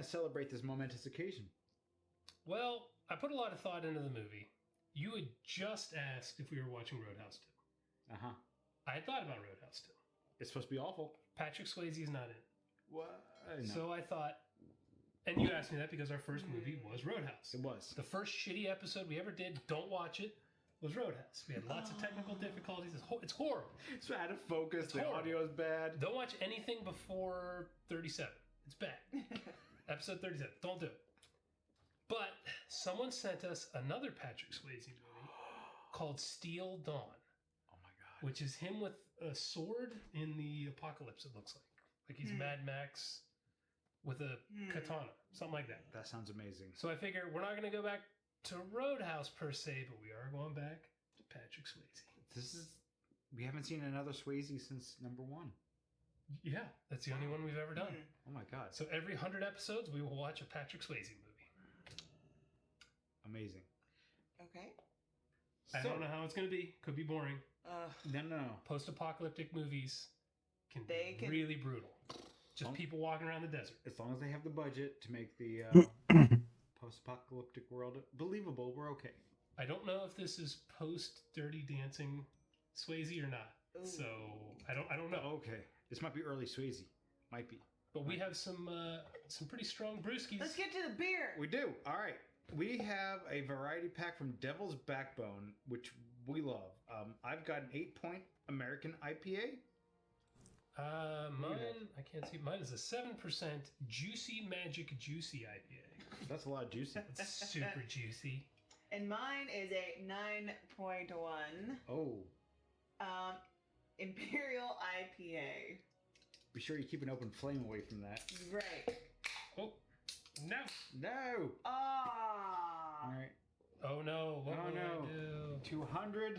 to celebrate this momentous occasion? Well, I put a lot of thought into the movie. You had just asked if we were watching Roadhouse 2. Uh-huh. I had thought about Roadhouse 2. It's supposed to be awful. Patrick Swayze is not in it. What? No. So I thought, and you asked me that because our first movie was Roadhouse. It was. The first shitty episode we ever did, don't watch it, was Roadhouse. We had lots of technical difficulties. It's horrible. It's out of focus. It's the horrible. audio is bad. Don't watch anything before 37. It's bad. Episode 37. Don't do it. But someone sent us another Patrick Swayze movie called Steel Dawn. Oh my god. Which is him with a sword in the apocalypse, it looks like. Like he's Mad Max with a katana. Something like that. That sounds amazing. So I figure we're not going to go back to Roadhouse per se, but we are going back to Patrick Swayze. We haven't seen another Swayze since number 1. Yeah, that's the only one we've ever done. Oh my god. So every 100 episodes, we will watch a Patrick Swayze movie. Amazing. Okay. I don't know how it's going to be. Could be boring. No. Post-apocalyptic movies can be really brutal. Just people walking around the desert. As long as they have the budget to make the post-apocalyptic world believable, we're okay. I don't know if this is post-Dirty Dancing Swayze or not. Ooh. So I don't know. Okay. This might be early Swayze. Might be. But we have some pretty strong brewskis. Let's get to the beer. We do. All right. We have a variety pack from Devil's Backbone, which we love. I've got an 8-point American IPA. Mine, I can't see. Mine is a 7% Juicy Magic Juicy IPA. That's a lot of juicy. It's super juicy. And mine is a 9.1. Oh. Imperial IPA. Be sure you keep an open flame away from that. Right. Oh, no. No. Ah. All right. Oh no. What will I do? 200.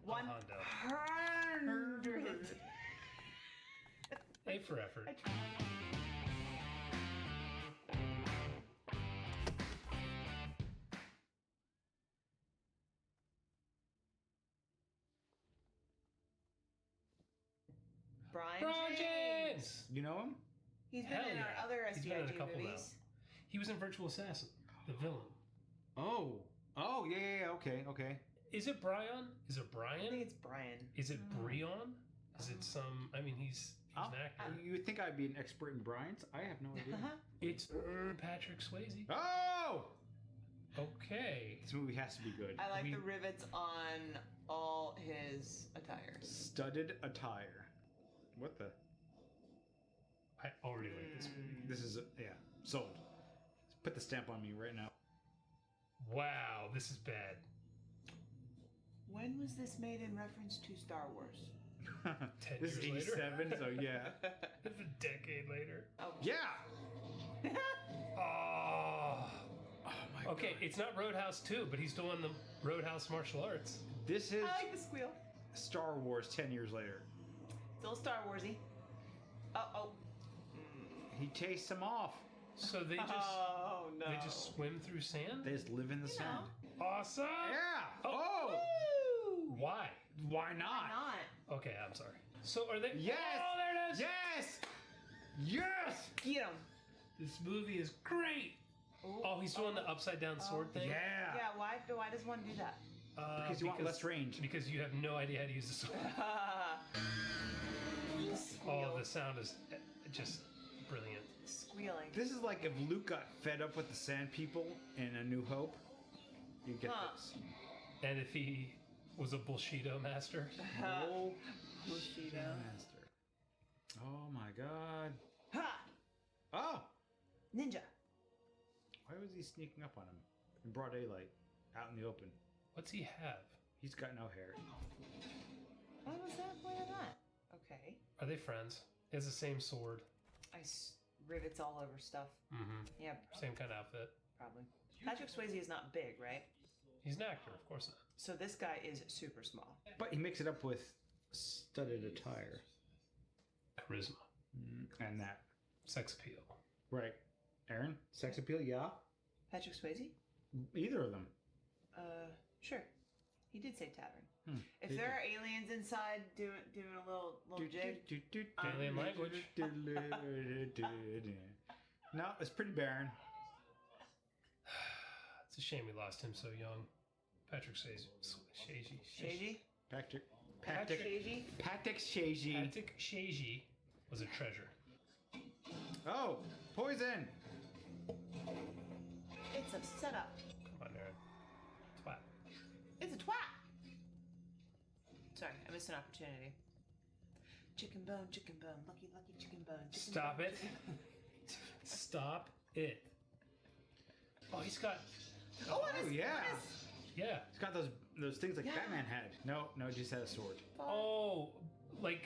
100. A for effort. Brian James. You know him? He's been Hell in yeah. our other He's been in a SVIG couple movies. now. He was in Virtual Assassin, the villain. Oh. Oh, yeah. Okay. Is it Brian? Is it I Brian? think it's Brian. Is it Brion? Is it some... I mean, he's an actor. You would think I'd be an expert in Bryans. I have no idea. It's Patrick Swayze. Oh! Okay. This movie has to be good. I like the rivets on all his attire. Studded attire. What the? I already like this movie. This is, sold. Put the stamp on me right now. Wow, this is bad. When was this made in reference to Star Wars? 10 This is years later. 87, so yeah. It's a decade later. Oh. Yeah! Oh. Oh my Okay, god. it's not Roadhouse 2, but he's doing the Roadhouse martial arts. This is I like the squeal. Star Wars 10 years later. Still Star Warsy. Oh. He tastes them off. So they just Oh no. they just swim through sand? They just live in the sand. Awesome! Yeah! Oh! Woo! Why? Why Why not? not? Okay, I'm sorry. So are they... Yes! Oh, there it is! Yes! Yes! Get him. This movie is great! Oh, he's doing the upside down sword thing? Yeah! Yeah. Why does one do that? Because you want less range. Because you have no idea how to use the sword. Oh, the sound is just brilliant. Squealing. This is like if Luke got fed up with the Sand People in A New Hope. You get this. And if he was a Bushido master. Oh, Bushido. Master. Oh my god. Ha! Oh! Ninja. Why was he sneaking up on him in broad daylight, out in the open? What's he have? He's got no hair. Why was that? Why not? Okay. Are they friends? He has the same sword. Rivets all over stuff. Mm-hmm. Yeah, Same kind of outfit. probably. Patrick Swayze is not big, right? He's an actor, of course not. So this guy is super small. But he makes it up with studded attire. Charisma. And that. Sex appeal. Right. Aaron? Sex appeal? Yeah? Patrick Swayze? Either of them. Sure. He did say tavern. If there are aliens inside doing a little jig, Alien language. No, it's pretty barren. It's a shame we lost him so young. Patrick Swayze. Shagey? Patrick Shagey? Swayze. Patrick Swayze was a treasure. Oh, poison. It's a setup. Come on, Aaron. Twat. It's a twat. Sorry, I missed an opportunity. Chicken bone, lucky chicken bone. Chicken Stop bone, it. chicken bone. Stop it. Oh, he's got. Oh, what is? yeah. What is? Yeah. It's got those things like Yeah. Batman had. No, it just had a sword. Oh, like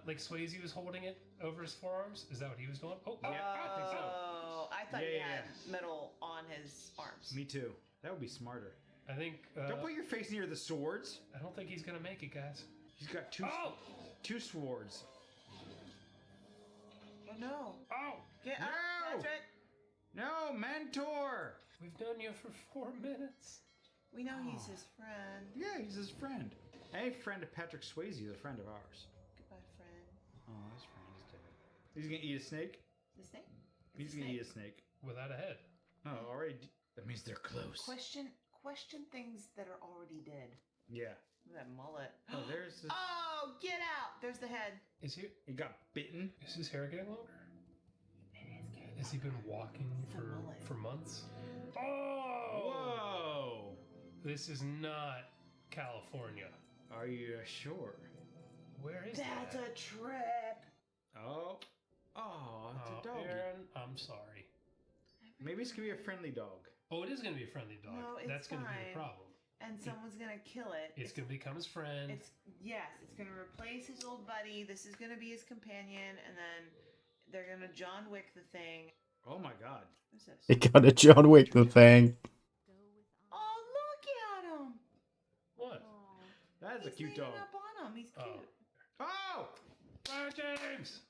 Swayze was holding it over his forearms. Is that what he was doing? Oh, Yeah, I think so. Oh, I thought Yeah, he yeah, had metal on his arms. Me too. That would be smarter. I think. Don't put your face near the swords. I don't think he's gonna make it, guys. He's got two swords. Oh no! Oh, Get No! up, Patrick. No, mentor. we've known you for 4 minutes. We know he's his friend. Yeah, he's his friend. Any friend of Patrick Swayze is a friend of ours. Goodbye, friend. Oh, his friend is dead. He's gonna eat a snake. The snake. He's gonna eat a snake. Without a head. Oh, already. That means they're close. Question things that are already dead. Yeah. Look at that mullet. Oh, there's. This. Oh, get out! There's the head. Is he? He got bitten. Is his hair getting longer? It is getting. Has he been walking It's a mullet. for months? Oh! Whoa! This is not California. Are you sure? Where is That's that? a trip. Oh. Oh, it's a dog. Aaron, I'm sorry. Maybe it's gonna be a friendly dog. Oh, it is going to be a friendly dog. No, it's That's going to be fine. the problem. And someone's gonna kill it. It's going to become his friend. It's gonna replace his old buddy. This is gonna be his companion, and then they're gonna John Wick the thing. Oh my God. What's this? It got a John Wick the thing. Oh, look at him! What? That is a He's cute leaning dog. up on him. He's cute. Oh. Oh! Brian James!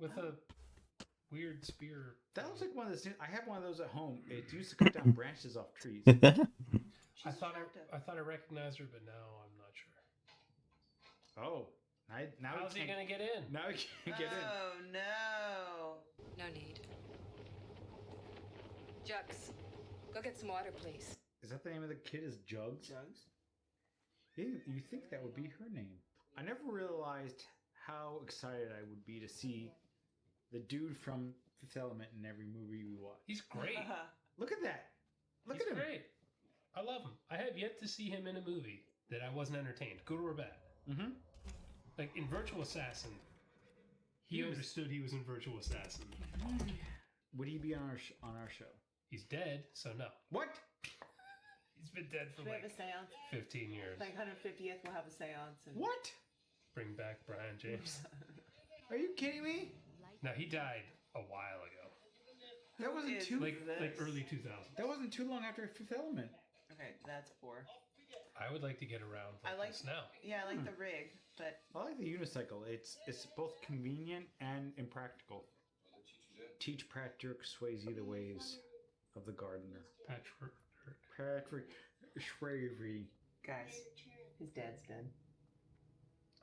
With a weird spear. That looks like one of those things. I have one of those at home. It used to cut down branches off trees. She's I thought attractive. I recognized her, but now I'm not sure. Oh. Now How's he going to get in? Now he can't get in. Oh no! No need. Jux, go get some water, please. Is that the name of the kid? Is Jugs? Jugs. You think that would be her name? I never realized how excited I would be to see the dude from Fifth Element in every movie we watch. He's great. Look at that. Look He's at him. great. I love him. I have yet to see him in a movie that I wasn't entertained, good or bad. Mm-hmm. Like in Virtual Assassin, he understood he was in Virtual Assassin. Would he be on our show? He's dead, so no. What? He's been dead for We have like a seance. 15 years. Like 150th, we'll have a seance. And... What? Bring back Brian James. Are you kidding me? No, he died a while ago. That wasn't is too Like this? early 2000s. That wasn't too long after Fifth Element. Okay, that's poor. I would like to get around like, I like- this now. Yeah, I like the rig, but I like the unicycle. It's both convenient and impractical. Teach Patrick Swayze the ways of the gardener. Patrick. Patrick Swayze. guys, his dad's dead.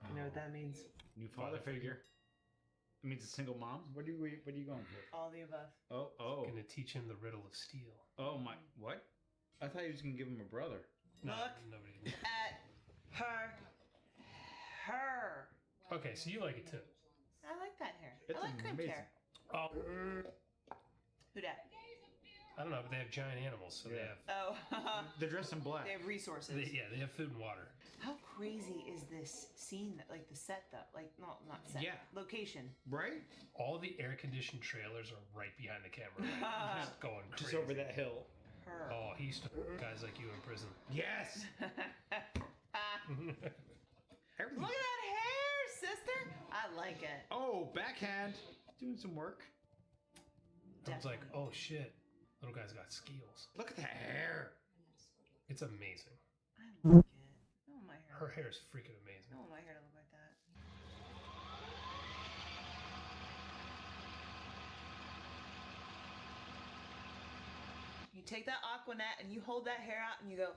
You know what that means? New father figure. It means a single mom. What are you going for? All the above. Oh. Gonna teach him the riddle of steel. Oh my. What? I thought he was gonna give him a brother. No, Look. nobody. At her. Okay, so you like it too. I like that hair. It's I like crimped amazing. hair. Oh, Who dat? I don't know, but they have giant animals, so Yeah. Oh, They're dressed in black. they have resources. they have food and water. How crazy is this scene? That like the set though, like not set. Yeah. Location. Right? All the air-conditioned trailers are right behind the camera, right? Just going crazy. Just over that hill. Her. Oh, he used to guys like you in prison. Yes. Everything. Look at that hair, sister. I like it. Oh, backhand. Doing some work. I was like, oh shit, little guy's got skills. Look at that hair. It's amazing. I like it. I want my hair. Her hair is freaking I amazing. want my hair to look like that. You take that Aquanet and you hold that hair out and you go,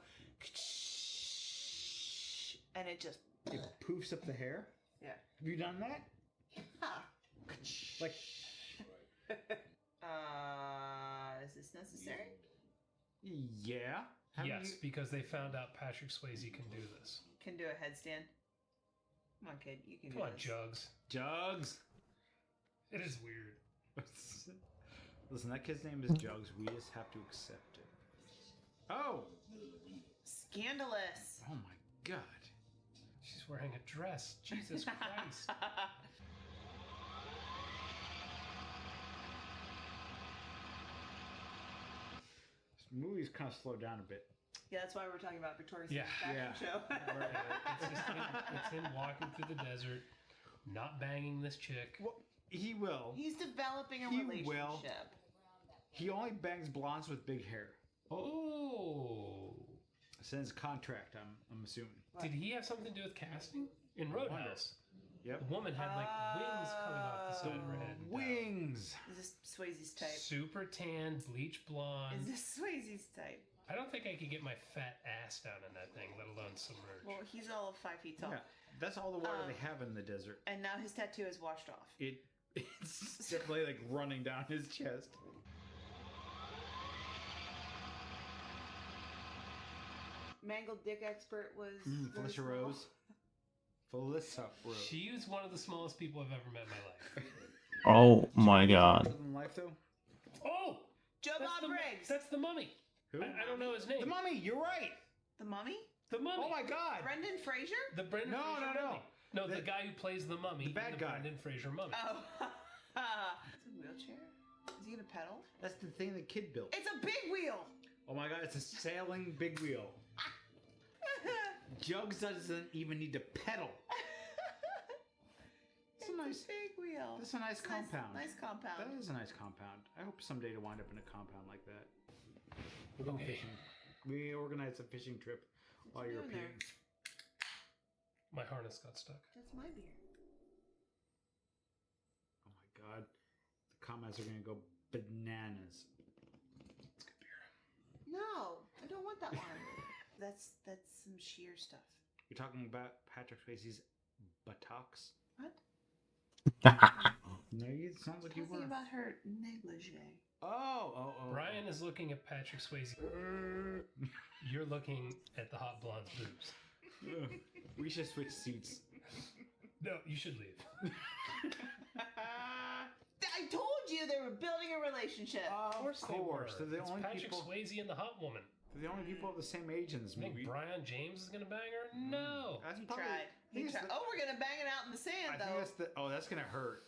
and it just It poofs up the hair. yeah. Have you done that? Ha. Like necessary? Yeah. Haven't Yes, because they found out Patrick Swayze can do this. Can do a headstand. Come on, kid. You can Come do on, this. Jugs. Jugs. It is weird. Listen, that kid's name is Jugs. We just have to accept it. Oh! Scandalous. Oh my god. She's wearing a dress. Jesus Christ. This movie's kind of slowed down a bit. Yeah, that's why we're talking about Victoria's Yeah. Secret fashion show. It's him walking through the desert, not banging this chick. Well, he will. He's developing a He relationship. will. He only bangs blondes with big hair. Oh. It's in his contract, I'm assuming. Did he have something to do with casting? In Roadhouse, Yep. the woman had like wings coming off the side of her head. and down. Wings! Is this Swayze's type? Super tan, bleach blonde. Is this Swayze's type? I don't think I could get my fat ass down in that thing, let alone submerge. Well, he's all of 5 feet tall. Yeah, that's all the water they have in the desert. And now his tattoo is washed off. It's definitely like running down his chest. Mangled dick expert was very Felicia small. Rose. Felissa Rose. She was one of the smallest people I've ever met in my life. Oh my god. Larger than life, though? Oh! Joe Bob Briggs. That's the mummy. Who? I don't know his name. The Mummy, you're right! The Mummy? The mummy. Oh my god! Brendan Fraser? The Brendan No, Fraser no, no. mummy. No, the The- guy who plays the mummy. the bad in guy. Brendan Fraser mummy. Oh. It's a wheelchair? Is he gonna pedal? That's the thing the kid built. It's a big wheel! Oh my god, it's a sailing big wheel. Jugs doesn't even need to pedal. It's a nice- big wheel. That's a nice It's compound. Nice compound. That is a nice compound. I hope someday to wind up in a compound like that. We're going Okay. fishing. We organized a fishing trip while What you were you doing there? peeing. My harness got stuck. That's my beer. Oh my god. The comments are gonna go bananas. It's good beer. No, I don't want that one. That's some sheer stuff. You're talking about Patrick Swayze's buttocks? What? No, it sounds like you Talking were. about her negligee. Oh. Brian is looking at Patrick Swayze. You're looking at the hot blonde's boobs. We should switch seats. No, you should leave. I told you they were building a relationship. Of course. They were. They're the It's only Patrick people. Swayze and the hot woman. They're the only people of the same age in this You think movie. Brian James is gonna bang her? No. That's He probably- tried. I He think tried. it's the- Oh, we're gonna bang it out in the sand, I though. think that's the. Oh, that's gonna hurt.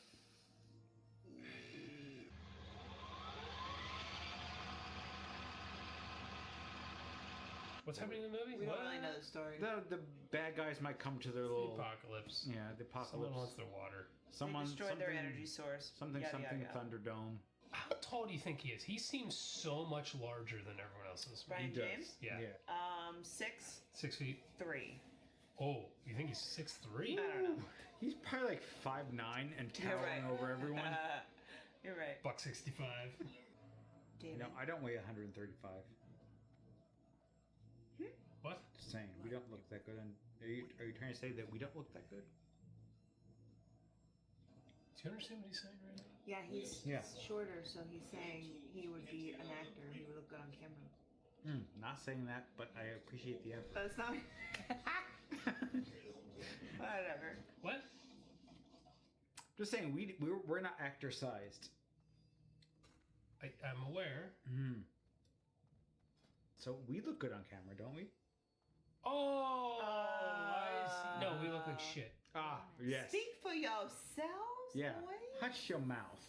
What's happening in the movie? We don't What? really know the story. The bad guys might come to their The little. apocalypse. Yeah, the Someone wants apocalypse. their water. Someone they destroyed their something- energy source. Something Yada, yada, yada. Thunderdome. How tall do you think he is? He seems so much larger than everyone else in this movie. Brian He does. James? Yeah. 6'3". 6 feet. Oh, you think he's 6'3"? I don't know. He's probably like 5'9" and You're towering right. over everyone. You're right. Buck 65. David. No, I don't weigh 135. What? Just saying, we don't look that good. Are you trying to say that we don't look that good? Do you understand what he's saying right now? Yeah, he's Yeah. shorter, so he's saying he would be an actor. He would look good on camera. Not saying that, but I appreciate the effort. That's not. Whatever. What? Just saying, we're not actor sized. I'm aware. So we look good on camera, don't we? Oh, I see. No, we look like shit. Ah, yes. Speak for yourselves, Yeah. boys. Hush your mouth.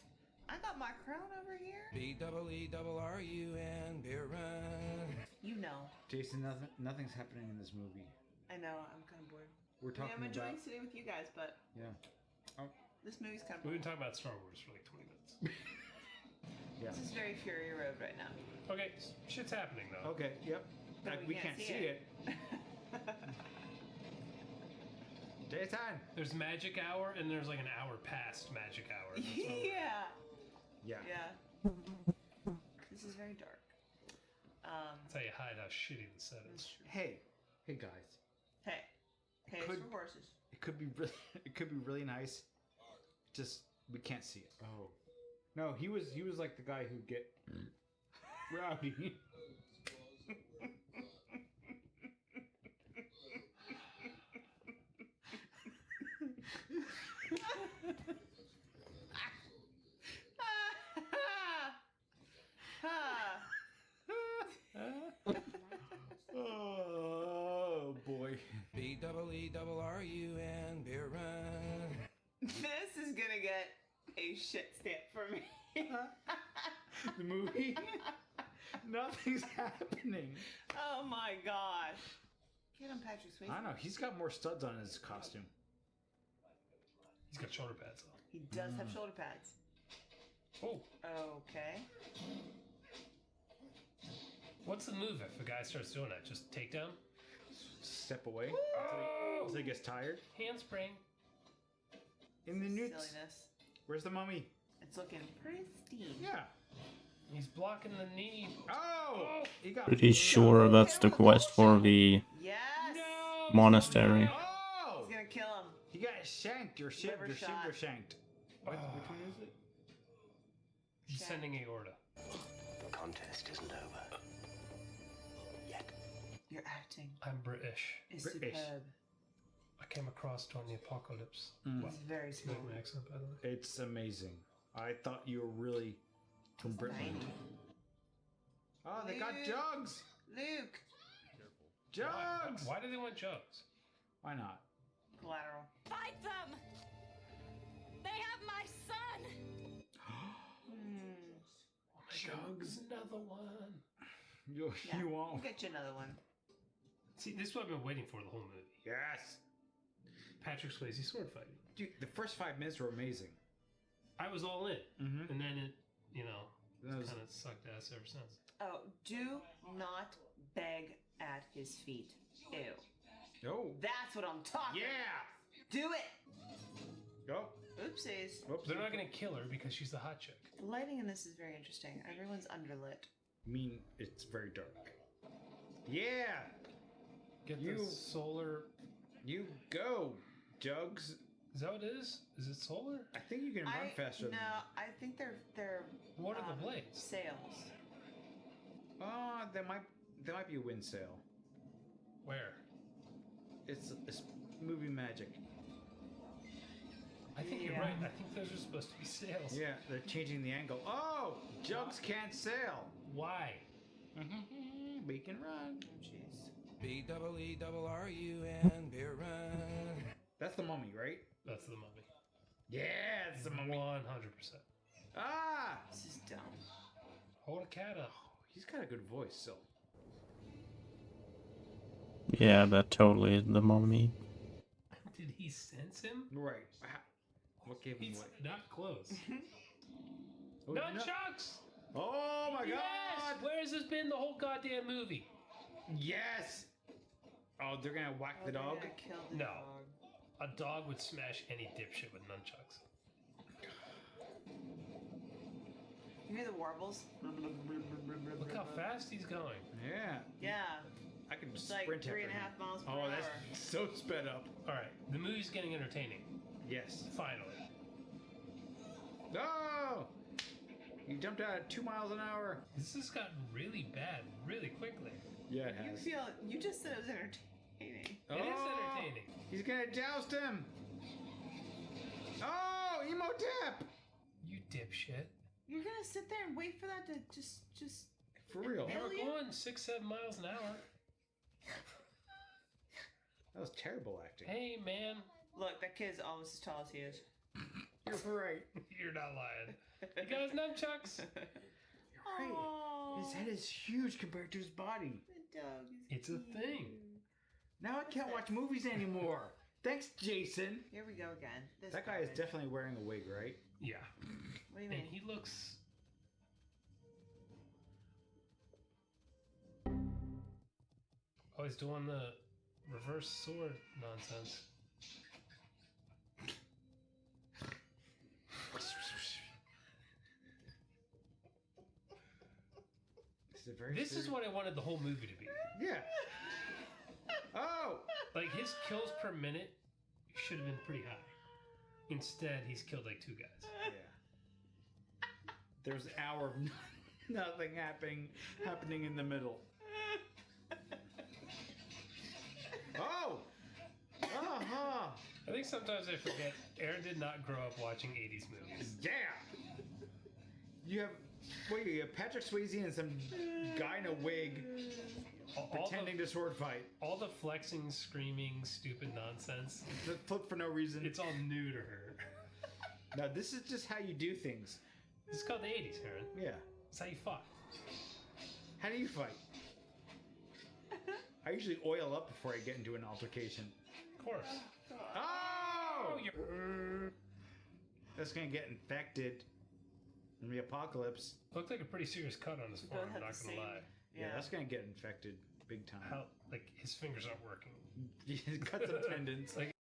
I got my crown over here. BEERRUN beer run. You know. Jason, nothing's happening in this movie. I know. I'm kind of bored. We're I mean, talking I'm enjoying about sitting with you guys, but yeah. this movie's kind of We've boring. been talking about Star Wars for like 20 minutes. Yeah. This is very Fury Road right now. Okay, shit's happening though. Okay. Yep. But Like, we can't see it. Daytime. There's magic hour and there's like an hour past magic hour. That's what we're at. Yeah. Yeah. Yeah. This is very dark. That's how you hide how shitty the set That's is. true. Hey guys. Hey. Hey, it's Could- for horses. It could be really. It could be really nice. Just we can't see it. Oh. No, he was like the guy who'd get. Rowdy. Oh boy. BEERUN beer run. This is gonna get a shit stamp for me. The movie. Nothing's happening. Oh my gosh. Get him, Patrick Swayze. I don't know. He's got more studs on his costume. He's got shoulder pads on. He does have shoulder pads. Oh, Okay. what's the move if a guy starts doing that? Just takedown? Step away Oh! until he gets tired. Handspring. In the newts. Silliness. Where's the mummy? It's looking pristine. Yeah. He's blocking the knee. Oh! He got Pretty sure that's the quest for the Yes. No! monastery. Oh! He's gonna kill him. He got shanked. Your ship. Liver Your shot. shiver shanked. Which one is it? Descending aorta. The contest isn't over. Yet. Your acting I'm British. is British. superb. I came across during the apocalypse. Mm. It's very Make smooth. my accent, by the way. It's amazing. I thought you were really from Britain. Oh, they got Luke. jugs. Luke. Jugs. Why do they want jugs? Why not? Collateral. Fight them! They have my son! Hmm. Oh my jugs. Another one. You Yeah. you We'll won't. get you another one. See, this is what I've been waiting for the whole movie. Yes. Patrick Swayze sword fighting. Dude, the first 5 minutes were amazing. I was all in. Mm-hmm. And then it, you know, That was- kind of sucked ass ever since. Oh, do not beg at his feet. Ew. Oh. That's what I'm talking. Yeah. Do it. Go. Oopsies. Oops. They're not going to kill her because she's the hot chick. The lighting in this is very interesting. Everyone's underlit. Mean it's very dark. Yeah. Get You- the solar. You go, Jugs. Is that what it is? Is it solar? I think you can run faster. No, I think they're What are the blades? sails. Oh, there might be a wind sail. Where? It's movie magic. I think you're Yeah. right. I think those are supposed to be sails. Yeah, they're changing the angle. Oh, Jugs can't sail. Why? We can run. Oh, jeez. BEERUN beer run. That's the mummy, right? That's the mummy. Yeah, it's the mummy. 100%. Ah, This is dumb. Hold a cat up. he's got a good voice still. Yeah, that totally is the mummy. Did he sense him? Right. What gave him He's away? not close. Oh, no. Nunchucks! Oh my Yes! God! Where has this been the whole goddamn movie? Yes. Oh, they're gonna whack the They're dog. gonna kill the No. dog. A dog would smash any dipshit with nunchucks. You hear the warbles? Look how fast he's going. Yeah. Yeah. I can It's like sprint 3.5 after him. miles per Oh, hour. that's so sped up. All right, the movie's getting entertaining. Yes. Finally. No! You jumped out at 2 miles an hour. This has gotten really bad really quickly. Yeah, it You just said it was entertaining. It is entertaining. He's gonna joust him. Oh, emo tap. You dipshit. You're gonna sit there and wait for that to just For real. Hell We're yeah. going 6-7 miles an hour. That was terrible acting. Hey, man. look. That kid's almost as tall as he is. You're right. You're not lying. You got his nunchucks? You're right. Aw, His head is huge compared to his body. the dog is It's a cute. thing. Now I can't watch movies anymore. Thanks, Jason. Here we go again. This That guy is garbage. definitely wearing a wig, right? Yeah. What do you And mean? he looks... Oh, he's doing the reverse sword nonsense. This is what I wanted the whole movie to be. Yeah. Oh. Like, his kills per minute should have been pretty high. Instead, he's killed like 2 guys. Yeah. There's an hour of Nothing happening in the middle. Oh! Uh-huh. I think sometimes I forget Aaron did not grow up watching 80s movies. Yeah! You have Patrick Swayze and some guy in a wig pretending to sword fight. All the flexing, screaming, stupid nonsense. The flip for no reason. It's all new to her. Now, this is just how you do things. This is called the 80s, Aaron. Yeah. It's how you fought. How do you fight? I usually oil up before I get into an altercation. Of course. Oh! You're... That's gonna get infected in the apocalypse. Looked like a pretty serious cut on his forearm, I'm not gonna lie. Yeah, that's gonna get infected big time. How, like, his fingers aren't working. Cut some tendons. Like,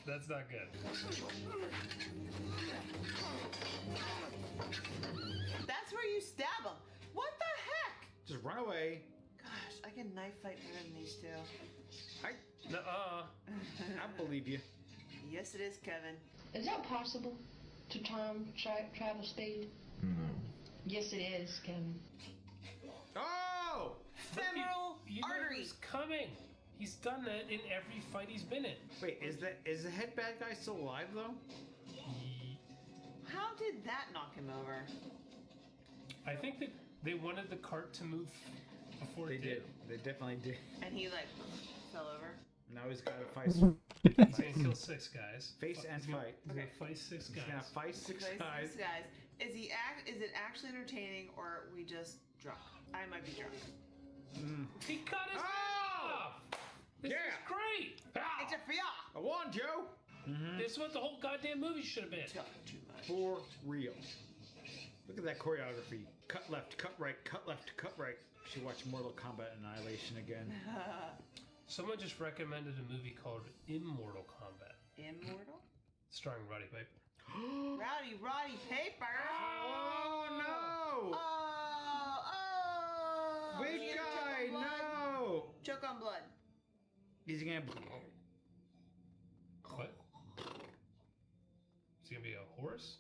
that's not good. That's where you stab him. What the heck? Just run away. Gosh, I can knife fight better than these two. Nuh-uh. I believe you. Yes, it is, Kevin. Is that possible to time travel speed? Yes, it is, Kevin. Oh! Femoral you know artery. he's coming. He's done that in every fight he's been in. Wait, is the head bad guy still alive though? How did that knock him over? I think that they wanted the cart to move before They it did. They definitely did. And he like fell over. Now he's got to fight. He's gonna kill 6 guys. Face and He's gonna- fight. He's gonna fight 6 He's guys. gonna fight six Guys, guys. guys, is it actually entertaining or are we just drunk? I might be drunk. He cut his head off. This Yeah. is great. It's a fear. I warned you. This is what the whole goddamn movie should have been. Talk too much. For real. Look at that choreography. Cut left, cut right, cut left, cut right. Should watch Mortal Kombat Annihilation again. Someone just recommended a movie called Immortal Kombat, Immortal? starring Roddy Piper. Roddy Piper. Oh no! on blood. He's gonna. What? Is he gonna be a horse?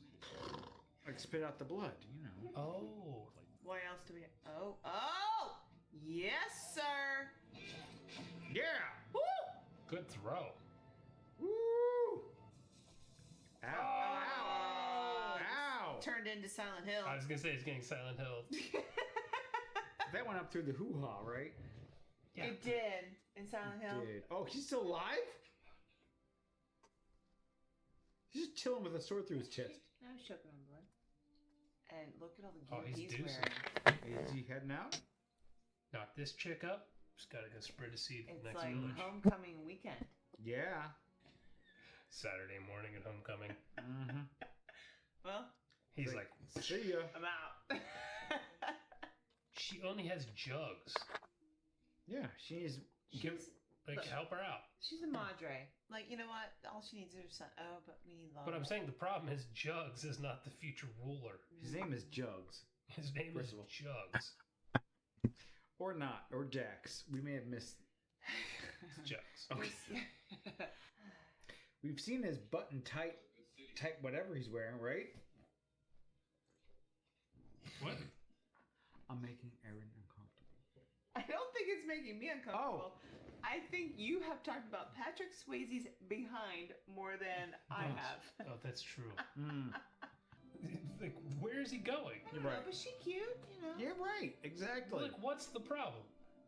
Like spit out the blood, you know. Oh. What else do we? Oh, yes, sir. Yeah. Woo! Good throw. Woo! Ow! Oh, Ow! turned into Silent Hill. I was gonna say it's getting Silent Hill. That went up through the hoo-ha, right? Yeah. It did in Silent Hill. Did. Oh, he's still alive? He's just chilling with a sword through his chest. Now he's choking on blood. And look at all the Oh, gear he's he's deucing. wearing. Is he heading out? Knock this chick up. Just gotta go spread a seed It's next like village. homecoming weekend. Yeah. Saturday morning at homecoming. Mm-hmm. Well, He's like, See ya. I'm out. she only has jugs. Yeah, she's. Give, Look. help her out. She's a madre. Like, you know what? All she needs is her son. Oh, but we need love. But I'm saying the problem is Jugs is not the future ruler. His name is Jugs. His name First is of all. Jugs. Or not. Or Jax. We may have missed. It's Jugs. Okay. We've seen his button tight whatever he's wearing, right? What? I'm making Aaron uncomfortable. I don't think it's making me uncomfortable. I think you have talked about Patrick Swayze's behind more than I have. Oh, that's true. Mm, Like, where is he going? you're No, right. but she cute, you know. You're right. Exactly. Like, what's the problem?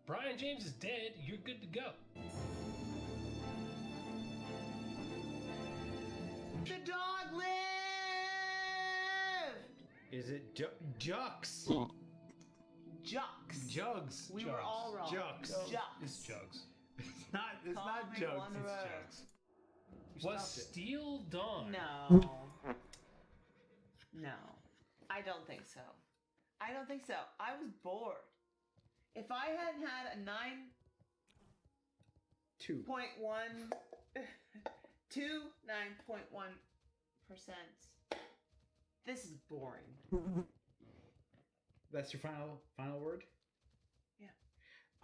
Brian James is dead. You're good to go. The dog lived! Is it Jux? Jux. Jugs. We Jugs. were all wrong. Jux. Jux. It's Jugs. It's not. It's Call not me Jugs. one It's road. Jugs. You Was stopped it. Steel Dawn? No. No. I don't think so. I don't think so. I was bored. If I hadn't had a 2. 9.1%, this is boring. That's your final word? Yeah.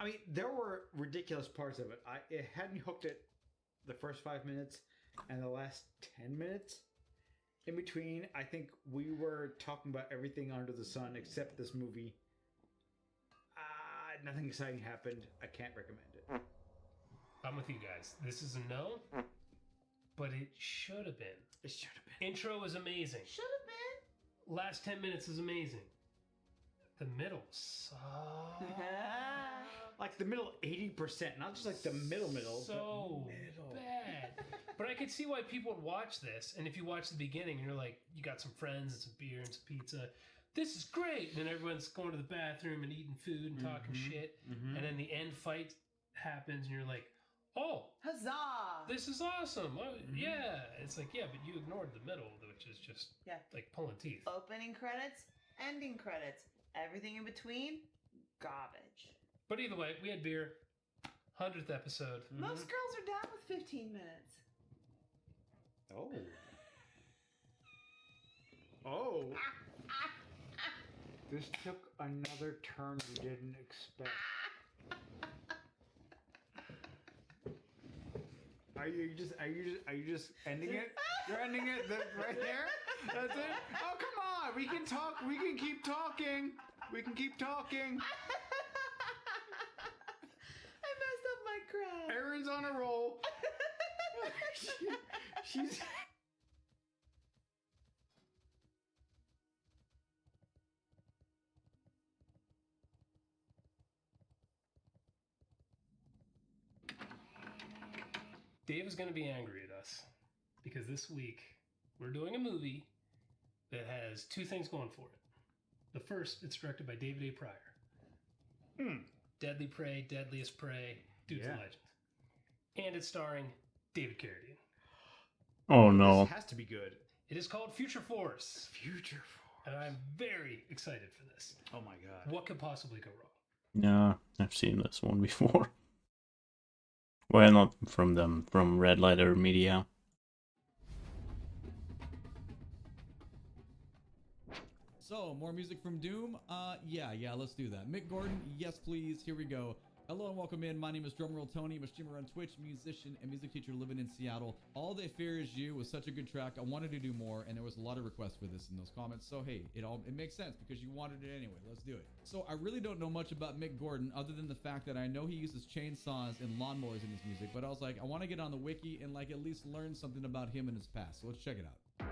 I mean, there were ridiculous parts of it. It had me hooked at the first 5 minutes and the last 10 minutes. In between, I think we were talking about everything under the sun except this movie. Nothing exciting happened. I can't recommend it. I'm with you guys. This is a no, but it should have been. It should have been. Intro is amazing. Should have Last 10 minutes is amazing. The middle sucks. been. Like the middle 80%, not just like the middle. So the middle. bad. But I could see why people would watch this. And if you watch the beginning, you're like, you got some friends and some beer and some pizza. This is great. And then everyone's going to the bathroom and eating food and talking shit. Mhm. And then the end fight happens and you're like, oh, Huzzah! this is awesome. Oh, yeah. It's like, yeah, but you ignored the middle, which is just Yeah. like pulling teeth. Opening credits, ending credits, everything in between, garbage. But either way, we had beer. 100th episode. Most girls are down with 15 minutes. Oh. Oh. This took another turn we didn't expect. Are you just ending it? You're ending it right there? That's it? Oh, come on. We can talk. We can keep talking. We can keep talking. I messed up my crowd. Erin's on a roll. She's... Dave is going to be angry at us because this week we're doing a movie that has two things going for it. The first, it's directed by David A. Pryor. Deadly Prey, Deadliest Prey, dude's a Yeah. legend. And it's starring David Carradine. Oh no. This has to be good. It is called Future Force, Future Force. and I'm very excited for this. Oh my god. What could possibly go wrong? Yeah, I've seen this one before. Well, not from them, from Red Letter Media. So, more music from Doom? Yeah, let's do that. Mick Gordon, yes please, here we go. Hello and welcome in. My name is Drumroll Tony. I'm a streamer on Twitch, musician, and music teacher living in Seattle. All They Fear Is You was such a good track. I wanted to do more, and there was a lot of requests for this in those comments. So hey, it makes sense because you wanted it anyway. Let's do it. So I really don't know much about Mick Gordon other than the fact that I know he uses chainsaws and lawnmowers in his music. But I was like, I want to get on the wiki and like at least learn something about him and his past. So let's check it out.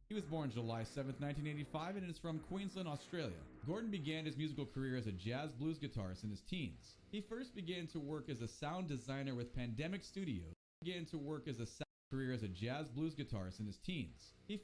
He was born July 7th, 1985, and is from Queensland, Australia. Gordon began his musical career as a jazz blues guitarist in his teens. He first began to work as a sound designer with Pandemic Studios. He began to work as a career as a jazz blues guitarist in his teens. He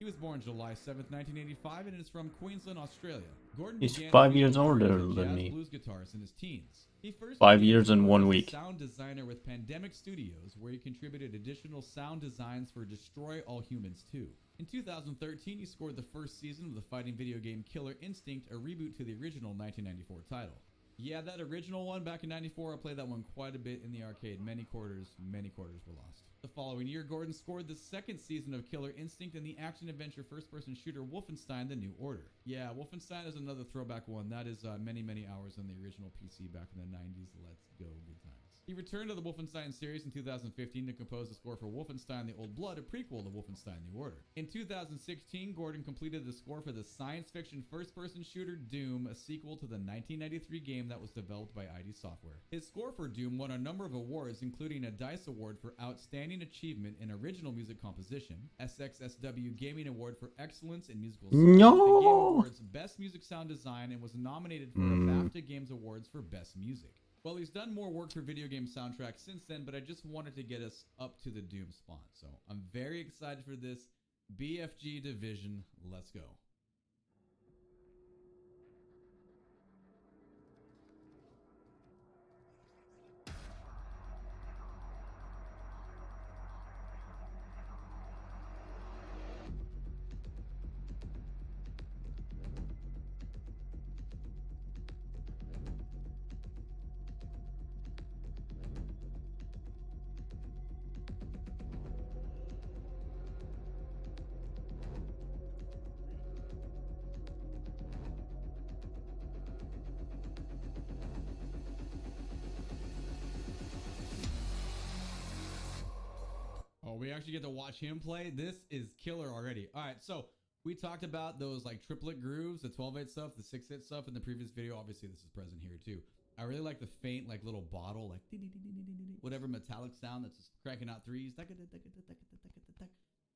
was born July 7th, 1985, and is from Queensland, Australia. Gordon He's began 5 his years musical career older as a than jazz me. blues guitarist in his teens. He first 5 began years to and work 1 as a week. sound designer with Pandemic Studios, where he contributed additional sound designs for Destroy All Humans 2. In 2013, he scored the first season of the fighting video game Killer Instinct, a reboot to the original 1994 title. Yeah, that original one back in 94, I played that one quite a bit in the arcade. Many quarters were lost. The following year, Gordon scored the second season of Killer Instinct and the action-adventure first-person shooter Wolfenstein: The New Order. Yeah, Wolfenstein is another throwback one. That is many hours on the original PC back in the 90s. Let's go, good times. He returned to the Wolfenstein series in 2015 to compose the score for Wolfenstein: The Old Blood, a prequel to Wolfenstein: New Order. In 2016, Gordon completed the score for the science-fiction first-person shooter Doom, a sequel to the 1993 game that was developed by ID Software. His score for Doom won a number of awards, including a DICE Award for Outstanding Achievement in Original Music Composition, SXSW Gaming Award for Excellence in Musical Score, No. the Game Awards Best Music Sound Design, and was nominated for a BAFTA Games Awards for Best Music. Well, he's done more work for video game soundtracks since then, but I just wanted to get us up to the Doom spot. So I'm very excited for this. BFG Division, let's go. Oh, we actually get to watch him play. This is killer already. All right, so we talked about those like triplet grooves, the 12-8 stuff, the 6-8 stuff in the previous video. Obviously, this is present here too. I really like the faint like little bottle, like whatever metallic sound that's just cranking out threes.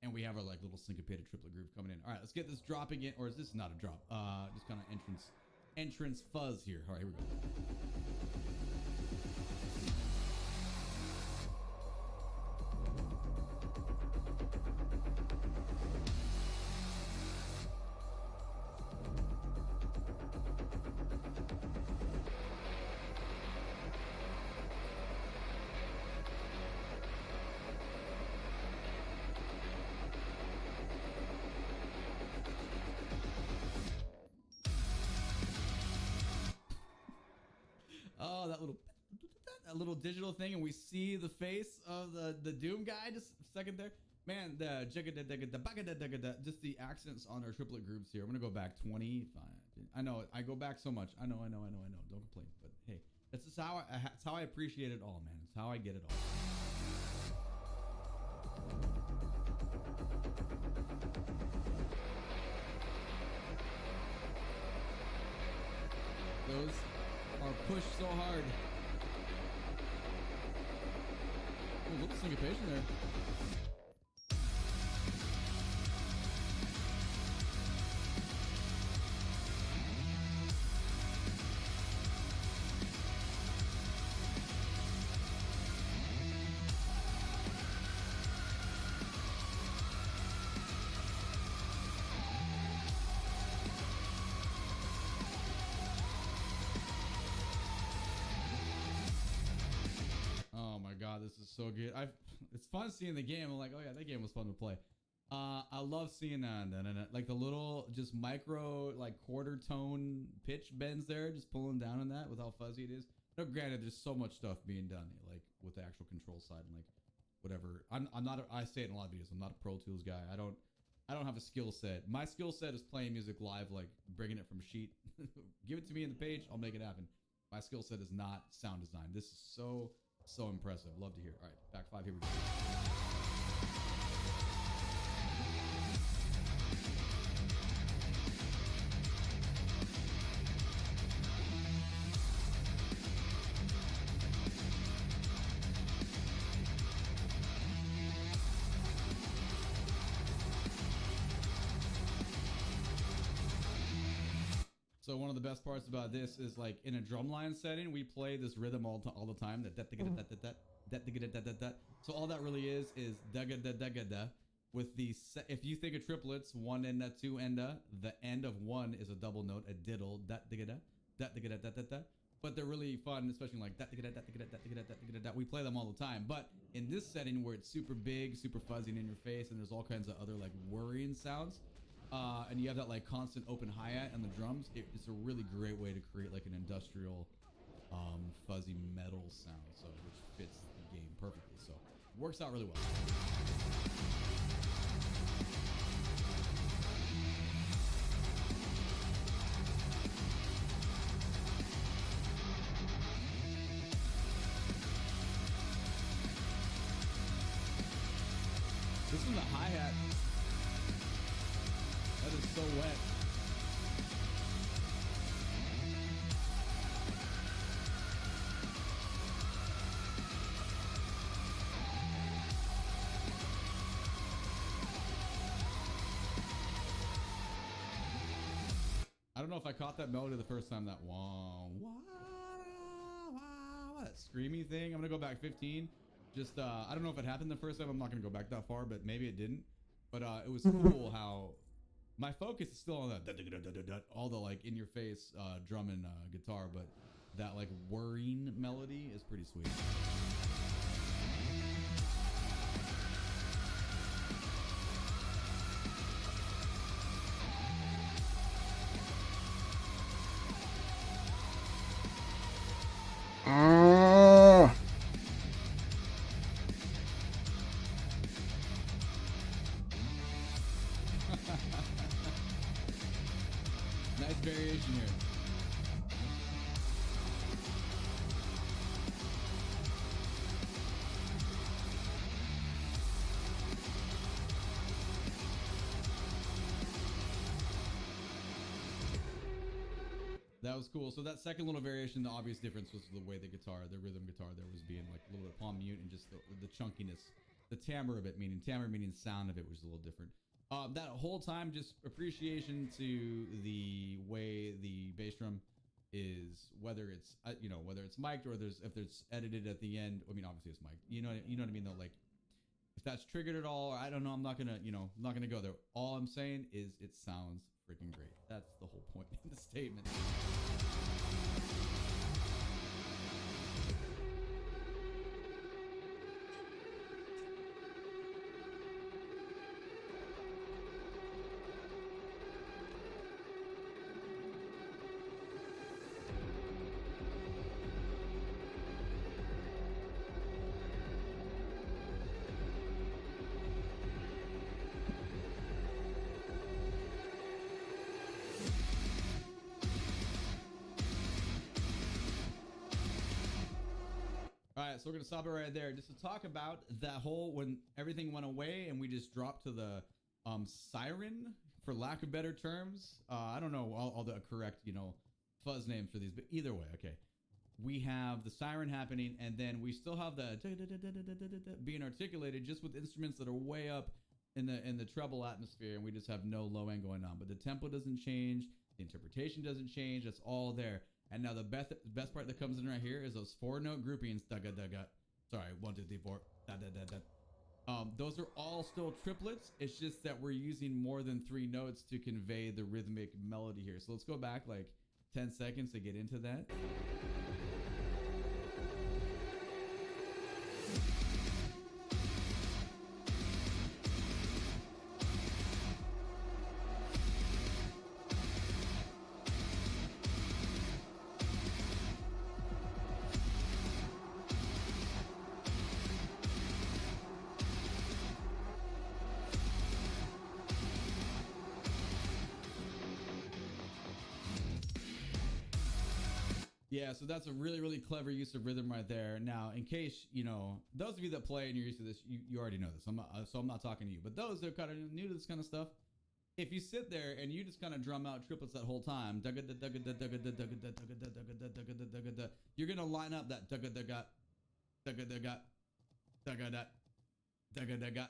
And we have our like little syncopated triplet groove coming in. All right, let's get this dropping in, or is this not a drop? Just kind of entrance fuzz here. All right, here we go. Oh, that little digital thing, and we see the face of the Doom guy just a second there. Man, just the accents on our triplet groups here. I'm gonna go back 25. I know I go back so much. I know. Don't complain. But hey, that's just how I appreciate it all, man. It's how I get it all. Those are pushed so hard. Oh, a little syncopation there. God, this is so good. It's fun seeing the game. I'm like, oh yeah, that game was fun to play. I love seeing that, like the little just micro like quarter tone pitch bends there, just pulling down on that with how fuzzy it is. No, granted, there's so much stuff being done like with the actual control side and like whatever. I'm not. I say it in a lot of videos. I'm not a Pro Tools guy. I I don't have a skill set. My skill set is playing music live, like bringing it from a sheet. Give it to me in the page, I'll make it happen. My skill set is not sound design. This is so impressive. Love to hear. All right, back 5, here we go. So one of the best parts about this is like in a drumline setting, we play this rhythm all the time. So all that really is da ga da da ga da. With the if you think of triplets, 1 enda, 2 enda, the end of 1 is a double note, a diddle, da da ga da da da da. But they're really fun, especially like da da ga da da ga da da da. We play them all the time. But in this setting where it's super big, super fuzzy and in your face, and there's all kinds of other like whirring sounds. And you have that like constant open hi-hat on the drums. It's a really great way to create like an industrial fuzzy metal sound, so which fits the game perfectly. So it works out really well. This is the hi-hat. That is so wet. I don't know if I caught that melody the first time, that wah, wah, wah, wah, that screamy thing. I'm gonna go back 15. Just I don't know if it happened the first time. I'm not gonna go back that far, but maybe it didn't. But it was cool how my focus is still on that all the like in your face drum and guitar, but that like whirring melody is pretty sweet. Nice variation here. That was cool. So that second little variation, the obvious difference was the way the rhythm guitar there was being like a little bit palm mute, and just the chunkiness, the timbre of it, timbre meaning sound of it was a little different. That whole time, just appreciation to the way the bass drum is, whether it's whether it's mic'd or if there's edited at the end. I mean, obviously it's mic'd. You know what I mean though. Like if that's triggered at all, I don't know. I'm not gonna go there. All I'm saying is it sounds freaking great. That's the whole point in the statement. Alright, so we're going to stop it right there just to talk about that whole, when everything went away and we just dropped to the siren, for lack of better terms. I don't know all the correct, fuzz names for these, but either way, okay. We have the siren happening, and then we still have the being articulated just with instruments that are way up in the treble atmosphere, and we just have no low end going on. But the tempo doesn't change, the interpretation doesn't change, it's all there. And now the best part that comes in right here is those 4-note groupings. Sorry, 1, 2, 3, 4. Those are all still triplets. It's just that we're using more than 3 notes to convey the rhythmic melody here. So let's go back like 10 seconds to get into that. Yeah, so that's a really, really clever use of rhythm right there. Now, in case, you know, those of you that play and you're used to this, you already know this. I'm not talking to you. But those that are kind of new to this kind of stuff, if you sit there and you just kind of drum out triplets that whole time, you're going to line up that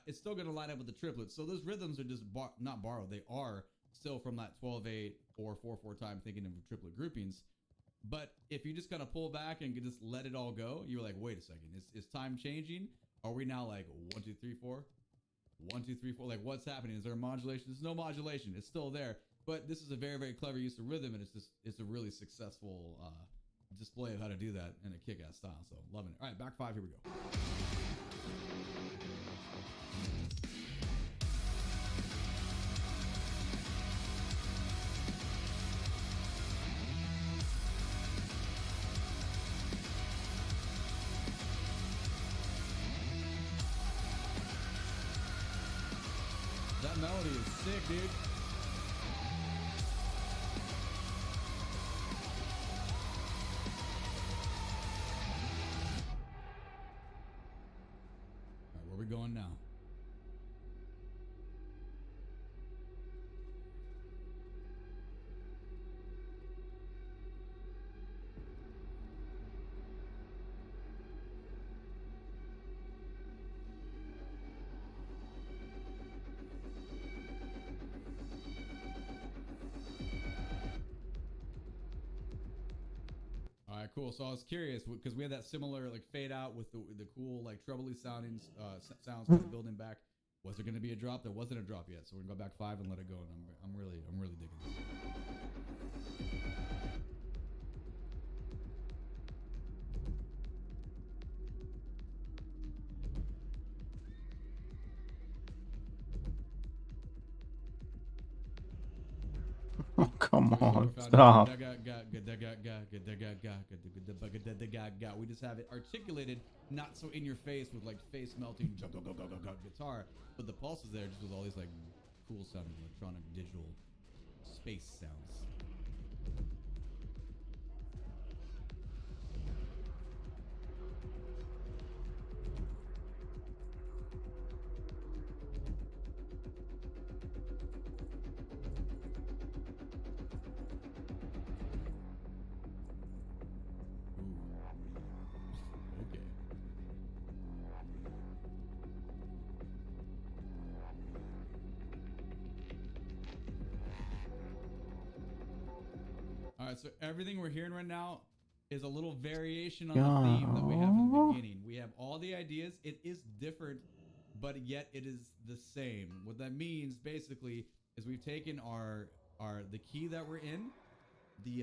it's still going to line up with the triplets. So those rhythms are just not borrowed. They are still from that 12/8 or 4/4 time thinking of triplet groupings. But if you just kind of pull back and just let it all go, you're like, wait a second, is time changing? Are we now like 1, 2, 3, 4? 1, 2, 3, 4. Like, what's happening? Is there a modulation? There's no modulation. It's still there. But this is a very, very clever use of rhythm, and it's a really successful display of how to do that in a kick-ass style. So loving it. All right, back 5. Here we go. That melody is sick, dude. All right, where are we going now? All right, cool. So I was curious because we had that similar like fade out with the cool like trebly sounding sounds kind of building back. Was there going to be a drop? There wasn't a drop yet, so we're gonna go back 5 and let it go. And I'm really digging this. Oh, come on, stop. We just have it articulated, not so in your face with like face melting guitar, but the pulse is there just with all these like cool sounding electronic digital space sounds. Okay. All right, so everything we're hearing right now is a little variation on the theme that we have in the beginning. We have all the ideas. It is different, but yet it is the same. What that means basically is we've taken the key that we're in,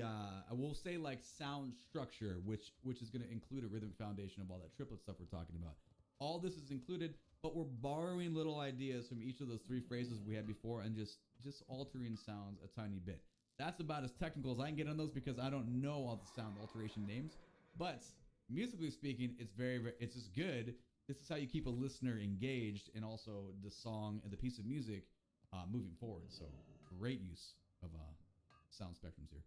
I will say like sound structure, which is going to include a rhythmic foundation of all that triplet stuff we're talking about. All this is included, but we're borrowing little ideas from each of those 3 phrases we had before and just altering sounds a tiny bit. That's about as technical as I can get on those because I don't know all the sound alteration names. But musically speaking, it's it's just good. This is how you keep a listener engaged and also the song and the piece of music moving forward. So great use of sound spectrums here.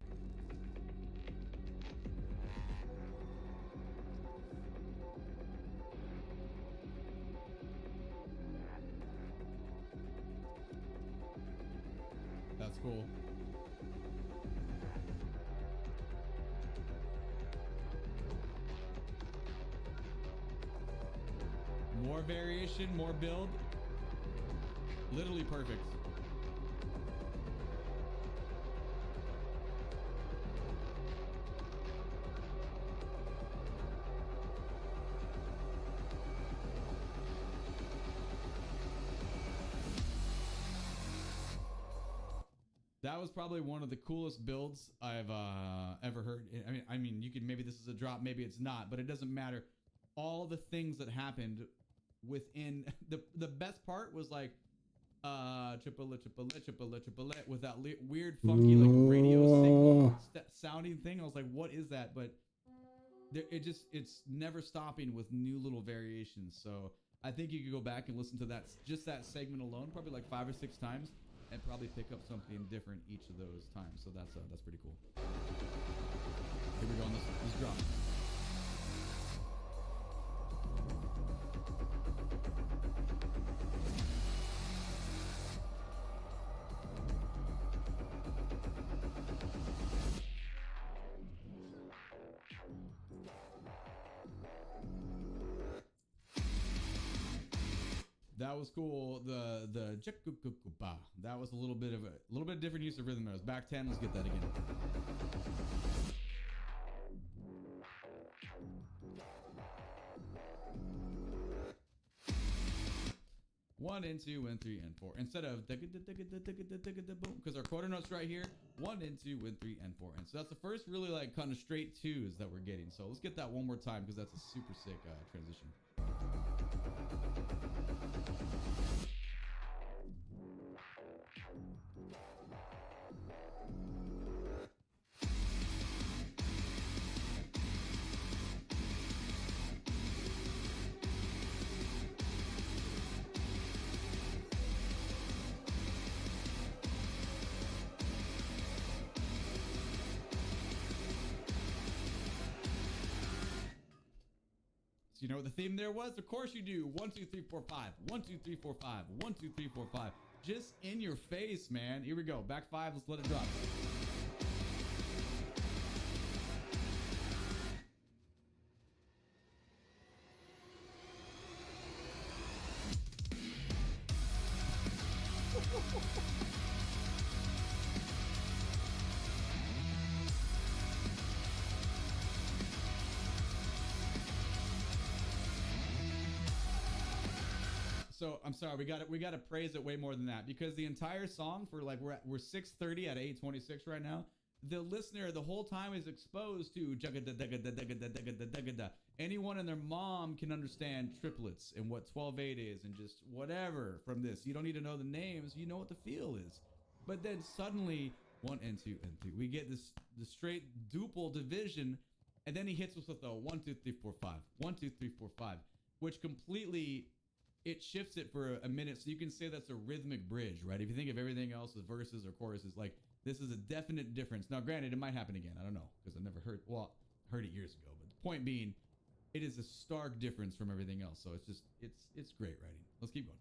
That's cool. More variation, more build. Literally perfect. That was probably one of the coolest builds I've ever heard. I mean, you could, maybe this is a drop, maybe it's not, but it doesn't matter. All the things that happened within the best part was like triplet with that weird funky like radio signal sounding thing. I was like, what is that? But it's never stopping with new little variations. So I think you could go back and listen to that segment alone, probably like 5 or 6 times, and probably pick up something different each of those times. So that's pretty cool. Here we go on this drop. That was cool. The that was a little bit of different use of rhythm. That was back 10. Let's get that again. One and two and three and four. Instead of boom, because our quarter notes right here. 1 and 2 and 3 and 4. And so that's the first really like kind of straight twos that we're getting. So let's get that one more time because that's a super sick transition. You know what the theme there was? Of course you do. 1, 2, 3, 4, 5. 1, 2, 3, 4, 5. 1, 2, 3, 4, 5. Just in your face, man. Here we go. Back 5. Let's let it drop. So I'm sorry, we got to praise it way more than that because the entire song for like we're 6:30 at 8:26 right now. The listener the whole time is exposed to anyone and their mom can understand triplets and what 12/8 is and just whatever from this. You don't need to know the names, you know what the feel is. But then suddenly 1 and 2 and 3. We get the straight duple division, and then he hits us with a 1 2 3 4 5. 1 2 3 4 5, which completely it shifts it for a minute, so you can say that's a rhythmic bridge, right? If you think of everything else as verses or choruses, like this is a definite difference. Now, granted, it might happen again. I don't know because I've never heard it years ago. But the point being, it is a stark difference from everything else. So it's great writing. Let's keep going.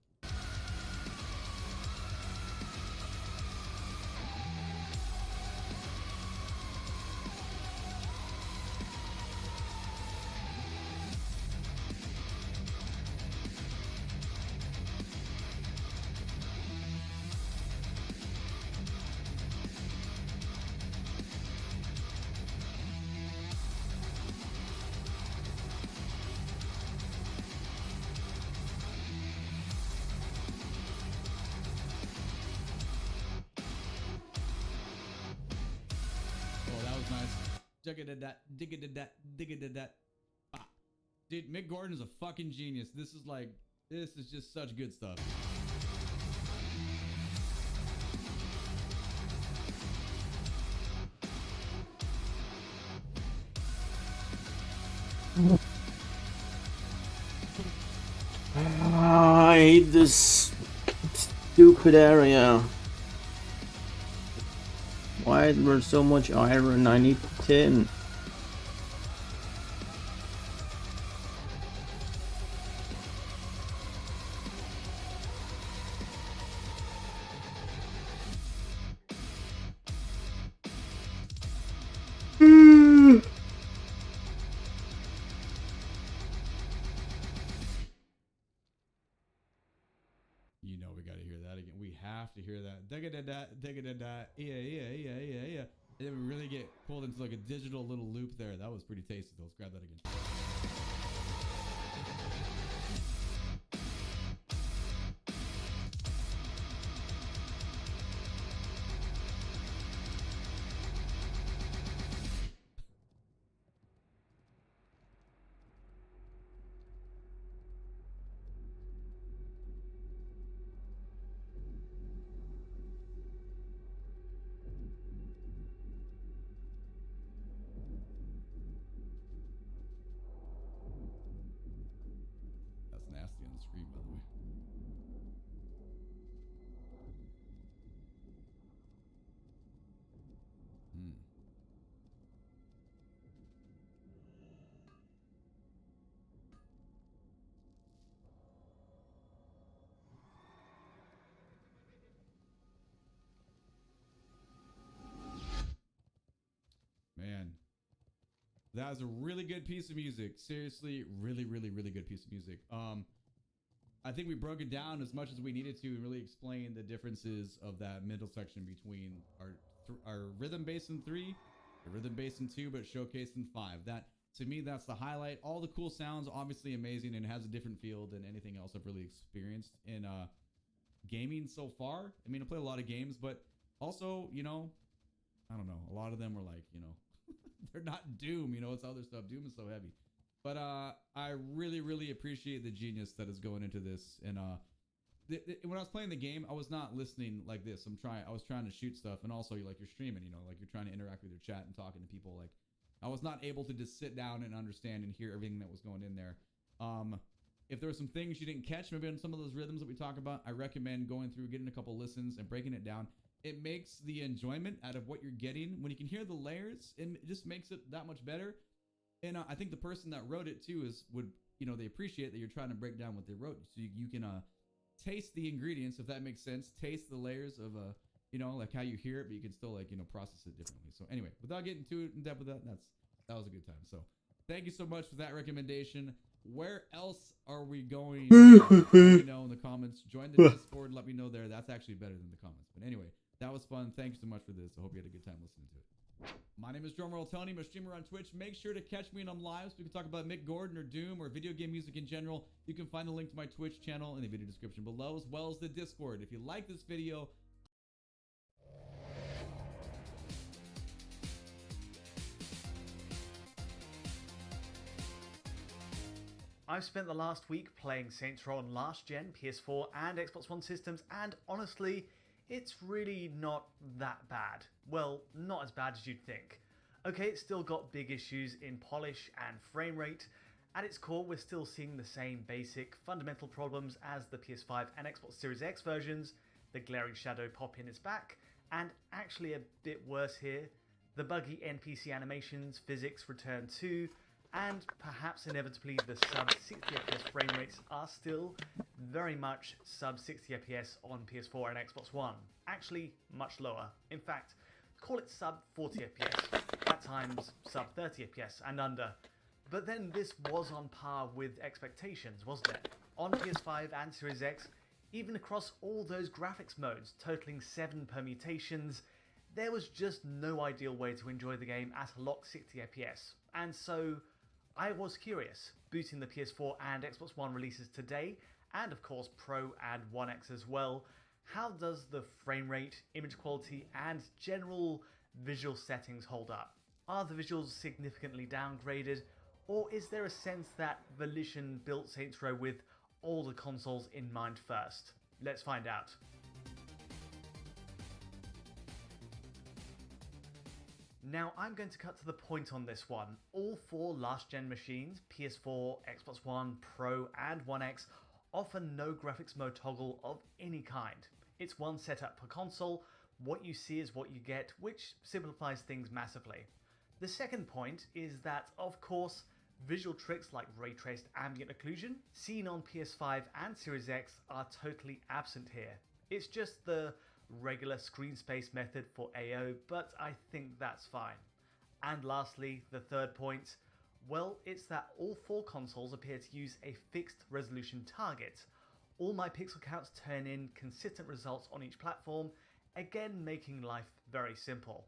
Dude, Mick Gordon is a fucking genius. This is just such good stuff. I hate this stupid area. Why is there so much iron? I need tin. You know we got to hear that again. We have to hear that. Yeah. And then we really get pulled into like a digital little loop there. That was pretty tasty. Let's grab that again. That's nasty on the screen, by the way. That was a really good piece of music. Seriously, really, really, really good piece of music. I think we broke it down as much as we needed to and really explain the differences of that middle section between our rhythm bass in 3, the rhythm bass in 2, but showcased in 5. That, to me, that's the highlight. All the cool sounds, obviously amazing, and has a different feel than anything else I've really experienced in gaming so far. I mean, I play a lot of games, but also, you know, I don't know, a lot of them were like, you know, they're not Doom, you know, it's other stuff. Doom is so heavy. But I really, really appreciate the genius that is going into this. And when I was playing the game, I was not listening like this. I was trying to shoot stuff, and also you're streaming, you know, like you're trying to interact with your chat and talking to people. Like I was not able to just sit down and understand and hear everything that was going in there. If there were some things you didn't catch, maybe on some of those rhythms that we talk about, I recommend going through, getting a couple listens, and breaking it down. It makes the enjoyment out of what you're getting when you can hear the layers. It just makes it that much better. And I think the person that wrote it too they appreciate that you're trying to break down what they wrote, so you can taste the ingredients, if that makes sense. Taste the layers of like how you hear it, but you can still process it differently. So anyway, without getting too in depth with that, that was a good time. So thank you so much for that recommendation. Where else are we going? Let me know in the comments. Join the Discord. Let me know there. That's actually better than the comments. But anyway, that was fun. Thank you so much for this. I hope you had a good time listening to it. My name is Drumroll Tony. I'm a streamer on Twitch. Make sure to catch me when I'm live so we can talk about Mick Gordon or Doom or video game music in general. You can find the link to my Twitch channel in the video description below, as well as the Discord. If you like this video, I've spent the last week playing Saints Row on last gen, PS4 and Xbox One systems, and honestly, it's really not that bad. Well, not as bad as you'd think. Okay, it's still got big issues in polish and frame rate. At its core, we're still seeing the same basic fundamental problems as the PS5 and Xbox Series X versions. The glaring shadow pop-in is back, and actually a bit worse here, the buggy NPC animations, physics return too, and perhaps inevitably the sub 60 FPS frame rates are still very much sub 60 FPS on PS4 and Xbox One. Actually, much lower. In fact, call it sub 40 FPS, at times sub 30 FPS and under. But then this was on par with expectations, wasn't it? On PS5 and Series X, even across all those graphics modes, totaling 7 permutations, there was just no ideal way to enjoy the game at a locked 60 FPS. And so I was curious, booting the PS4 and Xbox One releases today, and of course Pro and One X as well, how does the frame rate, image quality, and general visual settings hold up? Are the visuals significantly downgraded, or is there a sense that Volition built Saints Row with all the consoles in mind first? Let's find out. Now, I'm going to cut to the point on this one. All 4 last-gen machines, PS4, Xbox One, Pro, and One X, offer no graphics mode toggle of any kind. It's one setup per console, what you see is what you get, which simplifies things massively. The second point is that, of course, visual tricks like ray-traced ambient occlusion, seen on PS5 and Series X, are totally absent here. It's just the regular screen space method for AO, but I think that's fine. And lastly, the third point, well, it's that all 4 consoles appear to use a fixed resolution target. All my pixel counts turn in consistent results on each platform, again making life very simple.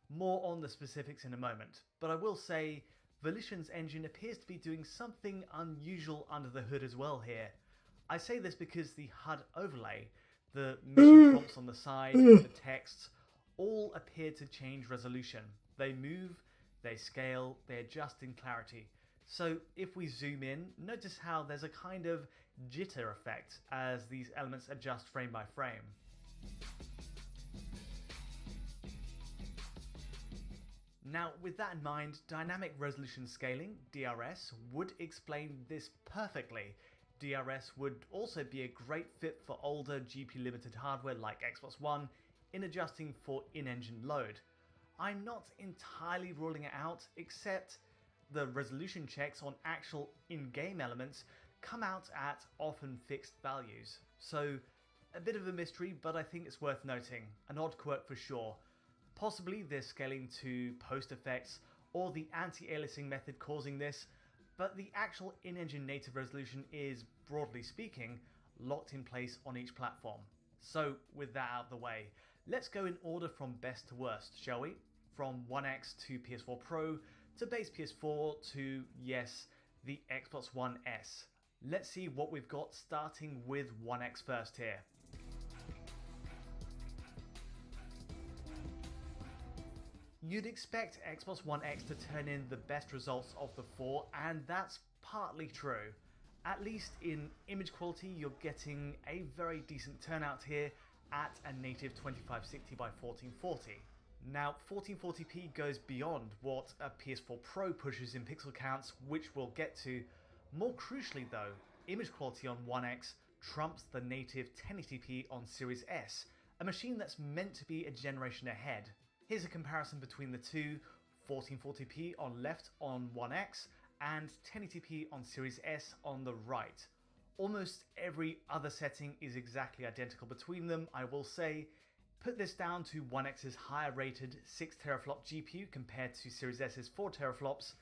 More on the specifics in a moment, but I will say Volition's engine appears to be doing something unusual under the hood as well here. I say this because the HUD overlay, the mission prompts on the side, the texts, all appear to change resolution. They move, they scale, they adjust in clarity. So if we zoom in, notice how there's a kind of jitter effect as these elements adjust frame by frame. Now, with that in mind, dynamic resolution scaling, DRS, would explain this perfectly. DRS would also be a great fit for older GPU-limited hardware like Xbox One in adjusting for in-engine load. I'm not entirely ruling it out, except the resolution checks on actual in-game elements come out at often fixed values. So, a bit of a mystery, but I think it's worth noting. An odd quirk for sure. Possibly they're scaling to post effects or the anti-aliasing method causing this, but the actual in-engine native resolution is, broadly speaking, locked in place on each platform. So with that out of the way, let's go in order from best to worst, shall we? From One X to PS4 Pro, to base PS4, to, yes, the Xbox One S. Let's see what we've got, starting with One X first here. You'd expect Xbox One X to turn in the best results of the four, and that's partly true. At least in image quality, you're getting a very decent turnout here at a native 2560 by 1440. Now, 1440p goes beyond what a PS4 Pro pushes in pixel counts, which we'll get to. More crucially though, image quality on One X trumps the native 1080p on Series S, a machine that's meant to be a generation ahead. Here's a comparison between the two: 1440p on left on One X and 1080p on Series S on the right. Almost every other setting is exactly identical between them, I will say. Put this down to One X's higher rated 6 teraflop GPU compared to Series S's 4 teraflops.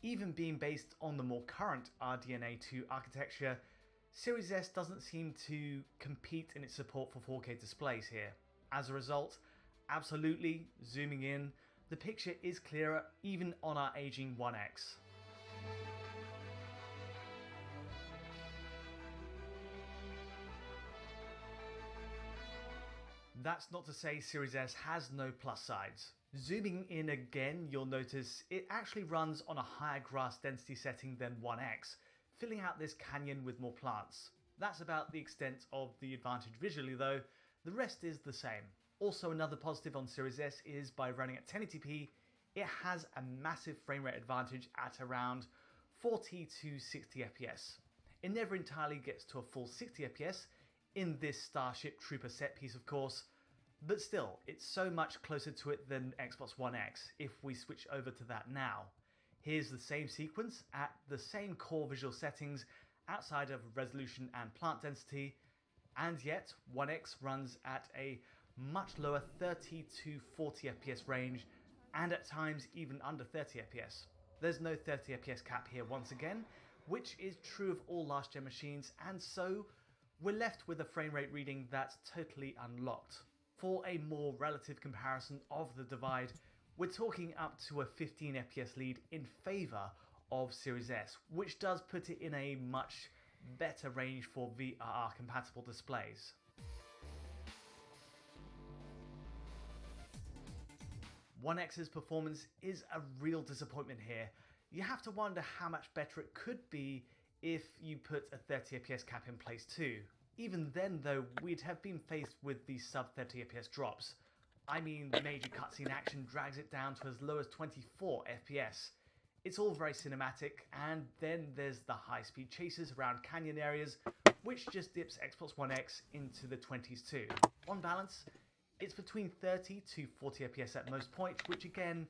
Even being based on the more current RDNA 2 architecture, Series S doesn't seem to compete in its support for 4K displays here. As a result, absolutely, zooming in, the picture is clearer even on our aging One X. That's not to say Series S has no plus sides. Zooming in again, you'll notice it actually runs on a higher grass density setting than One X, filling out this canyon with more plants. That's about the extent of the advantage visually though, the rest is the same. Also, another positive on Series S is by running at 1080p, it has a massive frame rate advantage at around 40 to 60 FPS. It never entirely gets to a full 60 FPS, in this Starship Trooper set piece of course, but still, it's so much closer to it than Xbox One X if we switch over to that now. Here's the same sequence at the same core visual settings outside of resolution and plant density, and yet One X runs at a much lower 30 to 40 FPS range, and at times even under 30 FPS. There's no 30 FPS cap here once again, which is true of all last gen machines, and so we're left with a frame rate reading that's totally unlocked. For a more relative comparison of the divide, we're talking up to a 15 FPS lead in favour of Series S, which does put it in a much better range for VRR compatible displays. One X's performance is a real disappointment here. You have to wonder how much better it could be if you put a 30 FPS cap in place too. Even then though, we'd have been faced with these sub 30 FPS drops. I mean, the major cutscene action drags it down to as low as 24 FPS. It's all very cinematic, and then there's the high-speed chases around canyon areas, which just dips Xbox One X into the 20s too. On balance, it's between 30 to 40 FPS at most points, which again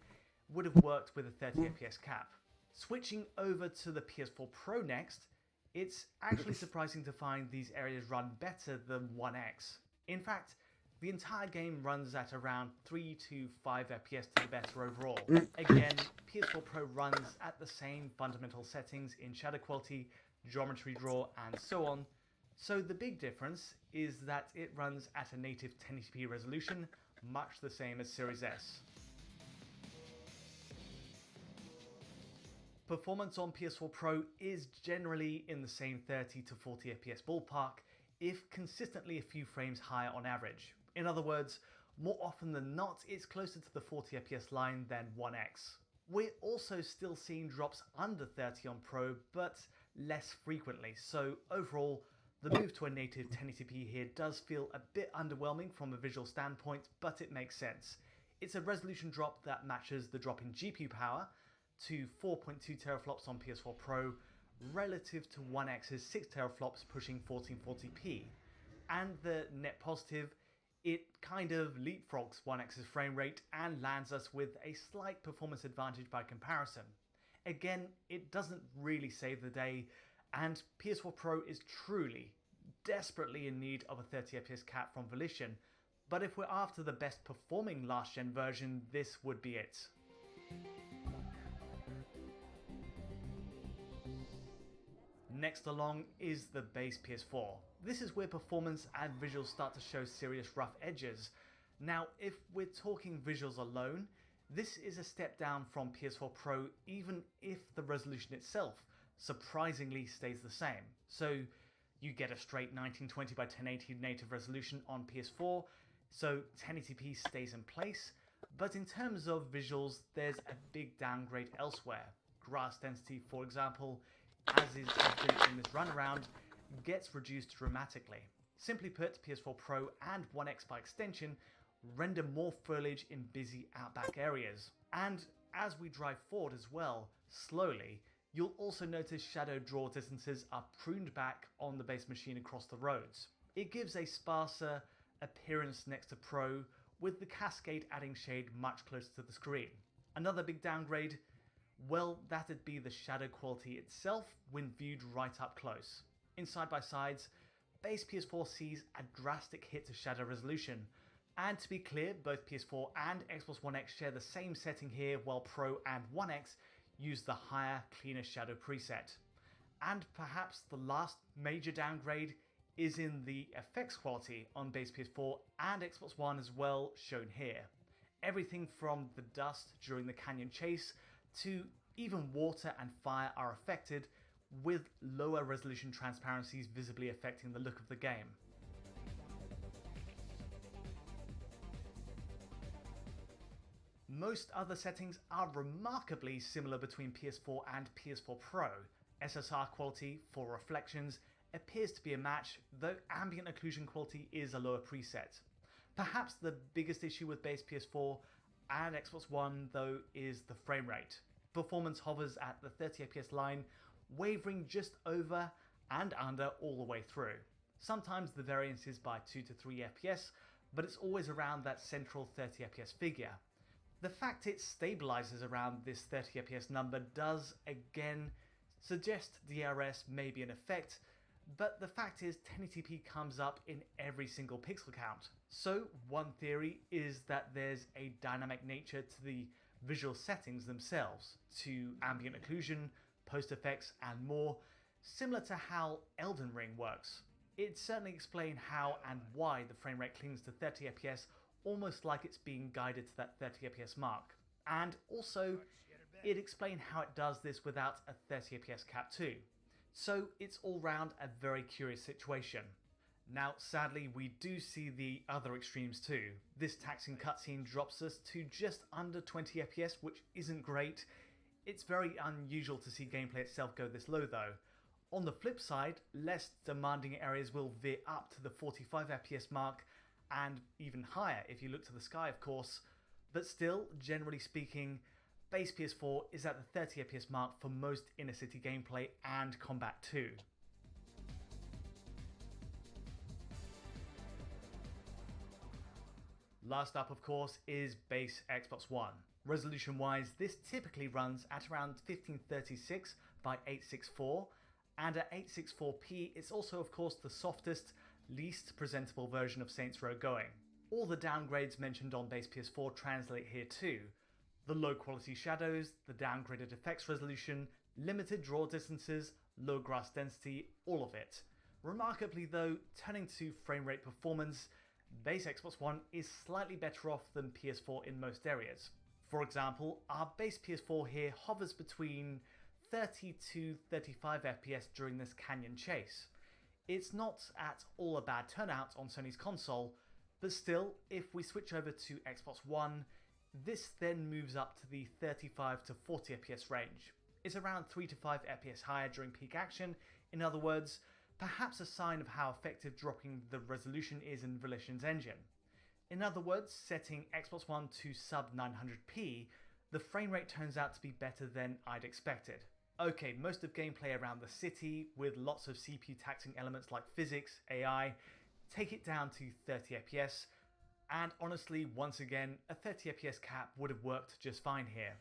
would have worked with a 30 FPS cap. Switching over to the PS4 Pro next, it's actually surprising to find these areas run better than One X. In fact, the entire game runs at around 3 to 5 FPS to the better overall. Again, PS4 Pro runs at the same fundamental settings in shadow quality, geometry draw, and so on. So the big difference is that it runs at a native 1080p resolution, much the same as Series S. Performance on PS4 Pro is generally in the same 30 to 40 FPS ballpark, if consistently a few frames higher on average. In other words, more often than not, it's closer to the 40 FPS line than One X. We're also still seeing drops under 30 on Pro, but less frequently, so overall, the move to a native 1080p here does feel a bit underwhelming from a visual standpoint, but it makes sense. It's a resolution drop that matches the drop in GPU power to 4.2 teraflops on PS4 Pro relative to One X's 6 teraflops pushing 1440p. And the net positive, it kind of leapfrogs One X's frame rate and lands us with a slight performance advantage by comparison. Again, it doesn't really save the day, and PS4 Pro is truly, desperately in need of a 30 FPS cap from Volition, but if we're after the best performing last gen version, this would be it. Next along is the base PS4. This is where performance and visuals start to show serious rough edges. Now, if we're talking visuals alone, this is a step down from PS4 Pro, even if the resolution itself surprisingly stays the same. So you get a straight 1920 by 1080 native resolution on PS4, so 1080p stays in place, but in terms of visuals, there's a big downgrade elsewhere. Grass density, for example, as is evident in this runaround, gets reduced dramatically. Simply put, PS4 Pro and One X by extension render more foliage in busy outback areas. And as we drive forward as well, slowly, you'll also notice shadow draw distances are pruned back on the base machine across the roads. It gives a sparser appearance next to Pro, with the cascade adding shade much closer to the screen. Another big downgrade, well, that'd be the shadow quality itself when viewed right up close. In side-by-sides, base PS4 sees a drastic hit to shadow resolution. And to be clear, both PS4 and Xbox One X share the same setting here, while Pro and One X use the higher, cleaner shadow preset. And perhaps the last major downgrade is in the effects quality on base PS4 and Xbox One as well, shown here. Everything from the dust during the canyon chase to even water and fire are affected, with lower resolution transparencies visibly affecting the look of the game. Most other settings are remarkably similar between PS4 and PS4 Pro. SSR quality for reflections appears to be a match, though ambient occlusion quality is a lower preset. Perhaps the biggest issue with base PS4 and Xbox One, though, is the frame rate. Performance hovers at the 30 FPS line, wavering just over and under all the way through. Sometimes the variance is by 2 to 3 FPS, but it's always around that central 30 FPS figure. The fact it stabilizes around this 30 FPS number does, again, suggest DRS may be in effect, but the fact is 1080p comes up in every single pixel count. So one theory is that there's a dynamic nature to the visual settings themselves, to ambient occlusion, post effects and more, similar to how Elden Ring works. It'd certainly explain how and why the frame rate clings to 30 FPS, almost like it's being guided to that 30 FPS mark. And also, it'd explain how it does this without a 30 FPS cap too. So it's all round a very curious situation. Now, sadly, we do see the other extremes too. This taxing cutscene drops us to just under 20 FPS, which isn't great. It's very unusual to see gameplay itself go this low though. On the flip side, less demanding areas will veer up to the 45 FPS mark, and even higher if you look to the sky of course, but still, generally speaking, base PS4 is at the 30 FPS mark for most inner city gameplay and combat too. Last up of course is base Xbox One. Resolution wise, this typically runs at around 1536 by 864, and at 864p it's also of course the softest, least presentable version of Saints Row going. All the downgrades mentioned on base PS4 translate here too. The low quality shadows, the downgraded effects resolution, limited draw distances, low grass density, all of it. Remarkably though, turning to frame rate performance, base Xbox One is slightly better off than PS4 in most areas. For example, our base PS4 here hovers between 30 to 35 FPS during this canyon chase. It's not at all a bad turnout on Sony's console, but still, if we switch over to Xbox One, this then moves up to the 35 to 40 FPS range. It's around 3 to 5 FPS higher during peak action, in other words, perhaps a sign of how effective dropping the resolution is in Volition's engine. In other words, setting Xbox One to sub 900p, the frame rate turns out to be better than I'd expected. Okay, most of gameplay around the city, with lots of CPU taxing elements like physics, AI, take it down to 30 FPS, and honestly, once again, a 30 FPS cap would have worked just fine here.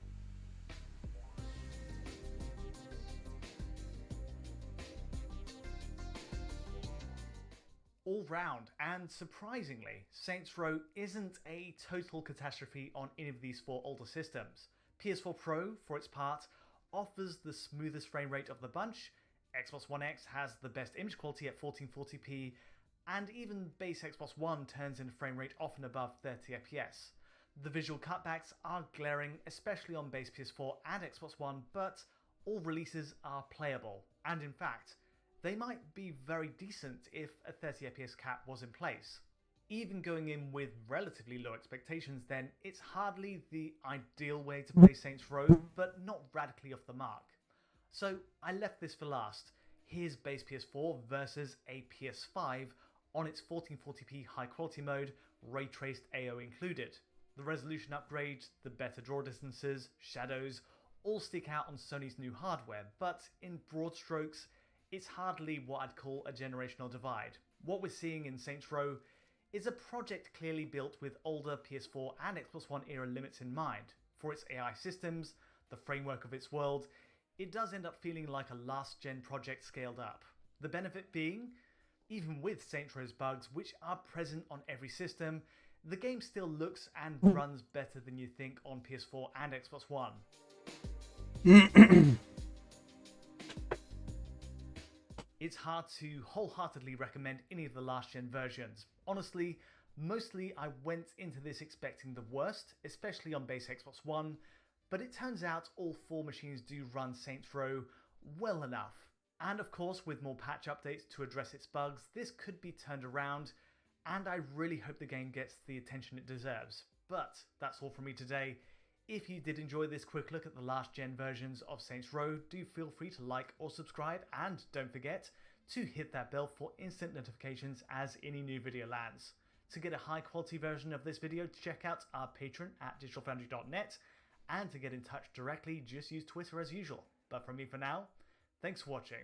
All round, and surprisingly, Saints Row isn't a total catastrophe on any of these four older systems. PS4 Pro, for its part, offers the smoothest frame rate of the bunch, Xbox One X has the best image quality at 1440p, and even base Xbox One turns in frame rate often above 30 FPS. The visual cutbacks are glaring, especially on base PS4 and Xbox One, but all releases are playable, and in fact, they might be very decent if a 30 FPS cap was in place. Even going in with relatively low expectations, then it's hardly the ideal way to play Saints Row, but not radically off the mark. So I left this for last. Here's base PS4 versus a PS5 on its 1440p high quality mode, ray traced AO included. The resolution upgrade, the better draw distances, shadows, all stick out on Sony's new hardware, but in broad strokes, it's hardly what I'd call a generational divide. What we're seeing in Saints Row is a project clearly built with older PS4 and Xbox One era limits in mind. For its AI systems, the framework of its world, it does end up feeling like a last-gen project scaled up. The benefit being, even with Saints Row's bugs, which are present on every system, the game still looks and runs better than you think on PS4 and Xbox One. It's hard to wholeheartedly recommend any of the last-gen versions. Honestly, mostly I went into this expecting the worst, especially on base Xbox One, but it turns out all 4 machines do run Saints Row well enough. And of course, with more patch updates to address its bugs, this could be turned around, and I really hope the game gets the attention it deserves. But that's all from me today. If you did enjoy this quick look at the last gen versions of Saints Row, do feel free to like or subscribe, and don't forget to hit that bell for instant notifications as any new video lands. To get a high quality version of this video, check out our Patreon at digitalfoundry.net, and to get in touch directly, just use Twitter as usual. But from me for now, thanks for watching.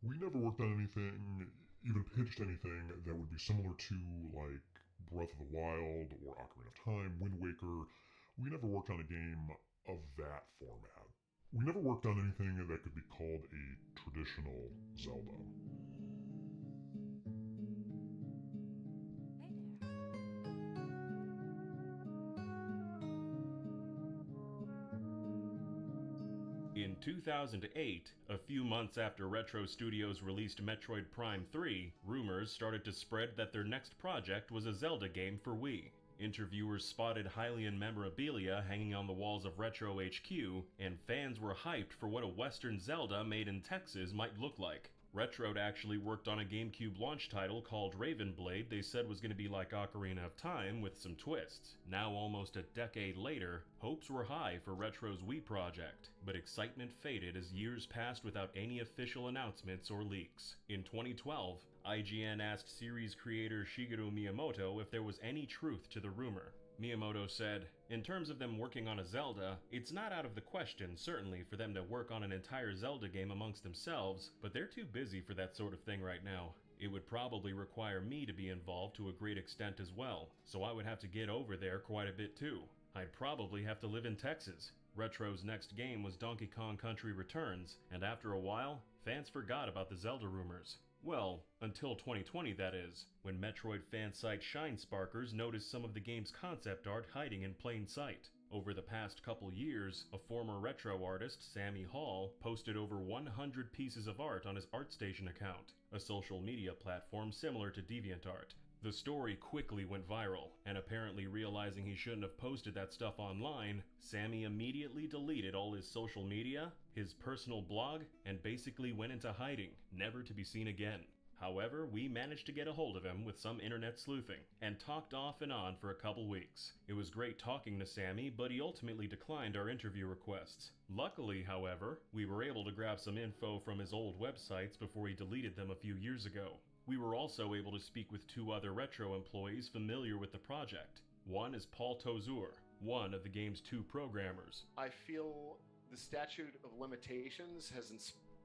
We never worked on anything, even pitched anything that would be similar to, like, Breath of the Wild or Ocarina of Time, Wind Waker. We never worked on a game of that format. We never worked on anything that could be called a traditional Zelda. In 2008, a few months after Retro Studios released Metroid Prime 3, rumors started to spread that their next project was a Zelda game for Wii. Interviewers spotted Hylian memorabilia hanging on the walls of Retro HQ, and fans were hyped for what a Western Zelda made in Texas might look like. Retro'd actually worked on a GameCube launch title called Raven Blade they said was going to be like Ocarina of Time with some twists. Now almost a decade later, hopes were high for Retro's Wii project, but excitement faded as years passed without any official announcements or leaks. In 2012, IGN asked series creator Shigeru Miyamoto if there was any truth to the rumor. Miyamoto said, "In terms of them working on a Zelda, it's not out of the question, certainly, for them to work on an entire Zelda game amongst themselves, but they're too busy for that sort of thing right now. It would probably require me to be involved to a great extent as well, so I would have to get over there quite a bit too. I'd probably have to live in Texas." Retro's next game was Donkey Kong Country Returns, and after a while, fans forgot about the Zelda rumors. Well, until 2020 that is, when Metroid fan site Shinesparkers noticed some of the game's concept art hiding in plain sight. Over the past couple years, a former retro artist, Sammy Hall, posted over 100 pieces of art on his ArtStation account, a social media platform similar to DeviantArt. The story quickly went viral, and apparently realizing he shouldn't have posted that stuff online, Sammy immediately deleted all his social media, his personal blog, and basically went into hiding, never to be seen again. However, we managed to get a hold of him with some internet sleuthing, and talked off and on for a couple weeks. It was great talking to Sammy, but he ultimately declined our interview requests. Luckily, however, we were able to grab some info from his old websites before he deleted them a few years ago. We were also able to speak with 2 other Retro employees familiar with the project. One is Paul Tozur, one of the game's 2 programmers. I feel the statute of limitations has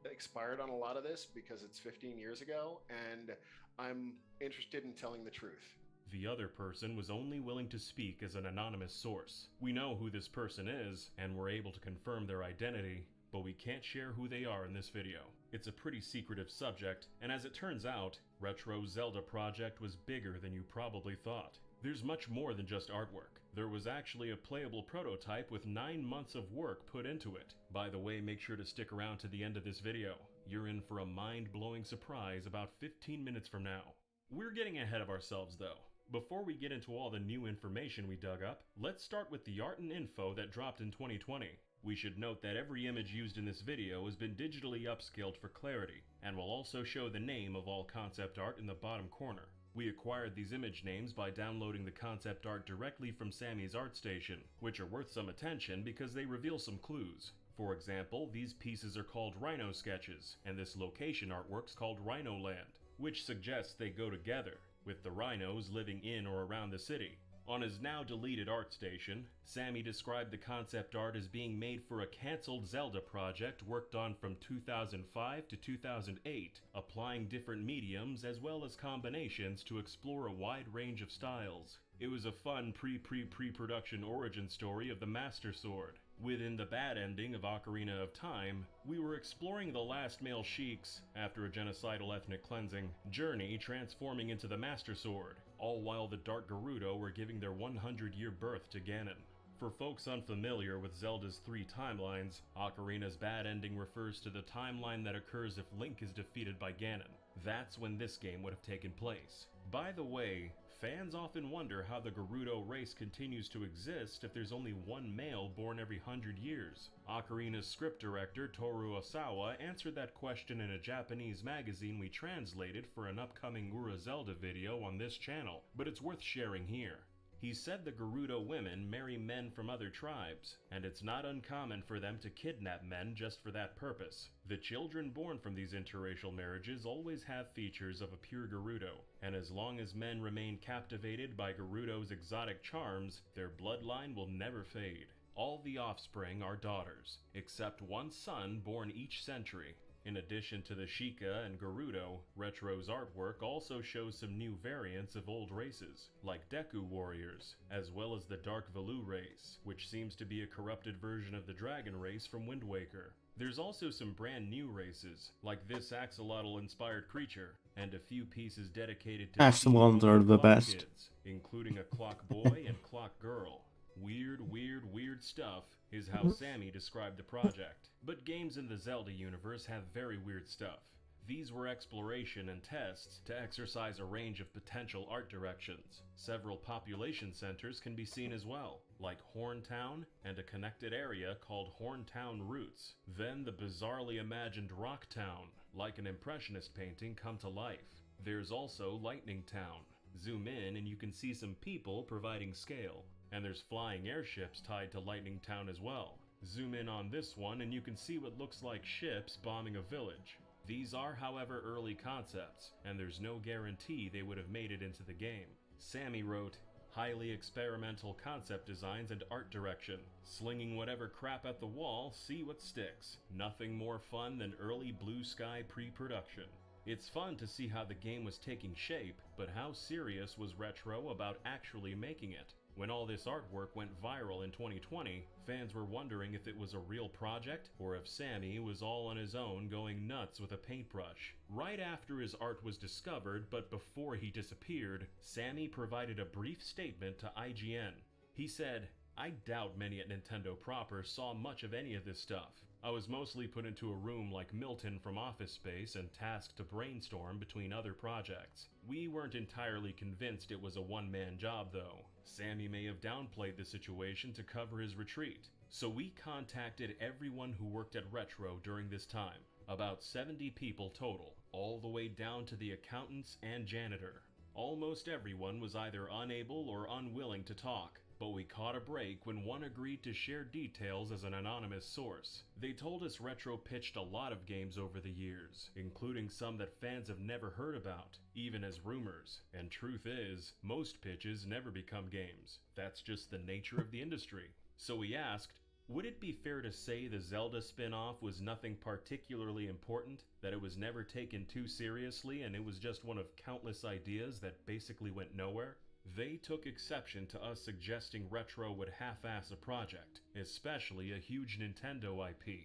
expired on a lot of this because it's 15 years ago, and I'm interested in telling the truth. The other person was only willing to speak as an anonymous source. We know who this person is, and we're able to confirm their identity, but we can't share who they are in this video. It's a pretty secretive subject, and as it turns out, Retro Zelda Project was bigger than you probably thought. There's much more than just artwork. There was actually a playable prototype with 9 months of work put into it. By the way, make sure to stick around to the end of this video. You're in for a mind-blowing surprise about 15 minutes from now. We're getting ahead of ourselves though. Before we get into all the new information we dug up, let's start with the art and info that dropped in 2020. We should note that every image used in this video has been digitally upscaled for clarity, and will also show the name of all concept art in the bottom corner. We acquired these image names by downloading the concept art directly from Sammy's ArtStation, which are worth some attention because they reveal some clues. For example, these pieces are called Rhino sketches, and this location artwork's called Rhino Land, which suggests they go together, with the rhinos living in or around the city. On his now deleted ArtStation, Sammy described the concept art as being made for a cancelled Zelda project worked on from 2005 to 2008, applying different mediums as well as combinations to explore a wide range of styles. It was a fun pre-production origin story of the Master Sword. Within the bad ending of Ocarina of Time, we were exploring the last male Sheik's, after a genocidal ethnic cleansing, journey transforming into the Master Sword, all while the Dark Gerudo were giving their 100-year birth to Ganon. For folks unfamiliar with Zelda's 3 timelines, Ocarina's bad ending refers to the timeline that occurs if Link is defeated by Ganon. That's when this game would have taken place. By the way, fans often wonder how the Gerudo race continues to exist if there's only one male born every 100 years. Ocarina's script director Toru Osawa answered that question in a Japanese magazine we translated for an upcoming Ura Zelda video on this channel, but it's worth sharing here. He said the Gerudo women marry men from other tribes, and it's not uncommon for them to kidnap men just for that purpose. The children born from these interracial marriages always have features of a pure Gerudo, and as long as men remain captivated by Gerudo's exotic charms, their bloodline will never fade. All the offspring are daughters, except one son born each century. In addition to the Sheikah and Gerudo, Retro's artwork also shows some new variants of old races, like Deku warriors, as well as the Dark Velu race, which seems to be a corrupted version of the dragon race from Wind Waker. There's also some brand new races, like this axolotl-inspired creature, and a few pieces dedicated to Axolotls are the best. kids, including a clock boy and clock girl. Weird stuff is how Sammy described the project. But games in the Zelda universe have very weird stuff. These were exploration and tests to exercise a range of potential art directions. Several population centers can be seen as well, like Horntown and a connected area called Horntown Roots. Then the bizarrely imagined Rock Town, like an impressionist painting come to life. There's also Lightning Town. Zoom in and you can see some people providing scale. And there's flying airships tied to Lightning Town as well. Zoom in on this one and you can see what looks like ships bombing a village. These are, however, early concepts, and there's no guarantee they would have made it into the game. Sammy wrote, "Highly experimental concept designs and art direction. Slinging whatever crap at the wall, see what sticks. Nothing more fun than early blue sky pre-production." It's fun to see how the game was taking shape, but how serious was Retro about actually making it? When all this artwork went viral in 2020, fans were wondering if it was a real project or if Sammy was all on his own going nuts with a paintbrush. Right after his art was discovered, but before he disappeared, Sammy provided a brief statement to IGN. He said, "I doubt many at Nintendo proper saw much of any of this stuff. I was mostly put into a room like Milton from Office Space and tasked to brainstorm between other projects. We weren't entirely convinced it was a one-man job though. Sammy may have downplayed the situation to cover his retreat. So we contacted everyone who worked at Retro during this time, about 70 people total, all the way down to the accountants and janitor. Almost everyone was either unable or unwilling to talk. But we caught a break when one agreed to share details as an anonymous source. They told us Retro pitched a lot of games over the years, including some that fans have never heard about, even as rumors. And truth is, most pitches never become games. That's just the nature of the industry. So we asked, would it be fair to say the Zelda spin-off was nothing particularly important, that it was never taken too seriously and it was just one of countless ideas that basically went nowhere? They took exception to us suggesting Retro would half-ass a project, especially a huge Nintendo IP.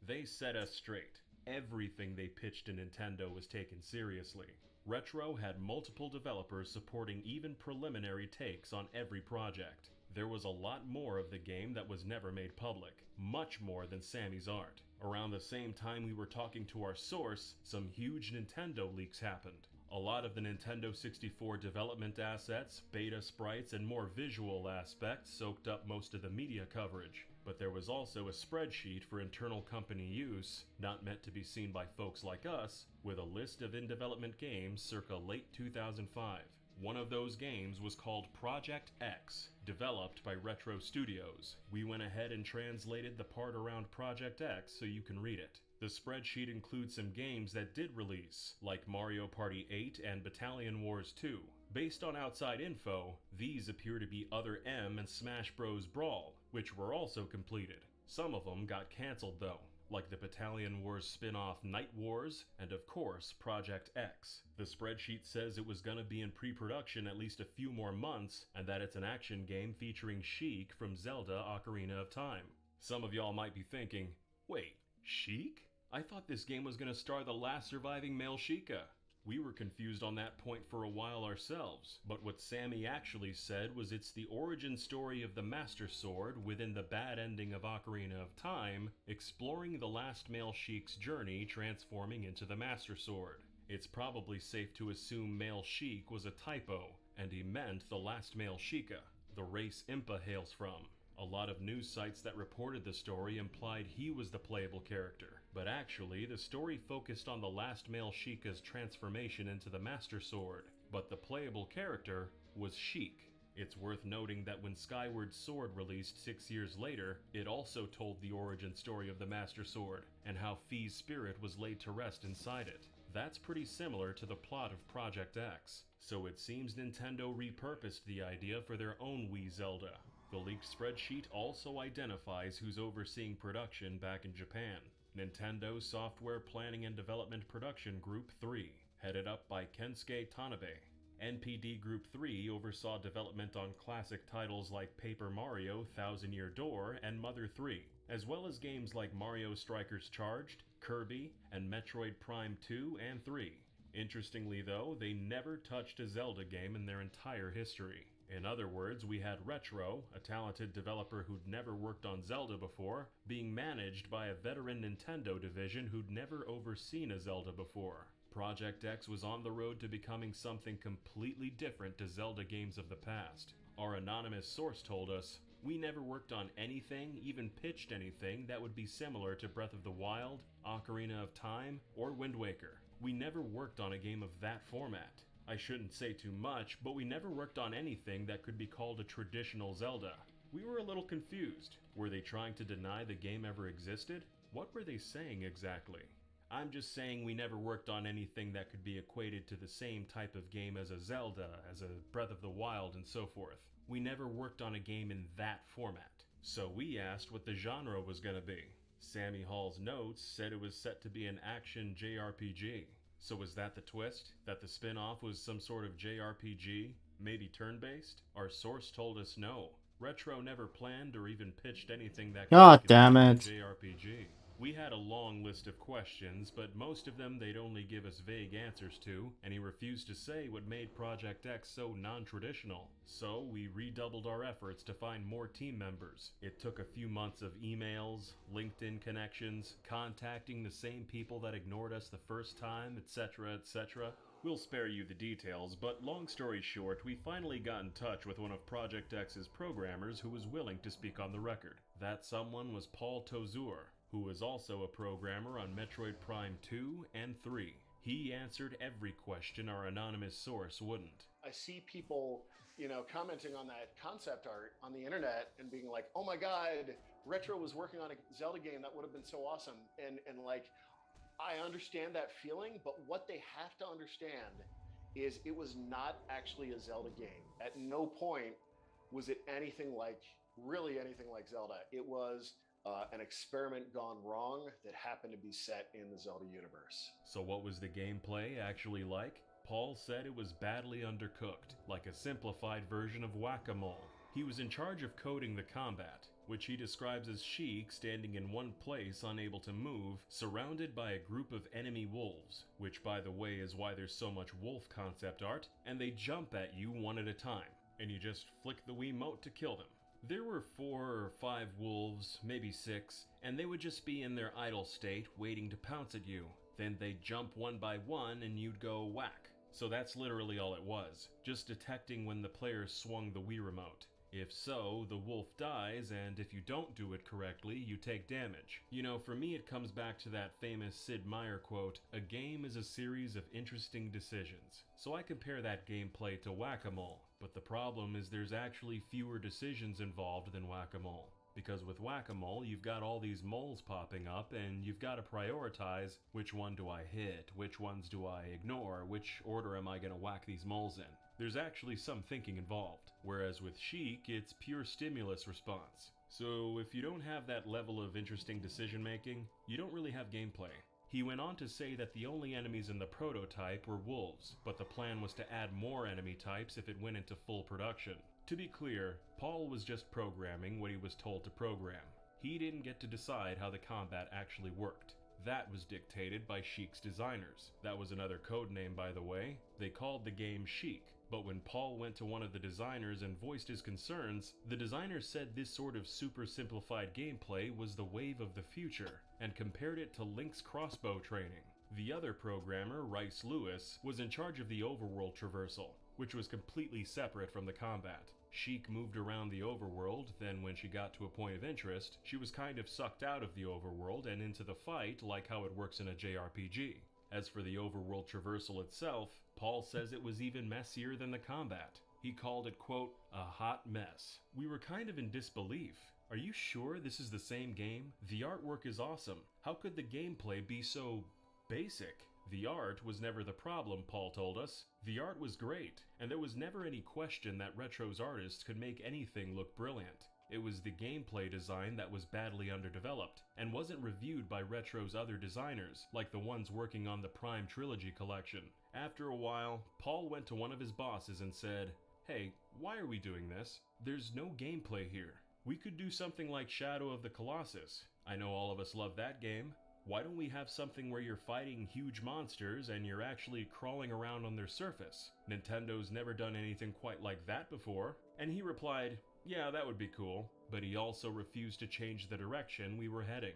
They set us straight. Everything they pitched to Nintendo was taken seriously. Retro had multiple developers supporting even preliminary takes on every project. There was a lot more of the game that was never made public, much more than Sammy's art. Around the same time we were talking to our source, some huge Nintendo leaks happened. A lot of the Nintendo 64 development assets, beta sprites, and more visual aspects soaked up most of the media coverage. But there was also a spreadsheet for internal company use, not meant to be seen by folks like us, with a list of in-development games circa late 2005. One of those games was called Project X, developed by Retro Studios. We went ahead and translated the part around Project X so you can read it. The spreadsheet includes some games that did release, like Mario Party 8 and Battalion Wars 2. Based on outside info, these appear to be Other M and Smash Bros. Brawl, which were also completed. Some of them got cancelled though, like the Battalion Wars spin-off Night Wars, and of course Project X. The spreadsheet says it was gonna be in pre-production at least a few more months, and that it's an action game featuring Sheik from Zelda Ocarina of Time. Some of y'all might be thinking, wait, Sheik? I thought this game was gonna star the last surviving male Sheikah. We were confused on that point for a while ourselves, but what Sammy actually said was it's the origin story of the Master Sword within the bad ending of Ocarina of Time, exploring the last male Sheik's journey transforming into the Master Sword. It's probably safe to assume male Sheik was a typo, and he meant the last male Sheikah, the race Impa hails from. A lot of news sites that reported the story implied he was the playable character, but actually the story focused on the last male Sheikah's transformation into the Master Sword, but the playable character was Sheik. It's worth noting that when Skyward Sword released 6 years later, it also told the origin story of the Master Sword, and how Fi's spirit was laid to rest inside it. That's pretty similar to the plot of Project X, so it seems Nintendo repurposed the idea for their own Wii Zelda. The leaked spreadsheet also identifies who's overseeing production back in Japan. Nintendo Software Planning and Development Production Group 3, headed up by Kensuke Tanabe. NPD Group 3 oversaw development on classic titles like Paper Mario Thousand Year Door and Mother 3, as well as games like Mario Strikers Charged, Kirby, and Metroid Prime 2 and 3. Interestingly though, they never touched a Zelda game in their entire history. In other words, we had Retro, a talented developer who'd never worked on Zelda before, being managed by a veteran Nintendo division who'd never overseen a Zelda before. Project X was on the road to becoming something completely different to Zelda games of the past. Our anonymous source told us, "We never worked on anything, even pitched anything, that would be similar to Breath of the Wild, Ocarina of Time, or Wind Waker. We never worked on a game of that format. I shouldn't say too much, but we never worked on anything that could be called a traditional Zelda." We were a little confused. Were they trying to deny the game ever existed? What were they saying exactly? I'm just saying we never worked on anything that could be equated to the same type of game as a Zelda, as a Breath of the Wild, and so forth. We never worked on a game in that format. So we asked what the genre was gonna be. Sammy Hall's notes said it was set to be an action JRPG. So was that the twist? That the spin-off was some sort of JRPG? Maybe turn-based? Our source told us no. Retro never planned or even pitched anything that could God be damn considered it. a JRPG. We had a long list of questions, but most of them they'd only give us vague answers to, and he refused to say what made Project X so non-traditional. So we redoubled our efforts to find more team members. It took a few months of emails, LinkedIn connections, contacting the same people that ignored us the first time, etc., etc. We'll spare you the details, but long story short, we finally got in touch with one of Project X's programmers who was willing to speak on the record. That someone was Paul Tozur, who was also a programmer on Metroid Prime 2 and 3. He answered every question our anonymous source wouldn't. I see people, commenting on that concept art on the internet and being like, "Oh my God, Retro was working on a Zelda game that would have been so awesome." And like, I understand that feeling, but what they have to understand is it was not actually a Zelda game. At no point was it really anything like Zelda. It was an experiment gone wrong that happened to be set in the Zelda universe. So what was the gameplay actually like? Paul said it was badly undercooked, like a simplified version of whack-a-mole. He was in charge of coding the combat, which he describes as Sheik standing in one place unable to move, surrounded by a group of enemy wolves, which by the way is why there's so much wolf concept art, and they jump at you one at a time, and you just flick the Wiimote to kill them. There were 4 or 5 wolves, maybe 6, and they would just be in their idle state waiting to pounce at you. Then they'd jump one by one and you'd go whack. So that's literally all it was, just detecting when the player swung the Wii remote. If so, the wolf dies, and if you don't do it correctly, you take damage. You know, for me it comes back to that famous Sid Meier quote, "A game is a series of interesting decisions." So I compare that gameplay to whack-a-mole, but the problem is there's actually fewer decisions involved than whack-a-mole. Because with whack-a-mole, you've got all these moles popping up, and you've got to prioritize which one do I hit, which ones do I ignore, which order am I going to whack these moles in. There's actually some thinking involved, whereas with Sheik, it's pure stimulus response. So if you don't have that level of interesting decision making, you don't really have gameplay. He went on to say that the only enemies in the prototype were wolves, but the plan was to add more enemy types if it went into full production. To be clear, Paul was just programming what he was told to program. He didn't get to decide how the combat actually worked. That was dictated by Sheik's designers. That was another code name, by the way. They called the game Sheik. But when Paul went to one of the designers and voiced his concerns, the designer said this sort of super simplified gameplay was the wave of the future, and compared it to Link's crossbow training. The other programmer, Rice Lewis, was in charge of the overworld traversal, which was completely separate from the combat. Sheik moved around the overworld, then when she got to a point of interest, she was kind of sucked out of the overworld and into the fight like how it works in a JRPG. As for the overworld traversal itself, Paul says it was even messier than the combat. He called it, quote, "a hot mess." We were kind of in disbelief. Are you sure this is the same game? The artwork is awesome. How could the gameplay be so basic? The art was never the problem, Paul told us. The art was great, and there was never any question that Retro's artists could make anything look brilliant. It was the gameplay design that was badly underdeveloped, and wasn't reviewed by Retro's other designers, like the ones working on the Prime Trilogy collection. After a while, Paul went to one of his bosses and said, "Hey, why are we doing this? There's no gameplay here. We could do something like Shadow of the Colossus. I know all of us love that game. Why don't we have something where you're fighting huge monsters and you're actually crawling around on their surface? Nintendo's never done anything quite like that before." And he replied, "Yeah, that would be cool," but he also refused to change the direction we were heading.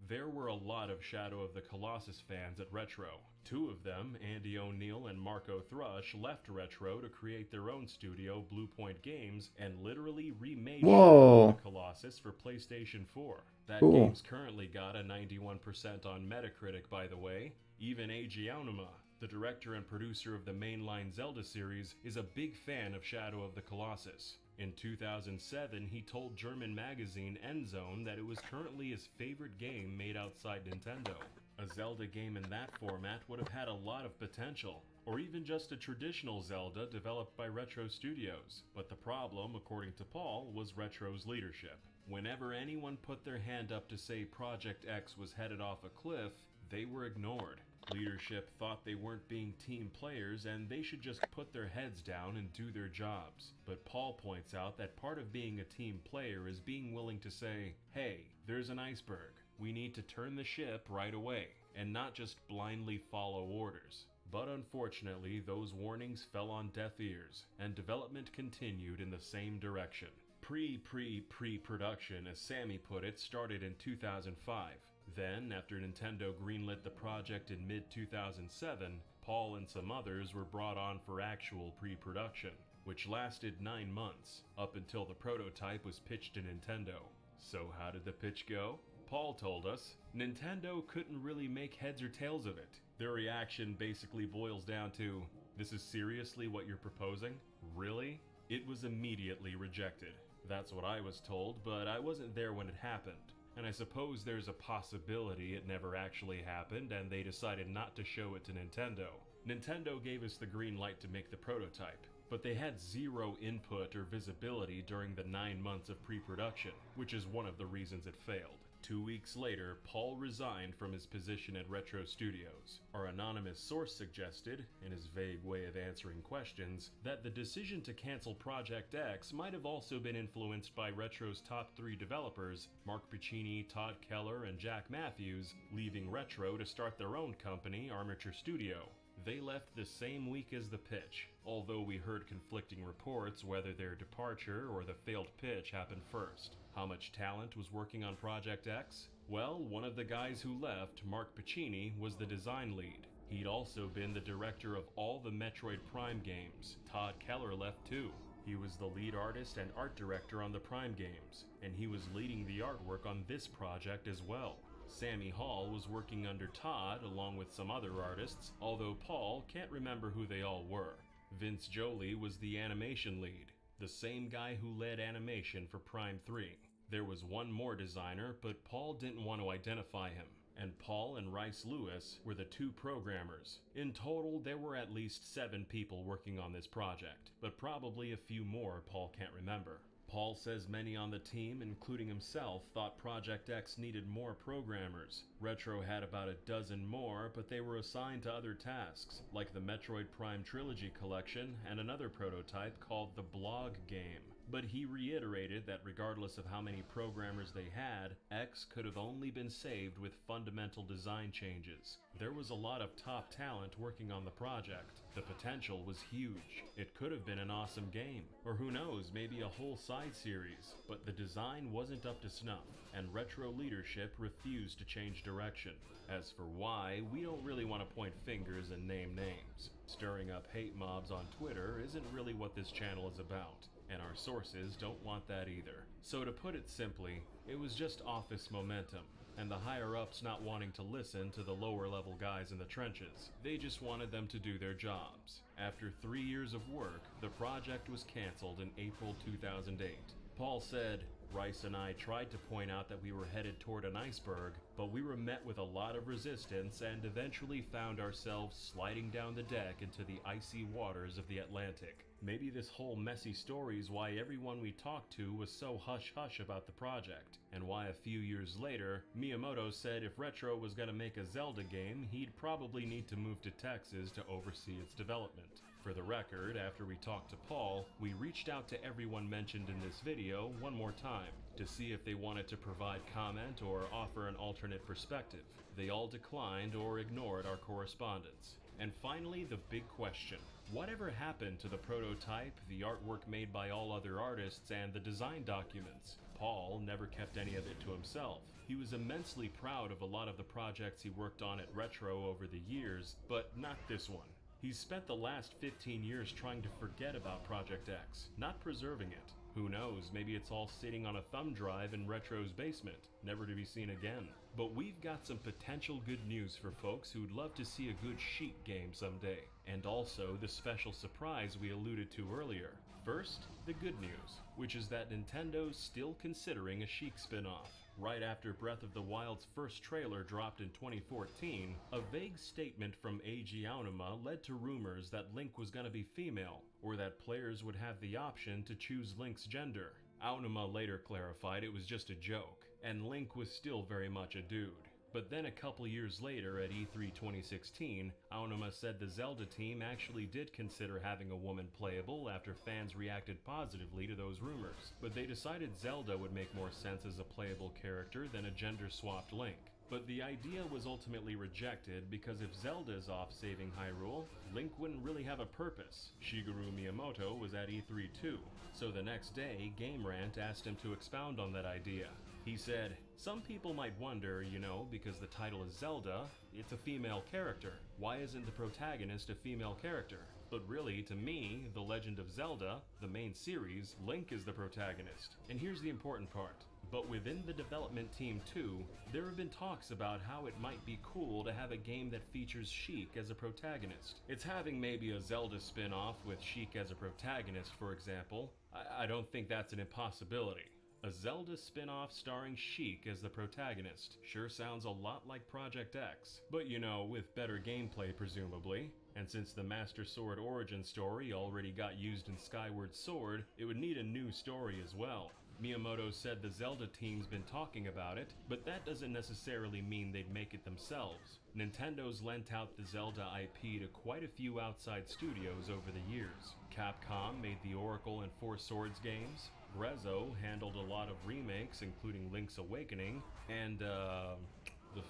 There were a lot of Shadow of the Colossus fans at Retro. 2 of them, Andy O'Neill and Marco Thrush, left Retro to create their own studio, Bluepoint Games, and literally remade Shadow of the Colossus for PlayStation 4. That game's currently got a 91% on Metacritic, by the way. Even Eiji Aonuma, the director and producer of the mainline Zelda series, is a big fan of Shadow of the Colossus. In 2007, he told German magazine Endzone that it was currently his favorite game made outside Nintendo. A Zelda game in that format would have had a lot of potential, or even just a traditional Zelda developed by Retro Studios. But the problem, according to Paul, was Retro's leadership. Whenever anyone put their hand up to say Project X was headed off a cliff, they were ignored. Leadership thought they weren't being team players and they should just put their heads down and do their jobs. But Paul points out that part of being a team player is being willing to say, "Hey, there's an iceberg. We need to turn the ship right away," and not just blindly follow orders. But unfortunately, those warnings fell on deaf ears, and development continued in the same direction. Pre-production, as Sammy put it, started in 2005. Then, after Nintendo greenlit the project in mid-2007, Paul and some others were brought on for actual pre-production, which lasted 9 months, up until the prototype was pitched to Nintendo. So how did the pitch go? Paul told us, Nintendo couldn't really make heads or tails of it. Their reaction basically boils down to, "This is seriously what you're proposing? Really?" It was immediately rejected. That's what I was told, but I wasn't there when it happened. And I suppose there's a possibility it never actually happened and they decided not to show it to Nintendo. Nintendo gave us the green light to make the prototype, but they had zero input or visibility during the 9 months of pre-production, which is one of the reasons it failed. 2 weeks later, Paul resigned from his position at Retro Studios. Our anonymous source suggested, in his vague way of answering questions, that the decision to cancel Project X might have also been influenced by Retro's top 3 developers, Mark Pacini, Todd Keller, and Jack Matthews, leaving Retro to start their own company, Armature Studio. They left the same week as the pitch, although we heard conflicting reports whether their departure or the failed pitch happened first. How much talent was working on Project X? Well, one of the guys who left, Mark Pacini, was the design lead. He'd also been the director of all the Metroid Prime games. Todd Keller left too. He was the lead artist and art director on the Prime games, and he was leading the artwork on this project as well. Sammy Hall was working under Todd along with some other artists, although Paul can't remember who they all were. Vince Joly was the animation lead, the same guy who led animation for Prime 3. There was one more designer, but Paul didn't want to identify him, and Paul and Rice Lewis were the 2 programmers. In total, there were at least 7 people working on this project, but probably a few more Paul can't remember. Paul says many on the team, including himself, thought Project X needed more programmers. Retro had about a dozen more, but they were assigned to other tasks, like the Metroid Prime Trilogy collection and another prototype called the Blog Game. But he reiterated that regardless of how many programmers they had, X could have only been saved with fundamental design changes. There was a lot of top talent working on the project. The potential was huge. It could have been an awesome game, or who knows, maybe a whole side series. But the design wasn't up to snuff, and Retro leadership refused to change direction. As for why, we don't really want to point fingers and name names. Stirring up hate mobs on Twitter isn't really what this channel is about, and our sources don't want that either. So to put it simply, it was just office momentum, and the higher-ups not wanting to listen to the lower-level guys in the trenches. They just wanted them to do their jobs. After 3 years of work, the project was canceled in April 2008. Paul said, "Rice and I tried to point out that we were headed toward an iceberg, but we were met with a lot of resistance and eventually found ourselves sliding down the deck into the icy waters of the Atlantic. Maybe this whole messy story is why everyone we talked to was so hush-hush about the project, and why a few years later, Miyamoto said if Retro was going to make a Zelda game, he'd probably need to move to Texas to oversee its development." For the record, after we talked to Paul, we reached out to everyone mentioned in this video one more time to see if they wanted to provide comment or offer an alternate perspective. They all declined or ignored our correspondence. And finally, the big question. Whatever happened to the prototype, the artwork made by all other artists, and the design documents? Paul never kept any of it to himself. He was immensely proud of a lot of the projects he worked on at Retro over the years, but not this one. He's spent the last 15 years trying to forget about Project X, not preserving it. Who knows, maybe it's all sitting on a thumb drive in Retro's basement, never to be seen again. But we've got some potential good news for folks who'd love to see a good Sheik game someday, and also the special surprise we alluded to earlier. First, the good news, which is that Nintendo's still considering a Sheik spin-off. Right after Breath of the Wild's first trailer dropped in 2014, a vague statement from Eiji Aonuma led to rumors that Link was going to be female, or that players would have the option to choose Link's gender. Aonuma later clarified it was just a joke, and Link was still very much a dude. But then a couple years later at E3 2016, Aonuma said the Zelda team actually did consider having a woman playable after fans reacted positively to those rumors. But they decided Zelda would make more sense as a playable character than a gender-swapped Link. But the idea was ultimately rejected because if Zelda is off saving Hyrule, Link wouldn't really have a purpose. Shigeru Miyamoto was at E3 too, so the next day, Game Rant asked him to expound on that idea. He said, "Some people might wonder, because the title is Zelda, it's a female character. Why isn't the protagonist a female character? But really, to me, The Legend of Zelda, the main series, Link is the protagonist. And here's the important part. But within the development team too, there have been talks about how it might be cool to have a game that features Sheik as a protagonist. It's having maybe a Zelda spin-off with Sheik as a protagonist, for example. I don't think that's an impossibility. A Zelda spin-off starring Sheik as the protagonist sure sounds a lot like Project X, but with better gameplay presumably. And since the Master Sword origin story already got used in Skyward Sword, it would need a new story as well. Miyamoto said the Zelda team's been talking about it, but that doesn't necessarily mean they'd make it themselves. Nintendo's lent out the Zelda IP to quite a few outside studios over the years. Capcom made the Oracle and Four Swords games, Grezzo handled a lot of remakes including Link's Awakening, and the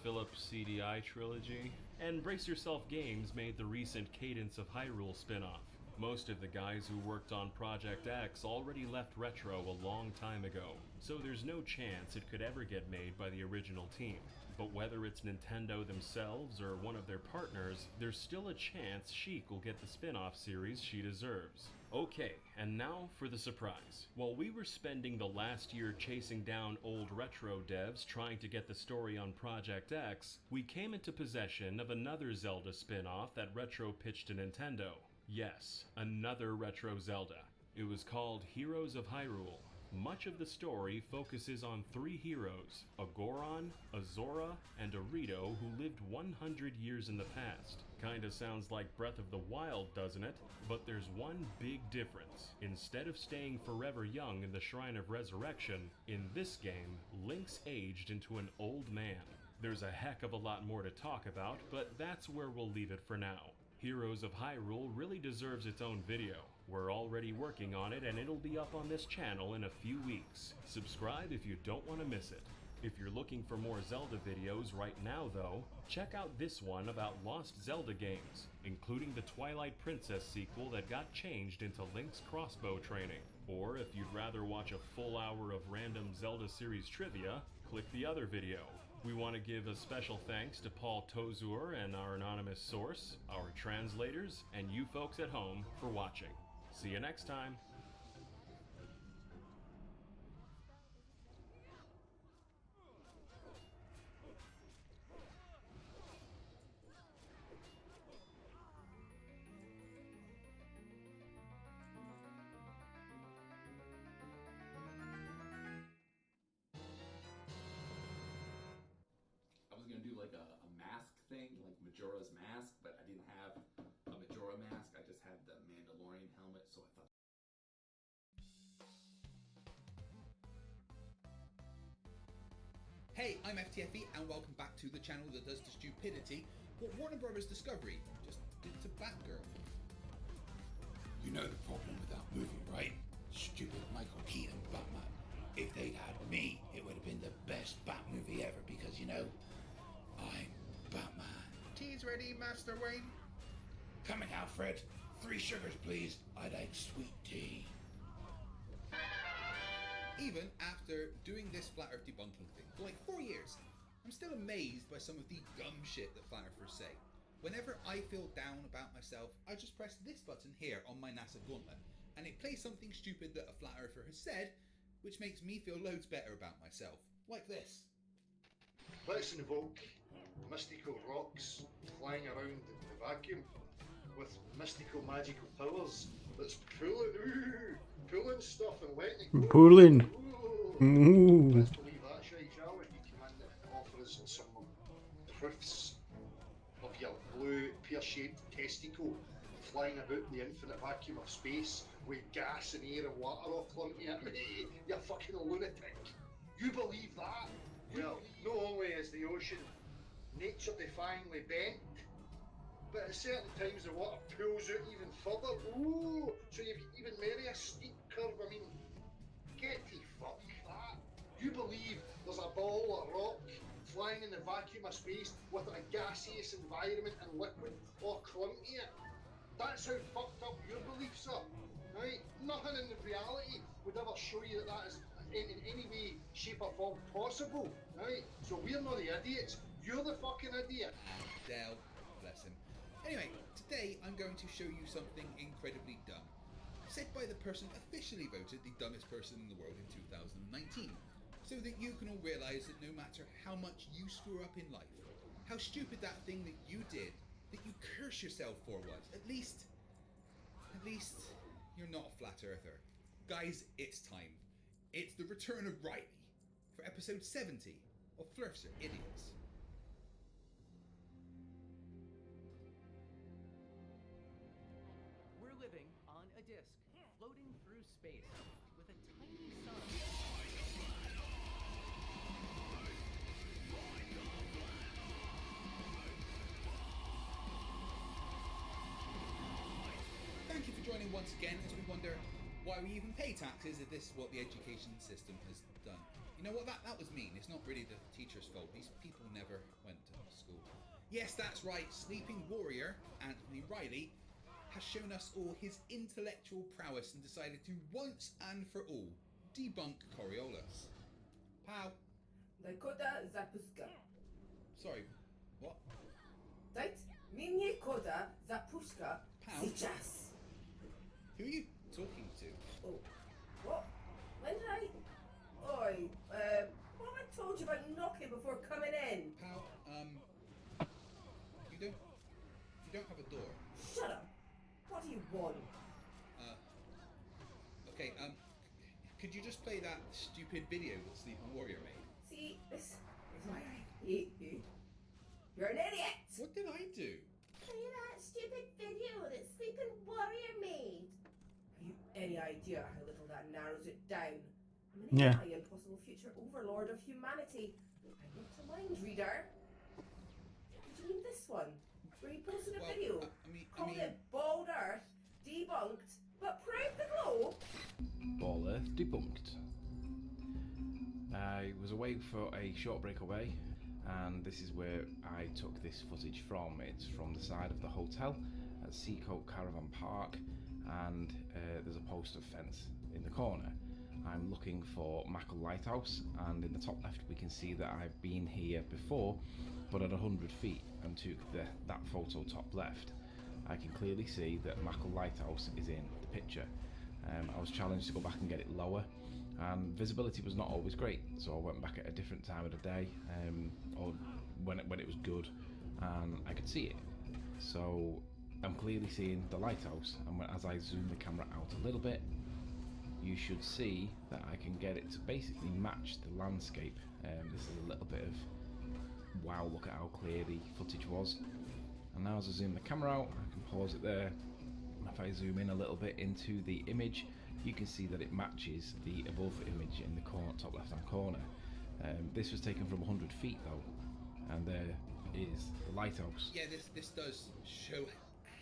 Philips CDI trilogy, and Brace Yourself Games made the recent Cadence of Hyrule spin-off. Most of the guys who worked on Project X already left Retro a long time ago, so there's no chance it could ever get made by the original team. But whether it's Nintendo themselves or one of their partners, there's still a chance Sheik will get the spin-off series she deserves. Okay, and now for the surprise. While we were spending the last year chasing down old Retro devs trying to get the story on Project X, we came into possession of another Zelda spin-off that Retro pitched to Nintendo. Yes, another Retro Zelda. It was called Heroes of Hyrule. Much of the story focuses on three heroes, a Goron, a Zora, and a Rito who lived 100 years in the past. Kinda sounds like Breath of the Wild, doesn't it? But there's one big difference. Instead of staying forever young in the Shrine of Resurrection, in this game, Link's aged into an old man. There's a heck of a lot more to talk about, but that's where we'll leave it for now. Heroes of Hyrule really deserves its own video. We're already working on it and it'll be up on this channel in a few weeks. Subscribe if you don't want to miss it. If you're looking for more Zelda videos right now though, check out this one about lost Zelda games, including the Twilight Princess sequel that got changed into Link's crossbow training. Or if you'd rather watch a full hour of random Zelda series trivia, click the other video. We want to give a special thanks to Paul Tozur and our anonymous source, our translators, and you folks at home for watching. See you next time. I was gonna do like a mask thing, like Majora's Mask, but I didn't have a Majora mask. I just had the Mandalorian helmet, so I thought. Hey, I'm FTFE and welcome back to the channel that does the stupidity what Warner Brothers Discovery just did to Batgirl. You know the problem with that movie, right? Stupid Michael Keaton Batman. If they'd had me, it would have been the best Bat movie ever because, you know, I'm Batman. Tea's ready, Master Wayne. Coming out, Fred. 3 sugars, please. I'd like sweet tea. Even after doing this Flat Earth debunking thing for like 4 years, I'm still amazed by some of the dumb shit that Flat Earthers say. Whenever I feel down about myself, I just press this button here on my NASA gauntlet, and it plays something stupid that a Flat Earther has said, which makes me feel loads better about myself. Like this. Let's invoke mystical rocks flying around in the vacuum with mystical magical powers that's pulling stuff and letting it go. Pulling. Ooh. Let's believe that shite, shall we? You come in and offer us some proofs of your blue pear-shaped testicle flying about the infinite vacuum of space with gas and air and water all clumped at me. You fucking lunatic. You believe that? Well, not only is the ocean nature-defyingly bent, but at certain times the water pulls out even further. Ooh, so you've even maybe a steep curve. I mean, get to fuck that. You believe there's a ball of rock flying in the vacuum of space with a gaseous environment and liquid all clumped to it? That's how fucked up your beliefs are, right? Nothing in the reality would ever show you that that is in any way, shape or form possible, right? So we're not the idiots, you're the fucking idiot. Dale, bless him. Anyway, today I'm going to show you something incredibly dumb, said by the person officially voted the dumbest person in the world in 2019, so that you can all realise that no matter how much you screw up in life, how stupid that thing that you did, that you curse yourself for was, at least you're not a flat earther. Guys, it's time. It's the return of Riley for episode 70 of Flirfs Are Idiots. We're living on a disk, floating through space, with a tiny sun once again as we wonder why we even pay taxes if this is what the education system has done. You know what, that was mean. It's not really the teacher's fault. These people never went to school. Yes, that's right. Sleeping warrior, Anthony Riley, has shown us all his intellectual prowess and decided to once and for all debunk Coriolis. Pow. Koda zapuska. Sorry, what? Dajt mnie koda zapuska сейчас. Who are you talking to? Oh, what? When did I... Oi, what have I told you about knocking before coming in? Pal, you don't have a door. Shut up. What do you want? Okay, could you just play that stupid video that Sleeping Warrior made? See, this is why I hate you. You're an idiot! What did I do? Play that stupid video that Sleeping Warrior made. Have you any idea how little that narrows it down? I'm an Yeah. AI impossible future overlord of humanity. I'm not a mind reader. Did you mean this one? Where you posted a video? Called it Bald Earth, debunked, but proved the globe? Ball Earth debunked. I was away for a short breakaway, and this is where I took this footage from. It's from the side of the hotel at Seacoast Caravan Park, and there's a post of fence in the corner. I'm looking for Mackle Lighthouse, and in the top left we can see that I've been here before, but at 100 feet, and took that photo top left. I can clearly see that Mackle Lighthouse is in the picture. I was challenged to go back and get it lower, and visibility was not always great, so I went back at a different time of the day, or when it was good and I could see it. So I'm clearly seeing the lighthouse, and as I zoom the camera out a little bit, you should see that I can get it to basically match the landscape. This is a little bit of wow, look at how clear the footage was. And now as I zoom the camera out, I can pause it there. If I zoom in a little bit into the image, you can see that it matches the above image in the top left hand corner. This was taken from 100 feet though, and there is the lighthouse. Yeah, this does show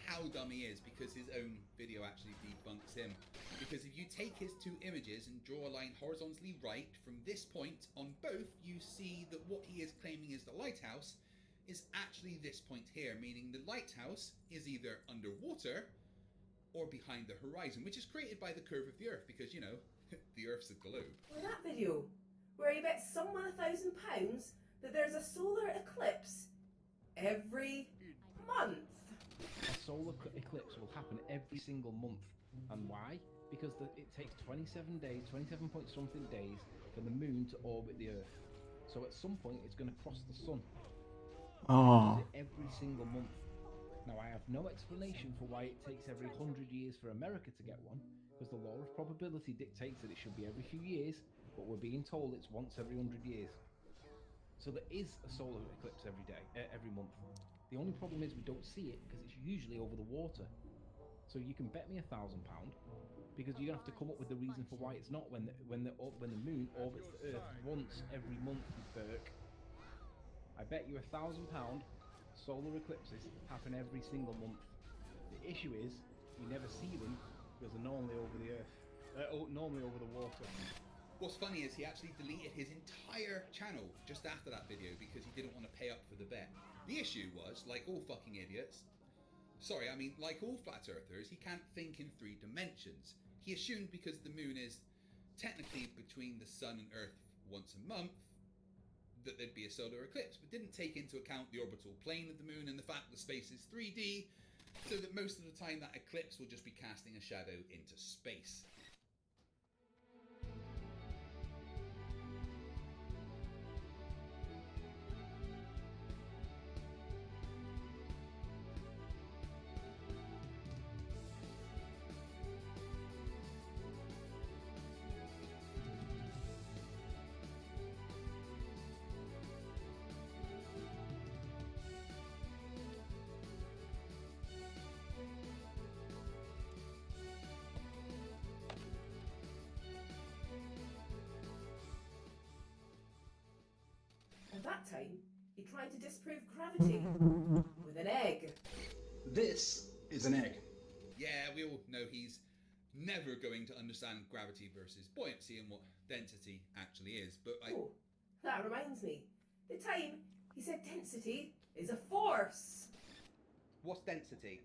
how dumb he is, because his own video actually debunks him. Because if you take his two images and draw a line horizontally right from this point on both, you see that what he is claiming is the lighthouse is actually this point here, meaning the lighthouse is either underwater or behind the horizon, which is created by the curve of the Earth, because, you know, the Earth's a globe. Or that video, where he bets someone £1,000 that there's a solar eclipse every month. A solar eclipse will happen every single month. And why? Because it takes 27 days, 27 point something days for the moon to orbit the Earth. So at some point it's going to cross the sun. Oh. Every single month. Now I have no explanation for why it takes every 100 years for America to get one, because the law of probability dictates that it should be every few years, but we're being told it's once every 100 years. So there is a solar eclipse every month. The only problem is we don't see it because it's usually over the water. So you can bet me £1,000, because you're gonna have to come up with the reason for why it's not when the moon orbits the Earth once every month, you Burke. I bet you £1,000 solar eclipses happen every single month. The issue is you never see them because they're normally over the Earth, normally over the water. What's funny is he actually deleted his entire channel just after that video because he didn't want to pay up for the bet. The issue was, like all fucking idiots, like all flat earthers, he can't think in 3 dimensions. He assumed because the moon is technically between the sun and Earth once a month, that there'd be a solar eclipse, but didn't take into account the orbital plane of the moon and the fact that space is 3D, so that most of the time that eclipse will just be casting a shadow into space. At that time, he tried to disprove gravity with an egg. This is an egg. Yeah, we all know he's never going to understand gravity versus buoyancy and what density actually is, but Oh, that reminds me. The time he said density is a force. What's density?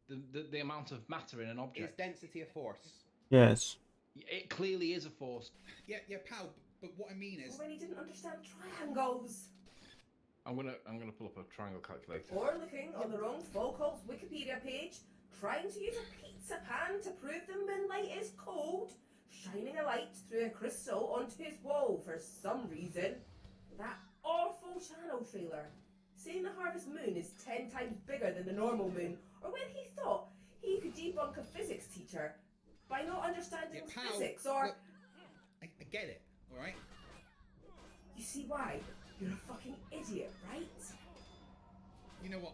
The amount of matter in an object. Is density a force? Yes. It clearly is a force. Yeah, pal. But what I mean is, When he didn't understand triangles. I'm gonna pull up a triangle calculator. Or looking on the wrong Folkholt's Wikipedia page, trying to use a pizza pan to prove the moonlight is cold, shining a light through a crystal onto his wall for some reason. That awful channel trailer, saying the harvest moon is 10 times bigger than the normal moon, or when he thought he could debunk a physics teacher by not understanding physics, or... Look, I get it, alright? You see why? You're a fucking idiot, right? You know what?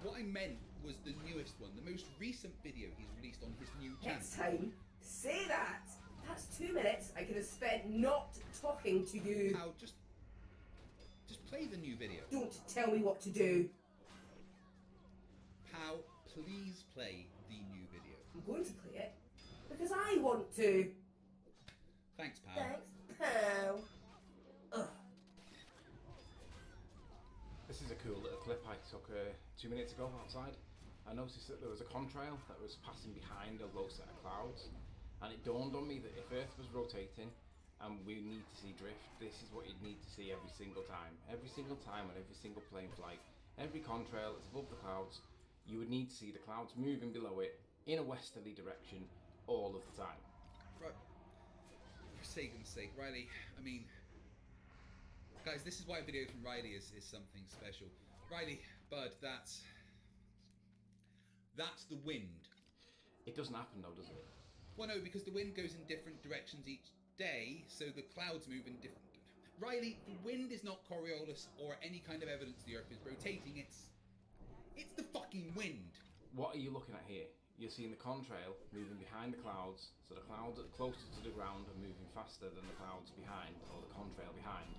What I meant was the newest one, the most recent video he's released on his new channel. Next time, say that! That's 2 minutes I could have spent not talking to you. Pal, just play the new video. Don't tell me what to do. Pal, please play the new video. I'm going to play it because I want to. Thanks, pal. Thanks, pal. Ugh. This is a cool little clip I took 2 minutes ago outside. I noticed that there was a contrail that was passing behind a low set of clouds, and it dawned on me that if Earth was rotating and we need to see drift, this is what you'd need to see every single time. Every single time on every single plane flight, every contrail that's above the clouds, you would need to see the clouds moving below it in a westerly direction all of the time. Right. For Sagan's sake, Riley, I mean... Guys, this is why a video from Riley is something special. Riley, bud, that's the wind. It doesn't happen though, does it? Well, no, because the wind goes in different directions each day, so the clouds move in different... Riley, the wind is not Coriolis or any kind of evidence the Earth is rotating, it's the fucking wind. What are you looking at here? You're seeing the contrail moving behind the clouds, so the clouds closer to the ground are moving faster than the clouds behind, or the contrail behind.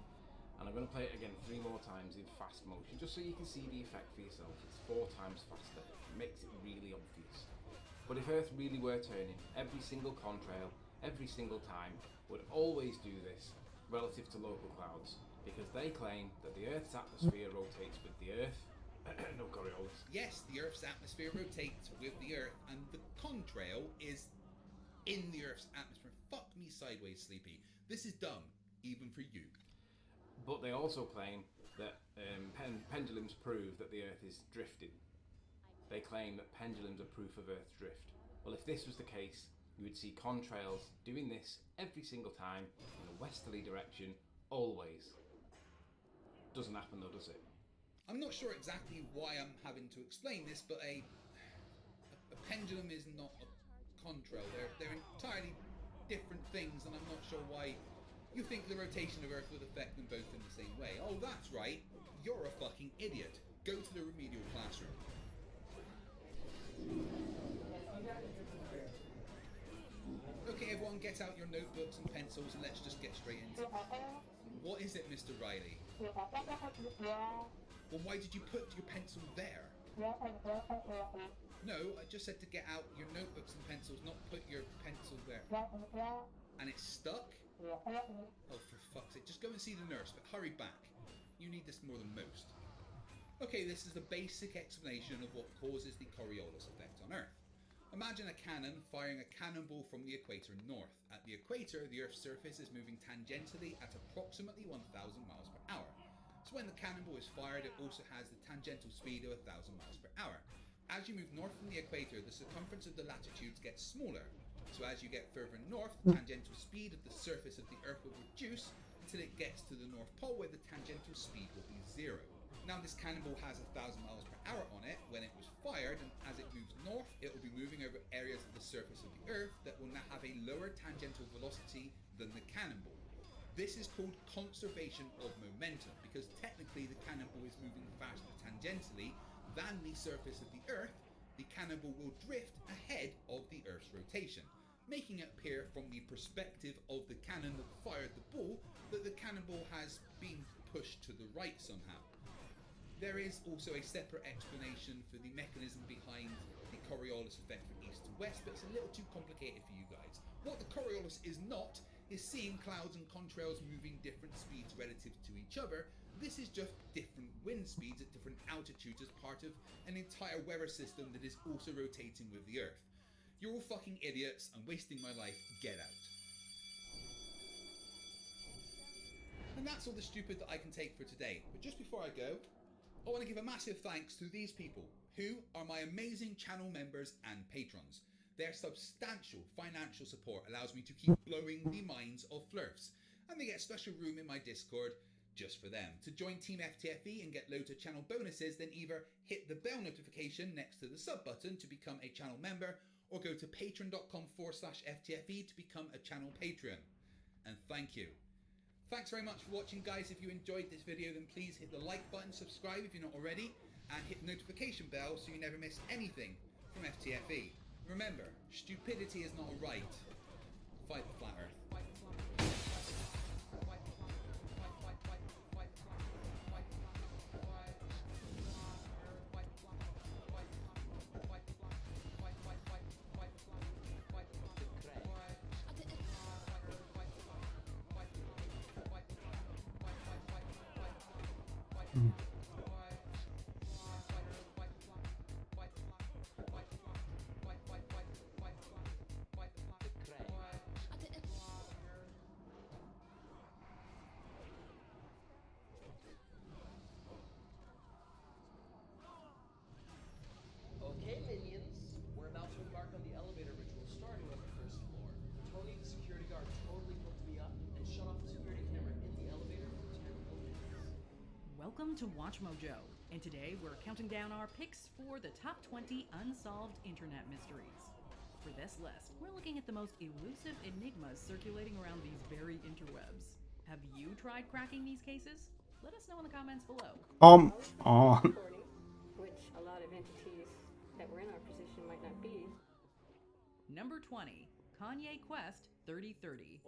And I'm going to play it again 3 more times in fast motion, just so you can see the effect for yourself. It's 4 times faster. It makes it really obvious. But if Earth really were turning, every single contrail, every single time, would always do this relative to local clouds, because they claim that the Earth's atmosphere rotates with the Earth. No Coriolis. Yes, the Earth's atmosphere rotates with the Earth, and the contrail is in the Earth's atmosphere. Fuck me sideways, Sleepy. This is dumb, even for you. But they also claim that pendulums prove that the Earth is drifting. They claim that pendulums are proof of Earth's drift. Well, if this was the case, you would see contrails doing this every single time in a westerly direction, always. Doesn't happen though, does it? I'm not sure exactly why I'm having to explain this, but a pendulum is not a contrail. They're entirely different things, and I'm not sure why you think the rotation of Earth would affect them both in the same way. Oh, that's right. You're a fucking idiot. Go to the remedial classroom. Okay, everyone, get out your notebooks and pencils and let's just get straight into it. What is it, Mr. Riley? Well, why did you put your pencil there? No, I just said to get out your notebooks and pencils, not put your pencil there. And it's stuck? Oh, for fuck's sake, just go and see the nurse, but hurry back. You need this more than most. Okay, this is the basic explanation of what causes the Coriolis effect on Earth. Imagine a cannon firing a cannonball from the equator north. At the equator, the Earth's surface is moving tangentially at approximately 1,000 miles per hour. So when the cannonball is fired, it also has the tangential speed of 1,000 miles per hour. As you move north from the equator, the circumference of the latitudes gets smaller. So as you get further north, the tangential speed of the surface of the Earth will reduce until it gets to the North Pole, where the tangential speed will be 0. Now this cannonball has 1,000 miles per hour on it when it was fired, and as it moves north, it will be moving over areas of the surface of the Earth that will now have a lower tangential velocity than the cannonball. This is called conservation of momentum, because technically the cannonball is moving faster tangentially than the surface of the Earth. The cannonball will drift ahead of the Earth's rotation, making it appear from the perspective of the cannon that fired the ball that the cannonball has been pushed to the right somehow. There is also a separate explanation for the mechanism behind the Coriolis effect from east to west, but it's a little too complicated for you guys. What the Coriolis is not is seeing clouds and contrails moving different speeds relative to each other. This is just different wind speeds at different altitudes as part of an entire weather system that is also rotating with the Earth. You're all fucking idiots. I'm wasting my life. Get out. And that's all the stupid that I can take for today. But just before I go, I want to give a massive thanks to these people, who are my amazing channel members and patrons. Their substantial financial support allows me to keep blowing the minds of flirfs, and they get a special room in my Discord just for them. To join Team FTFE and get loads of channel bonuses, then either hit the bell notification next to the sub button to become a channel member, or go to patreon.com/FTFE to become a channel patron. And thank you. Thanks very much for watching, guys. If you enjoyed this video, then please hit the like button, subscribe if you're not already, and hit the notification bell so you never miss anything from FTFE. Remember, stupidity is not a right. Fight the flat earth. Okay, minions, we're about to embark on the elevator ritual starting on the first floor. Tony, the security guard, totally hooked me up and shut off the security camera in the elevator for 10 minutes. Welcome to Watch Mojo, and today we're counting down our picks for the top 20 unsolved internet mysteries. For this list, we're looking at the most elusive enigmas circulating around these very interwebs. Have you tried cracking these cases? Let us know in the comments below. Which a lot of entities that were in our position might not be. Number 20, Kanye Quest 3030.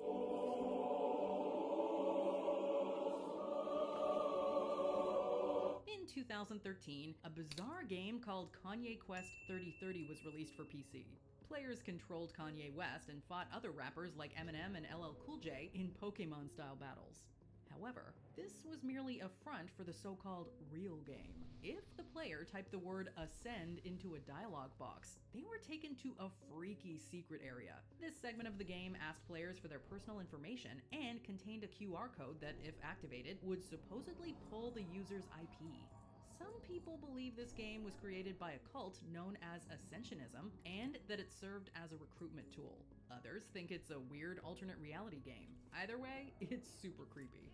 In 2013, a bizarre game called Kanye Quest 3030 was released for PC. Players controlled Kanye West and fought other rappers like Eminem and LL Cool J in Pokemon-style battles. However, this was merely a front for the so-called real game. If the player typed the word ascend into a dialog box, they were taken to a freaky secret area. This segment of the game asked players for their personal information and contained a QR code that, if activated, would supposedly pull the user's IP. Some people believe this game was created by a cult known as Ascensionism and that it served as a recruitment tool. Others think it's a weird alternate reality game. Either way, it's super creepy.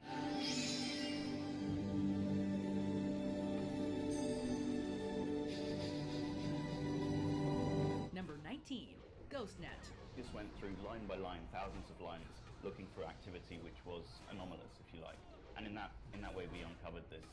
Number 19, GhostNet. This went through line by line, thousands of lines, looking for activity which was anomalous, if you like. And in that way, we uncovered this,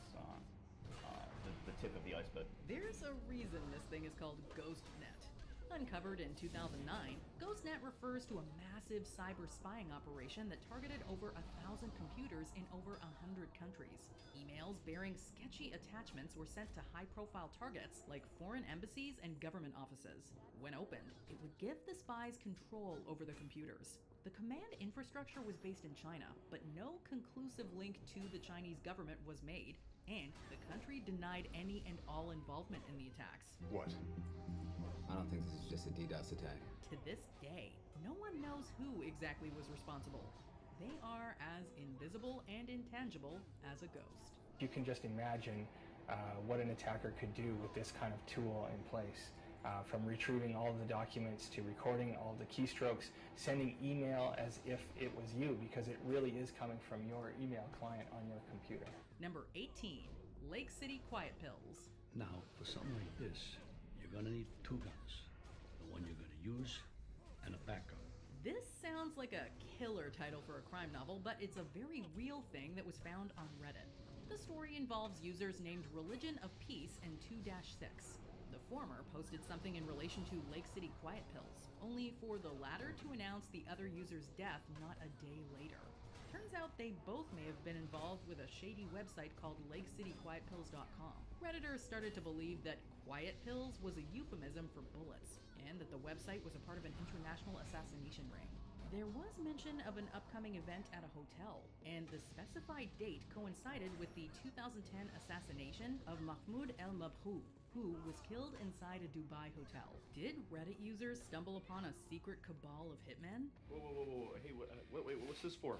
the tip of the iceberg. There's a reason this thing is called GhostNet. Uncovered in 2009, GhostNet refers to a massive cyber spying operation that targeted over 1,000 computers in over 100 countries. Emails bearing sketchy attachments were sent to high-profile targets like foreign embassies and government offices. When opened, it would give the spies control over the computers. The command infrastructure was based in China, but no conclusive link to the Chinese government was made, and the country denied any and all involvement in the attacks. What? I don't think this is just a DDoS attack. To this day, no one knows who exactly was responsible. They are as invisible and intangible as a ghost. You can just imagine what an attacker could do with this kind of tool in place. From retrieving all of the documents to recording all of the keystrokes, sending email as if it was you, because it really is coming from your email client on your computer. Number 18, Lake City Quiet Pills. Now, for something like this, you're gonna need two guns. The one you're gonna use, and a backup. This sounds like a killer title for a crime novel, but it's a very real thing that was found on Reddit. The story involves users named Religion of Peace and 2-6. The former posted something in relation to Lake City Quiet Pills, only for the latter to announce the other user's death not a day later. Turns out they both may have been involved with a shady website called LakeCityQuietPills.com. Redditors started to believe that quiet pills was a euphemism for bullets, and that the website was a part of an international assassination ring. There was mention of an upcoming event at a hotel, and the specified date coincided with the 2010 assassination of Mahmoud El-Mabhouh, who was killed inside a Dubai hotel. Did Reddit users stumble upon a secret cabal of hitmen? Whoa. Hey, wait, what's this for?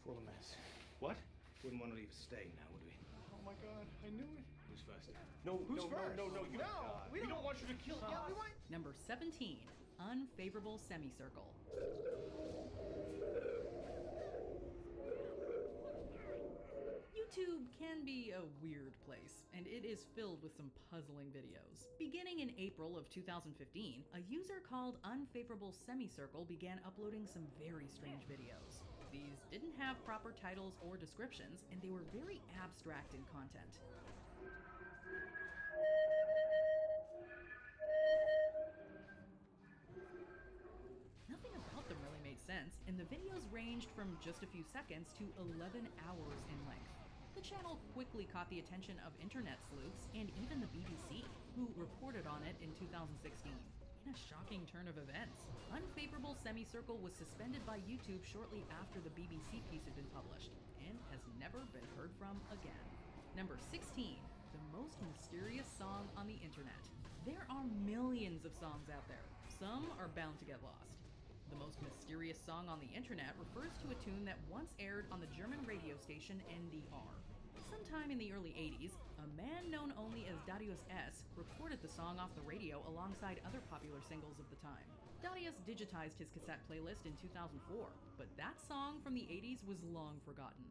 For the mess. What? Wouldn't want to leave a stain now, would we? Oh my god, I knew it. Who's first? No, Who's no, first? no, you we don't want you to kill us. Yeah, we want. Number 17, unfavorable semicircle. YouTube can be a weird place, and it is filled with some puzzling videos. Beginning in April of 2015, a user called Unfavorable Semicircle began uploading some very strange videos. These didn't have proper titles or descriptions, and they were very abstract in content. Nothing about them really made sense, and the videos ranged from just a few seconds to 11 hours in length. The channel quickly caught the attention of internet sleuths and even the BBC, who reported on it in 2016. In a shocking turn of events, Unfavorable Semicircle was suspended by YouTube shortly after the BBC piece had been published, and has never been heard from again. Number 16, the most mysterious song on the internet. There are millions of songs out there. Some are bound to get lost. The most mysterious song on the internet refers to a tune that once aired on the German radio station NDR. Sometime in the early 80s, a man known only as Darius S. recorded the song off the radio alongside other popular singles of the time. Darius digitized his cassette playlist in 2004, but that song from the 80s was long forgotten.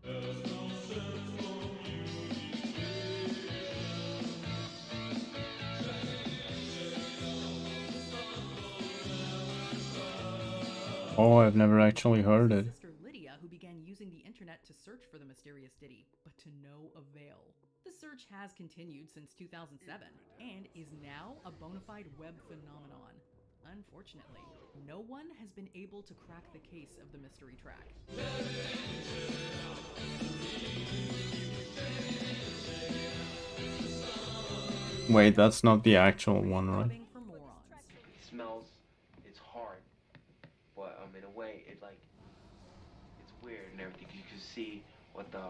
Oh, I've never actually heard it. Sister Lydia, who began using the internet to search for the mysterious ditty, but to no avail. The search has continued since 2007 and is now a bona fide web phenomenon. Unfortunately, no one has been able to crack the case of the mystery track. Wait, that's not the actual one, right? It smells, it's hard, but in a way, it's weird and everything. You can see what the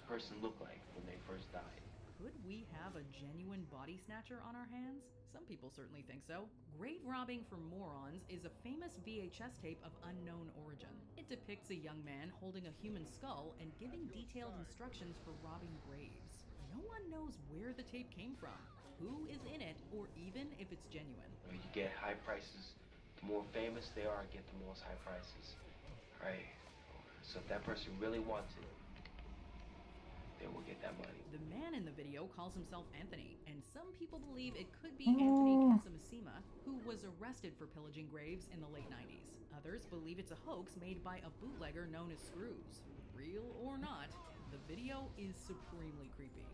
person looked like when they first died. Could we have a genuine body snatcher on our hands? Some people certainly think so. Grave Robbing for Morons is a famous VHS tape of unknown origin. It depicts a young man holding a human skull and giving detailed instructions for robbing graves. No one knows where the tape came from, who is in it, or even if it's genuine. You get high prices. The more famous they are, get the most high prices. Right? So if that person really wants it, they will get that money. The man in the video calls himself Anthony, and some people believe it could be Anthony Casamasima, who was arrested for pillaging graves in the late 90s. Others believe it's a hoax made by a bootlegger known as Screws. Real or not, the video is supremely creepy.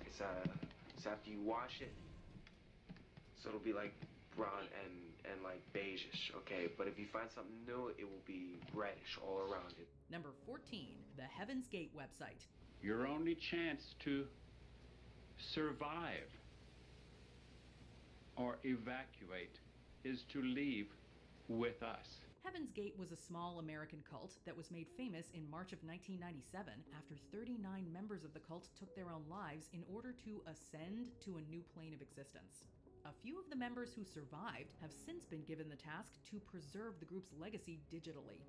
It's after you wash it, so it'll be like brown and like beige-ish, okay? But if you find something new, it will be reddish all around it. Number 14, the Heaven's Gate website. Your only chance to survive or evacuate is to leave with us. Heaven's Gate was a small American cult that was made famous in March of 1997 after 39 members of the cult took their own lives in order to ascend to a new plane of existence. A few of the members who survived have since been given the task to preserve the group's legacy digitally.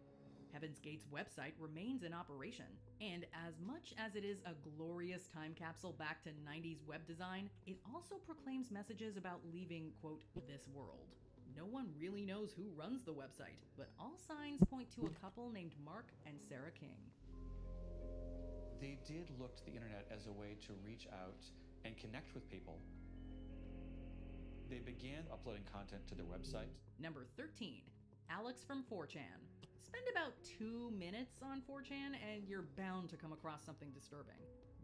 Heaven's Gate's website remains in operation, and as much as it is a glorious time capsule back to 90s web design, it also proclaims messages about leaving, quote, this world. No one really knows who runs the website, but all signs point to a couple named Mark and Sarah King. They did look to the internet as a way to reach out and connect with people. They began uploading content to their website. Number 13, Alex from 4chan. Spend about 2 minutes on 4chan and you're bound to come across something disturbing.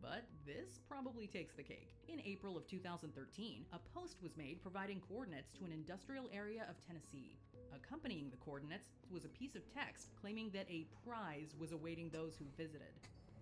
But this probably takes the cake. In April of 2013, a post was made providing coordinates to an industrial area of Tennessee. Accompanying the coordinates was a piece of text claiming that a prize was awaiting those who visited.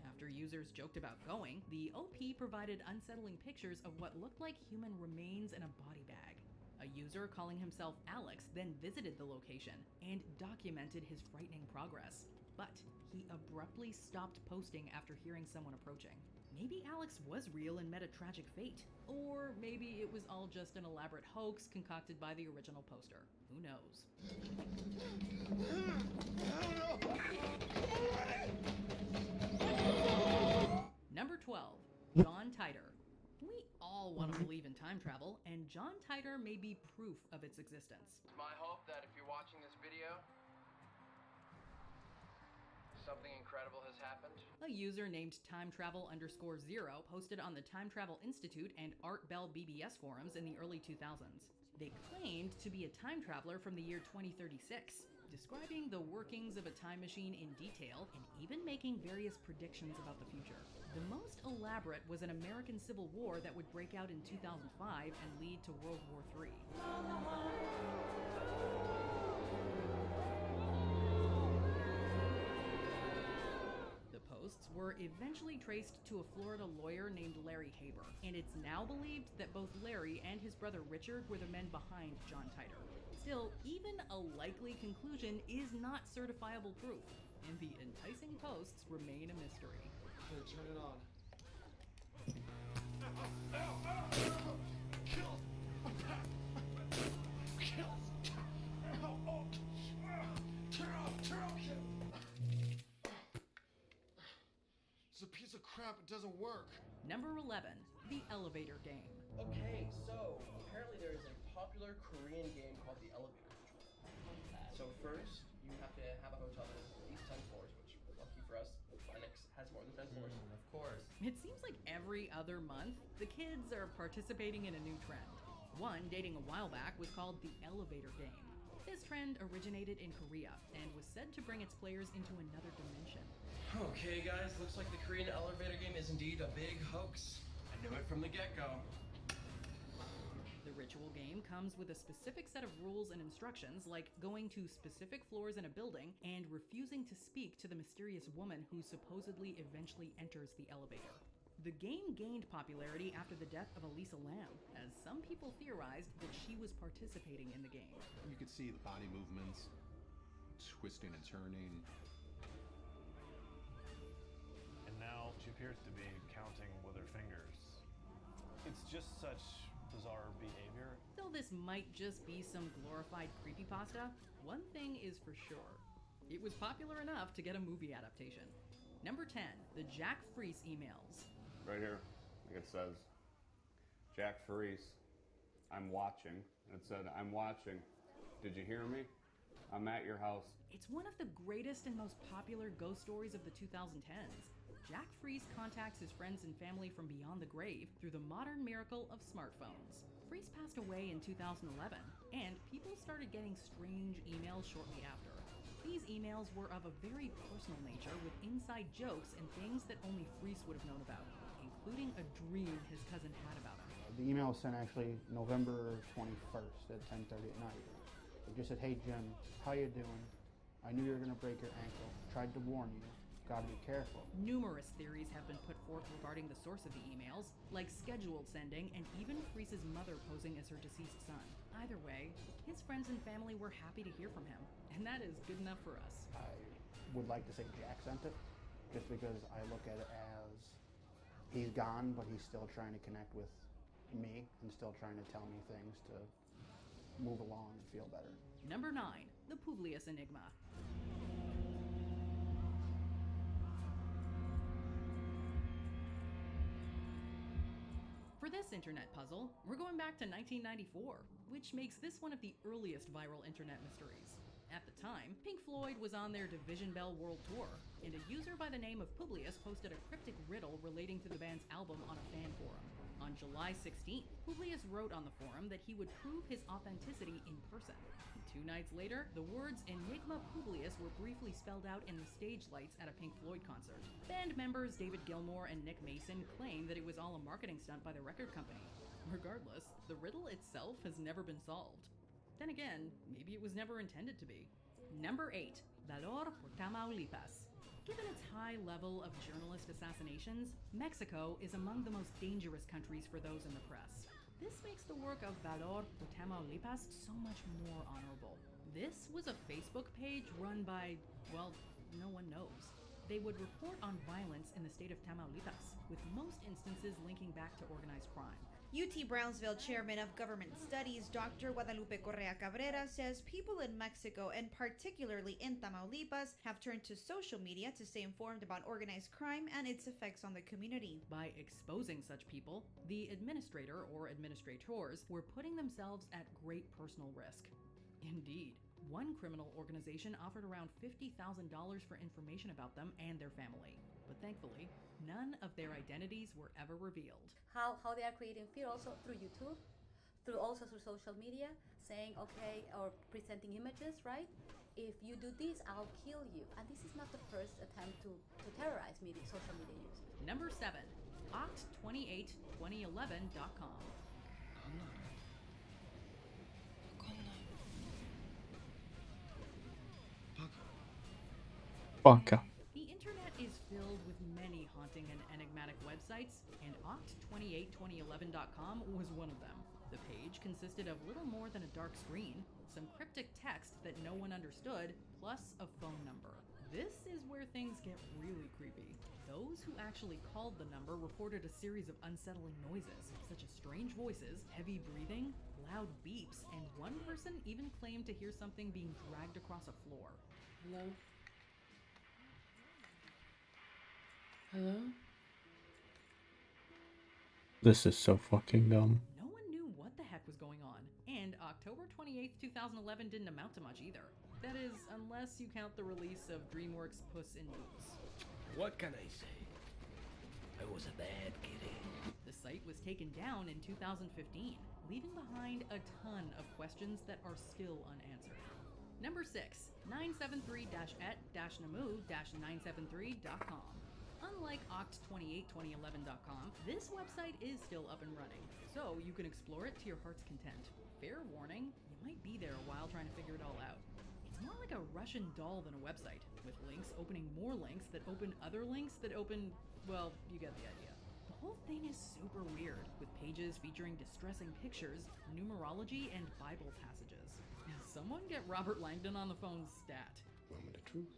After users joked about going, the OP provided unsettling pictures of what looked like human remains in a body bag. A user calling himself Alex then visited the location and documented his frightening progress. But he abruptly stopped posting after hearing someone approaching. Maybe Alex was real and met a tragic fate. Or maybe it was all just an elaborate hoax concocted by the original poster. Who knows? Number 12. John Titor. We all want to believe in time travel, and John Titor may be proof of its existence. It's my hope that if you're watching this video, something incredible has happened. A user named TimeTravel_0 posted on the Time Travel Institute and Art Bell BBS forums in the early 2000s. They claimed to be a time traveler from the year 2036, describing the workings of a time machine in detail and even making various predictions about the future. The most elaborate was an American Civil War that would break out in 2005 and lead to World War III. Posts were eventually traced to a Florida lawyer named Larry Haber, and it's now believed that both Larry and his brother Richard were the men behind John Titor. Still, even a likely conclusion is not certifiable proof, and the enticing posts remain a mystery. Good, turn it on. It's a piece of crap, it doesn't work. Number 11, the elevator game. Okay, so apparently there is a popular Korean game called the Elevator Ritual. So first, you have to have a hotel that has at least 10 floors, which, lucky for us, Phoenix has more than 10 floors. Of course. It seems like every other month, the kids are participating in a new trend. One, dating a while back, was called the elevator game. This trend originated in Korea and was said to bring its players into another dimension. Okay guys, looks like the Korean elevator game is indeed a big hoax. I knew it from the get-go. The ritual game comes with a specific set of rules and instructions, like going to specific floors in a building and refusing to speak to the mysterious woman who supposedly eventually enters the elevator. The game gained popularity after the death of Elisa Lam, as some people theorized that she was participating in the game. You could see the body movements, twisting and turning. And now she appears to be counting with her fingers. It's just such bizarre behavior. Though this might just be some glorified creepypasta, one thing is for sure. It was popular enough to get a movie adaptation. Number 10, the Jack Freese emails. Right here, like it says, Jack Freese, I'm watching. And it said, I'm watching. Did you hear me? I'm at your house. It's one of the greatest and most popular ghost stories of the 2010s. Jack Freese contacts his friends and family from beyond the grave through the modern miracle of smartphones. Freese passed away in 2011, and people started getting strange emails shortly after. These emails were of a very personal nature, with inside jokes and things that only Freese would have known about, including a dream his cousin had about him. The email was sent actually November 21st at 10:30 at night. It just said, "Hey Jim, how you doing? I knew you were gonna break your ankle. Tried to warn you. Gotta be careful." Numerous theories have been put forth regarding the source of the emails, like scheduled sending and even Freese's mother posing as her deceased son. Either way, his friends and family were happy to hear from him, and that is good enough for us. I would like to say Jack sent it, just because I look at it as he's gone, but he's still trying to connect with me and still trying to tell me things to move along and feel better. Number 9, the Publius Enigma. For this internet puzzle, we're going back to 1994, which makes this one of the earliest viral internet mysteries. At the time, Pink Floyd was on their Division Bell World Tour, and a user by the name of Publius posted a cryptic riddle relating to the band's album on a fan forum. On July 16th, Publius wrote on the forum that he would prove his authenticity in person. 2 nights later, the words Enigma Publius were briefly spelled out in the stage lights at a Pink Floyd concert. Band members David Gilmour and Nick Mason claim that it was all a marketing stunt by the record company. Regardless, the riddle itself has never been solved. Then again, maybe it was never intended to be. Number 8. Valor por Tamaulipas. Given its high level of journalist assassinations, Mexico is among the most dangerous countries for those in the press. This makes the work of Valor por Tamaulipas so much more honorable. This was a Facebook page run by, well, no one knows. They would report on violence in the state of Tamaulipas, with most instances linking back to organized crime. UT Brownsville Chairman of Government Studies, Dr. Guadalupe Correa Cabrera, says people in Mexico, and particularly in Tamaulipas, have turned to social media to stay informed about organized crime and its effects on the community. By exposing such people, the administrator or administrators were putting themselves at great personal risk. Indeed, one criminal organization offered around $50,000 for information about them and their family. But thankfully, none of their identities were ever revealed. How they are creating fear also through YouTube, also through social media, saying, okay, or presenting images, right? If you do this, I'll kill you. And this is not the first attempt to terrorize social media users. Number 7, Oct282011.com. Baka. The internet is filled with many haunting and enigmatic websites, and Oct282011.com was one of them. The page consisted of little more than a dark screen, some cryptic text that no one understood, plus a phone number. This is where things get really creepy. Those who actually called the number reported a series of unsettling noises, such as strange voices, heavy breathing, loud beeps, and one person even claimed to hear something being dragged across a floor. Hello? Hello? This is so fucking dumb. No one knew what the heck was going on, and October 28th, 2011 didn't amount to much either. That is, unless you count the release of DreamWorks' Puss in Boots. What can I say? I was a bad kitty. The site was taken down in 2015, leaving behind a ton of questions that are still unanswered. Number 6, 973-et-namu-973.com. Unlike Oct282011.com, this website is still up and running, so you can explore it to your heart's content. Fair warning, you might be there a while trying to figure it all out. It's more like a Russian doll than a website, with links opening more links that open other links that open, well, you get the idea. The whole thing is super weird, with pages featuring distressing pictures, numerology, and Bible passages. Someone get Robert Langdon on the phone stat. Moment of truth.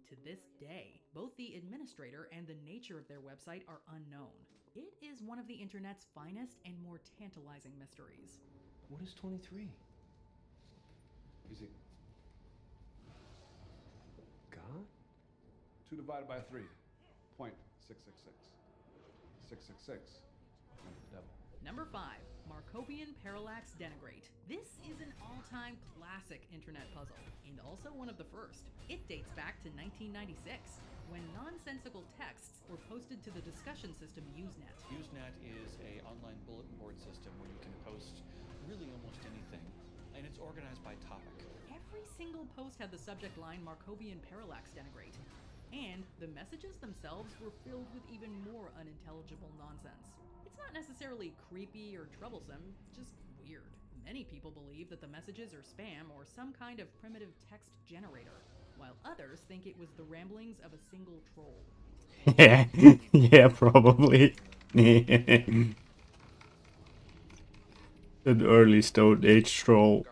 To this day, both the administrator and the nature of their website are unknown. It is one of the internet's finest and more tantalizing mysteries. What is 23? Is it God? 2 divided by 3? 0.666. 666. Number of the devil. Number 5, Markovian Parallax Denigrate. This is an all-time classic internet puzzle, and also one of the first. It dates back to 1996, when nonsensical texts were posted to the discussion system Usenet. Usenet is an online bulletin board system where you can post really almost anything, and it's organized by topic. Every single post had the subject line Markovian Parallax Denigrate, and the messages themselves were filled with even more unintelligible nonsense. It's not necessarily creepy or troublesome, just weird. Many people believe that the messages are spam or some kind of primitive text generator, while others think it was the ramblings of a single troll. Yeah, yeah, probably. An early Stone Age troll.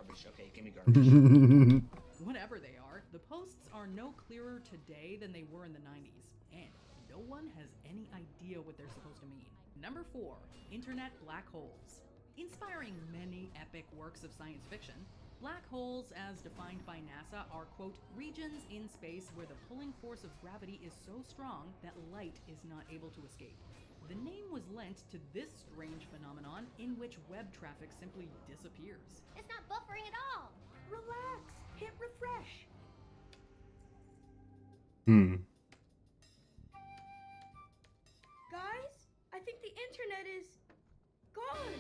Whatever they are, the posts are no clearer today than they were in the 90s, and no one has any idea what they're supposed to mean. Number 4, Internet Black Holes. Inspiring many epic works of science fiction, black holes, as defined by NASA, are, quote, regions in space where the pulling force of gravity is so strong that light is not able to escape. The name was lent to this strange phenomenon in which web traffic simply disappears. It's not buffering at all. Relax. Hit refresh. Guys, I think internet is gone.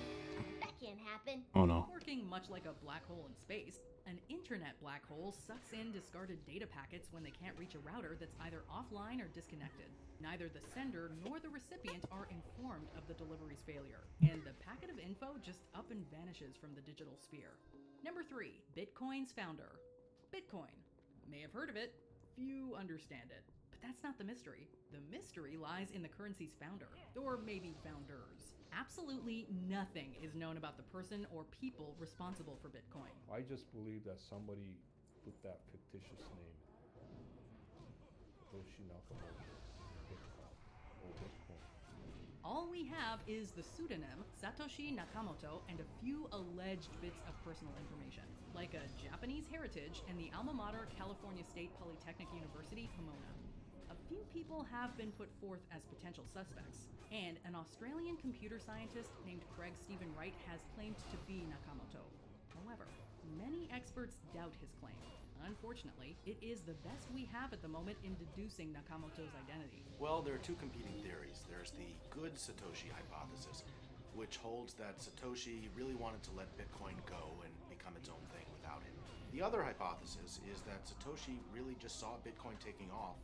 That can't happen. Oh no. Working much like a black hole in space, an internet black hole sucks in discarded data packets when they can't reach a router that's either offline or disconnected. Neither the sender nor the recipient are informed of the delivery's failure, and the packet of info just up and vanishes from the digital sphere. Number 3, Bitcoin's founder. Bitcoin. May have heard of it, few understand it. But that's not the mystery. The mystery lies in the currency's founder, or maybe founders. Absolutely nothing is known about the person or people responsible for Bitcoin. I just believe that somebody put that fictitious name. Satoshi Nakamoto. Bitcoin. All we have is the pseudonym Satoshi Nakamoto and a few alleged bits of personal information, like a Japanese heritage and the alma mater California State Polytechnic University, Pomona. A few people have been put forth as potential suspects, and an Australian computer scientist named Craig Stephen Wright has claimed to be Nakamoto. However, many experts doubt his claim. Unfortunately, it is the best we have at the moment in deducing Nakamoto's identity. Well, there are two competing theories. There's the good Satoshi hypothesis, which holds that Satoshi really wanted to let Bitcoin go and become its own thing without him. The other hypothesis is that Satoshi really just saw Bitcoin taking off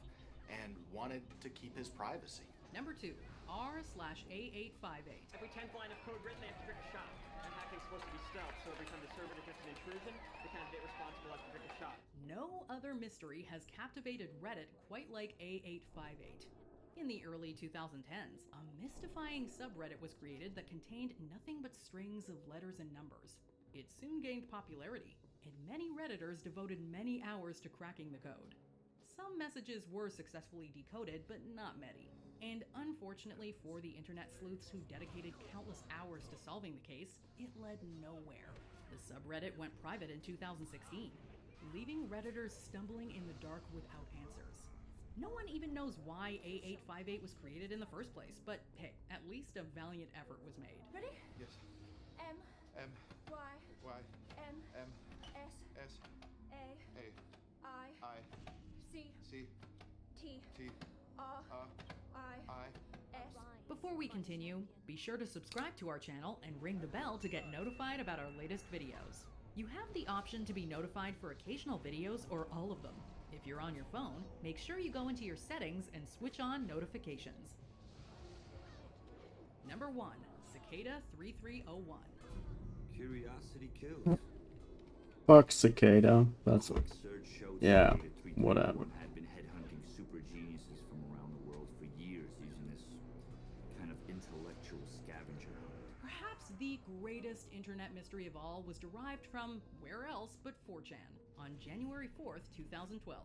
and wanted to keep his privacy. Number 2, R/A858. Every 10th line of code written, they have to pick a shot. And hacking's supposed to be stealth, so every time the server detects an intrusion, the candidate responsible has to pick a shot. No other mystery has captivated Reddit quite like A858. In the early 2010s, a mystifying subreddit was created that contained nothing but strings of letters and numbers. It soon gained popularity, and many Redditors devoted many hours to cracking the code. Some messages were successfully decoded, but not many. And unfortunately for the internet sleuths who dedicated countless hours to solving the case, it led nowhere. The subreddit went private in 2016, leaving Redditors stumbling in the dark without answers. No one even knows why A858 was created in the first place, but hey, at least a valiant effort was made. Ready? Yes. M. M. Y. Y. N. M. S. S. A. A. I. I. C. C. T. T. I. S. Before we continue, be sure to subscribe to our channel and ring the bell to get notified about our latest videos. You have the option to be notified for occasional videos or all of them. If you're on your phone, make sure you go into your settings and switch on notifications. Number 1, Cicada 3301. Curiosity kills. Fuck Cicada. That's what. Yeah, whatever. Had been headhunting super geniuses from around the world for years using this kind of intellectual scavenger hunt. Perhaps the greatest internet mystery of all was derived from where else but 4chan on January 4th, 2012.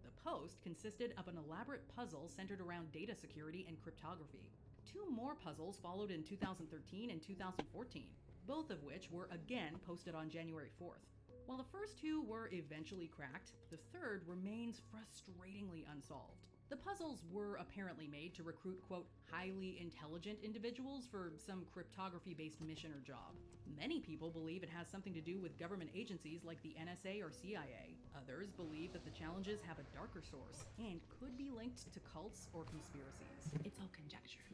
The post consisted of an elaborate puzzle centered around data security and cryptography. 2 more puzzles followed in 2013 and 2014, both of which were again posted on January 4th. While the first 2 were eventually cracked, the third remains frustratingly unsolved. The puzzles were apparently made to recruit, quote, highly intelligent individuals for some cryptography-based mission or job. Many people believe it has something to do with government agencies like the NSA or CIA. Others believe that the challenges have a darker source and could be linked to cults or conspiracies. It's all conjecture.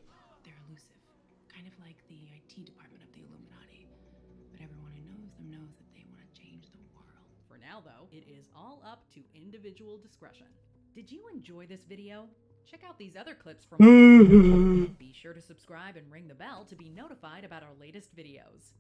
They're elusive. Kind of like the IT department of the Illuminati. But everyone who knows them knows that they want to change the world. For now, though, it is all up to individual discretion. Did you enjoy this video? Check out these other clips from Be sure to subscribe and ring the bell to be notified about our latest videos.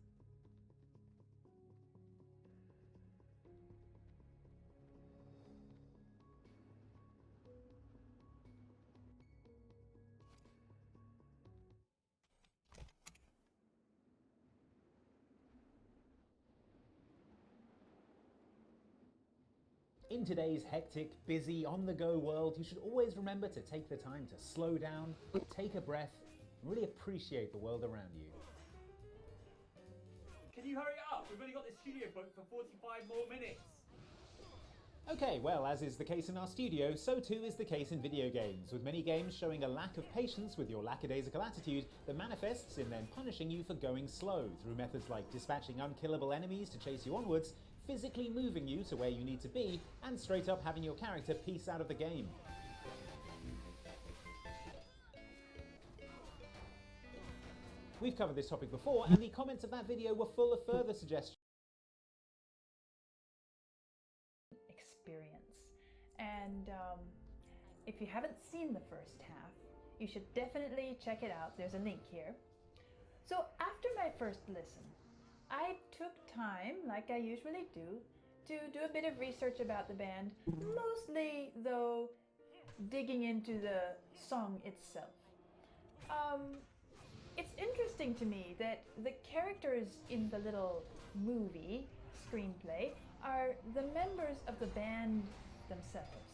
In today's hectic, busy, on-the-go world, you should always remember to take the time to slow down, take a breath, and really appreciate the world around you. Can you hurry up? We've only got this studio booked for 45 more minutes. Okay, well, as is the case in our studio, so too is the case in video games, with many games showing a lack of patience with your lackadaisical attitude that manifests in them punishing you for going slow through methods like dispatching unkillable enemies to chase you onwards, physically moving you to where you need to be, and straight up having your character peace out of the game. We've covered this topic before, and the comments of that video were full of further suggestions. Experience. And if you haven't seen the first half, you should definitely check it out. There's a link here. So after my first listen, I took time, like I usually do, to do a bit of research about the band, mostly, though, digging into the song itself. It's interesting to me that the characters in the little movie screenplay are the members of the band themselves.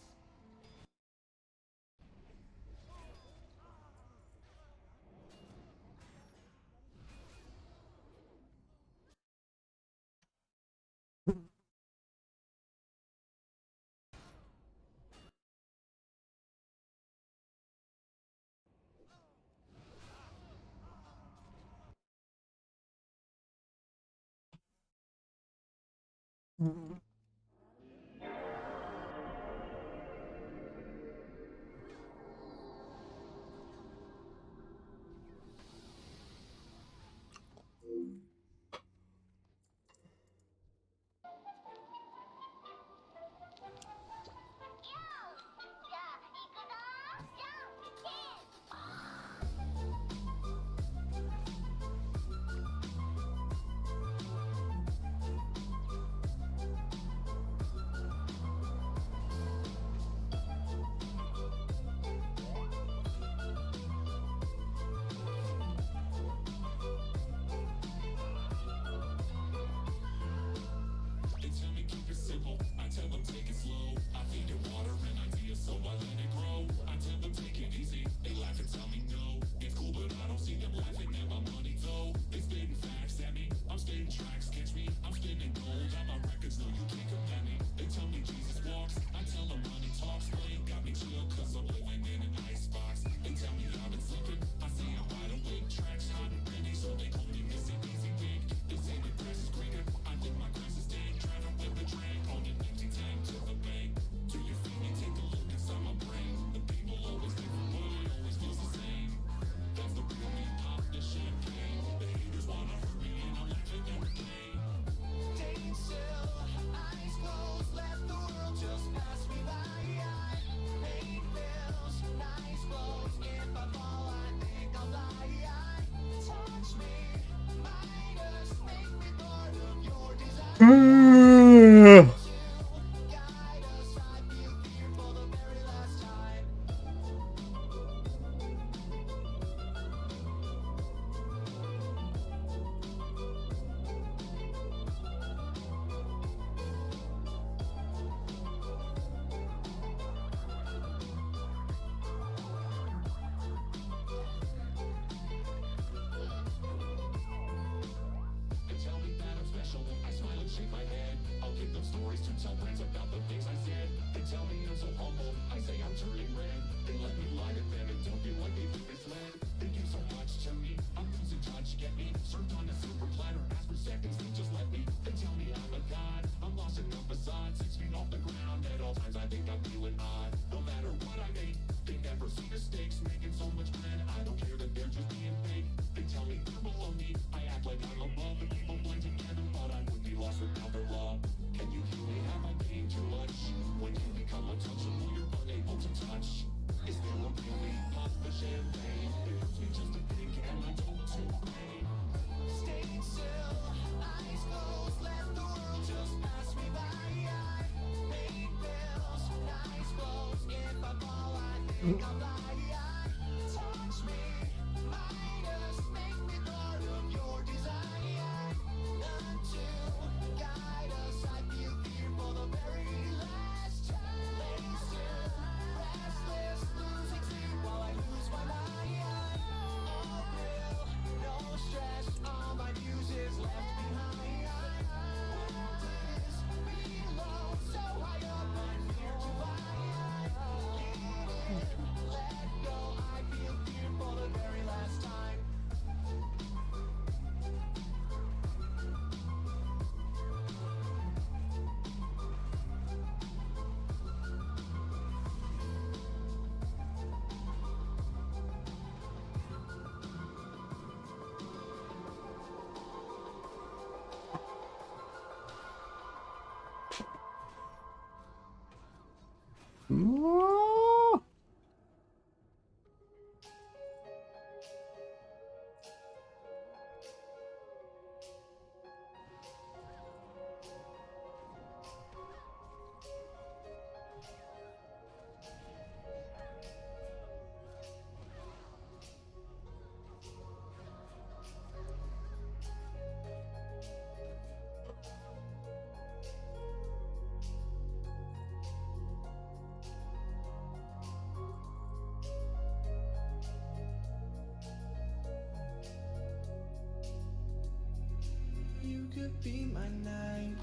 You could be my nightlight.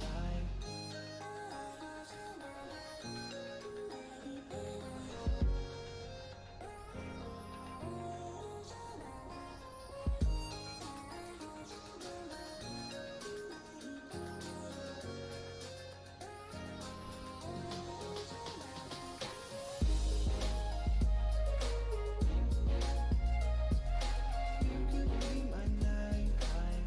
You could be my nightlight.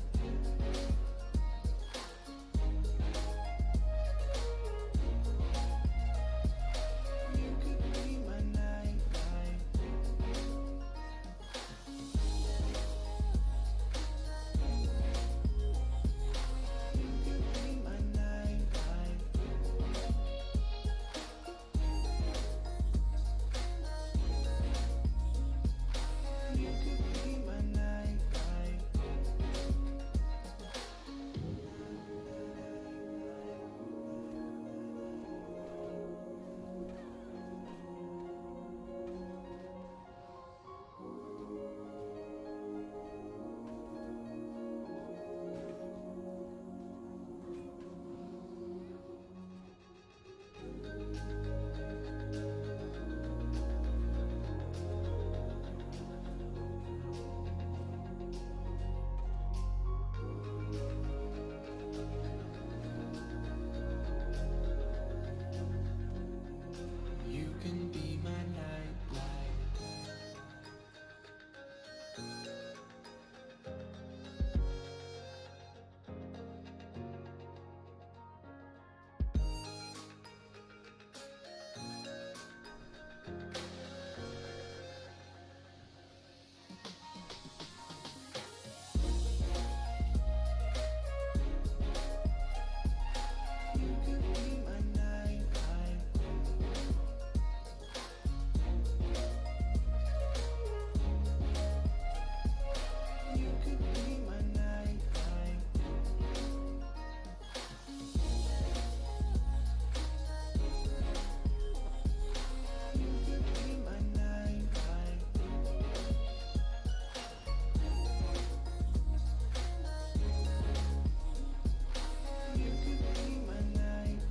You could be my nightlight. You could be my nightlight. You could be my nightlight. You can be my nightlight. You could be my nightlight. You could be my nightlight. You could be my nightlight. You could be my nightlight.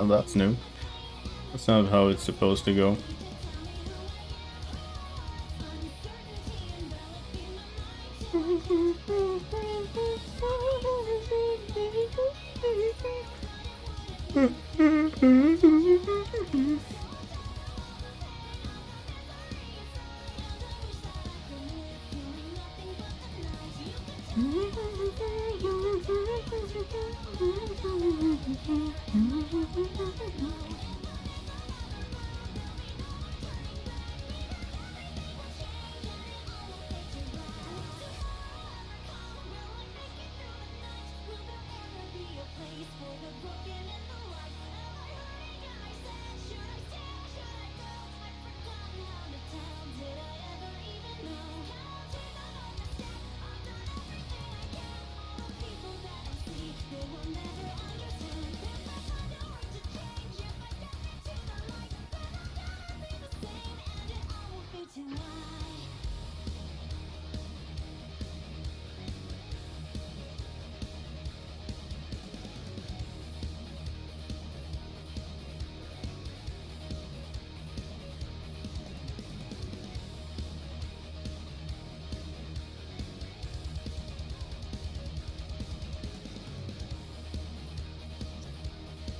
That's new. That's not how it's supposed to go.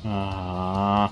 Ah.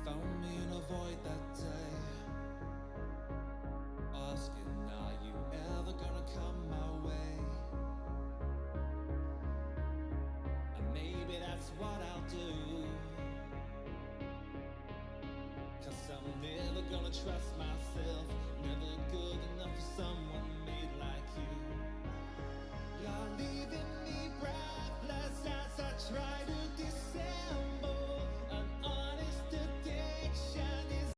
Found me in a void that day, asking, are you ever gonna come my way? And maybe that's what I'll do, 'cause I'm never gonna trust myself, never good enough for someone made like you. You're leaving me breathless as I try to dissemble an honest addiction is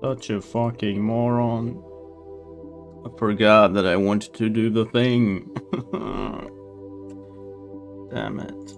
Such a fucking moron. I forgot that I wanted to do the thing. Damn it.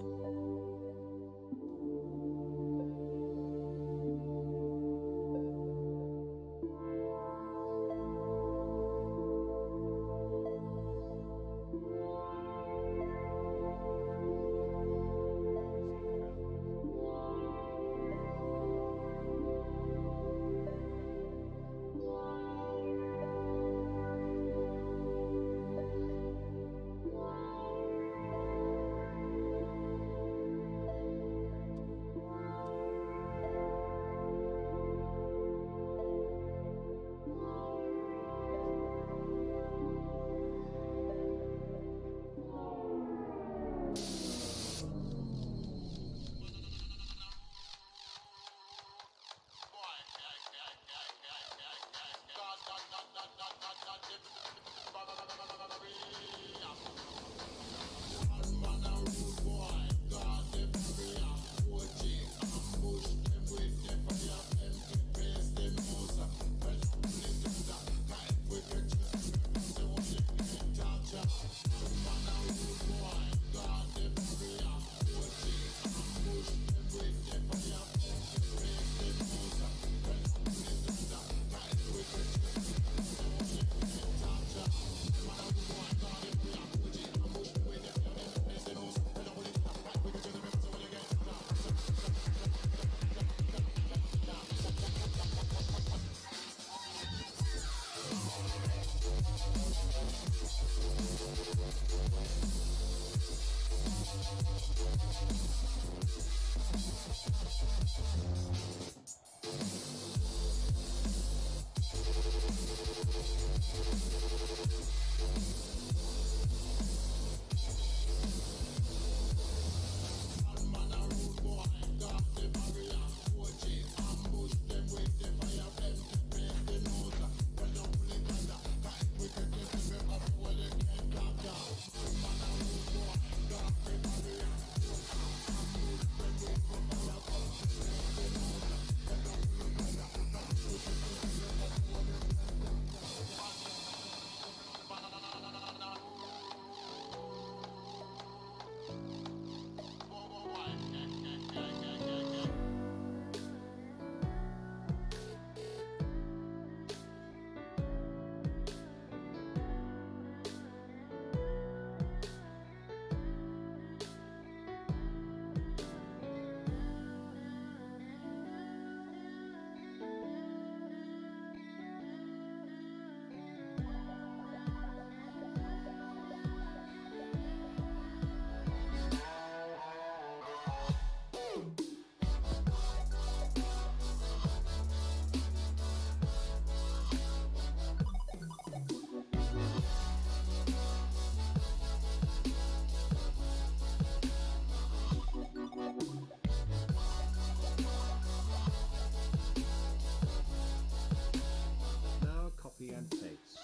Now copy and paste.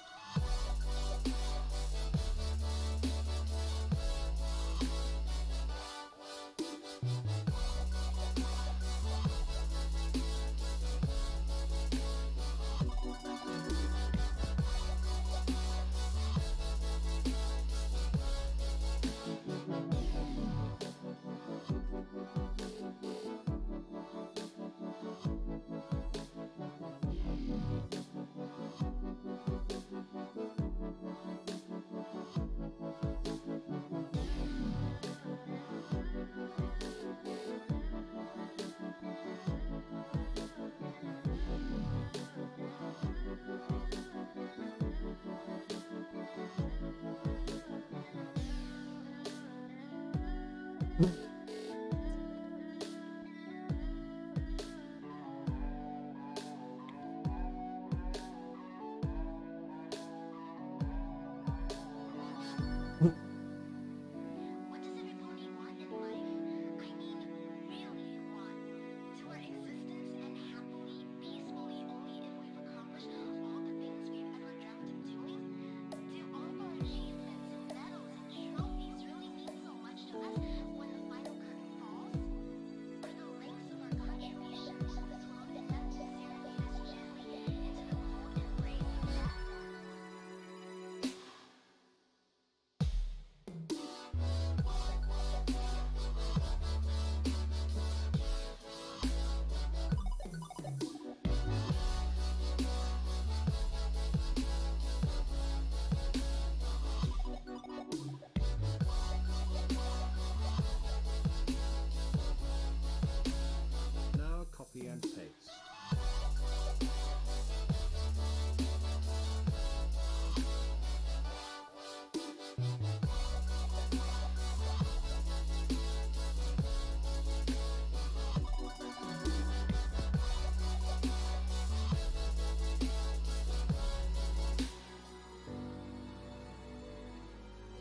When the final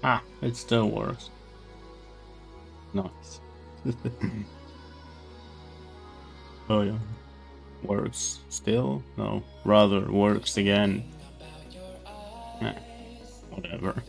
Ah, it still works. Nice. Oh yeah. Works still? No. Rather works again. Eh, whatever.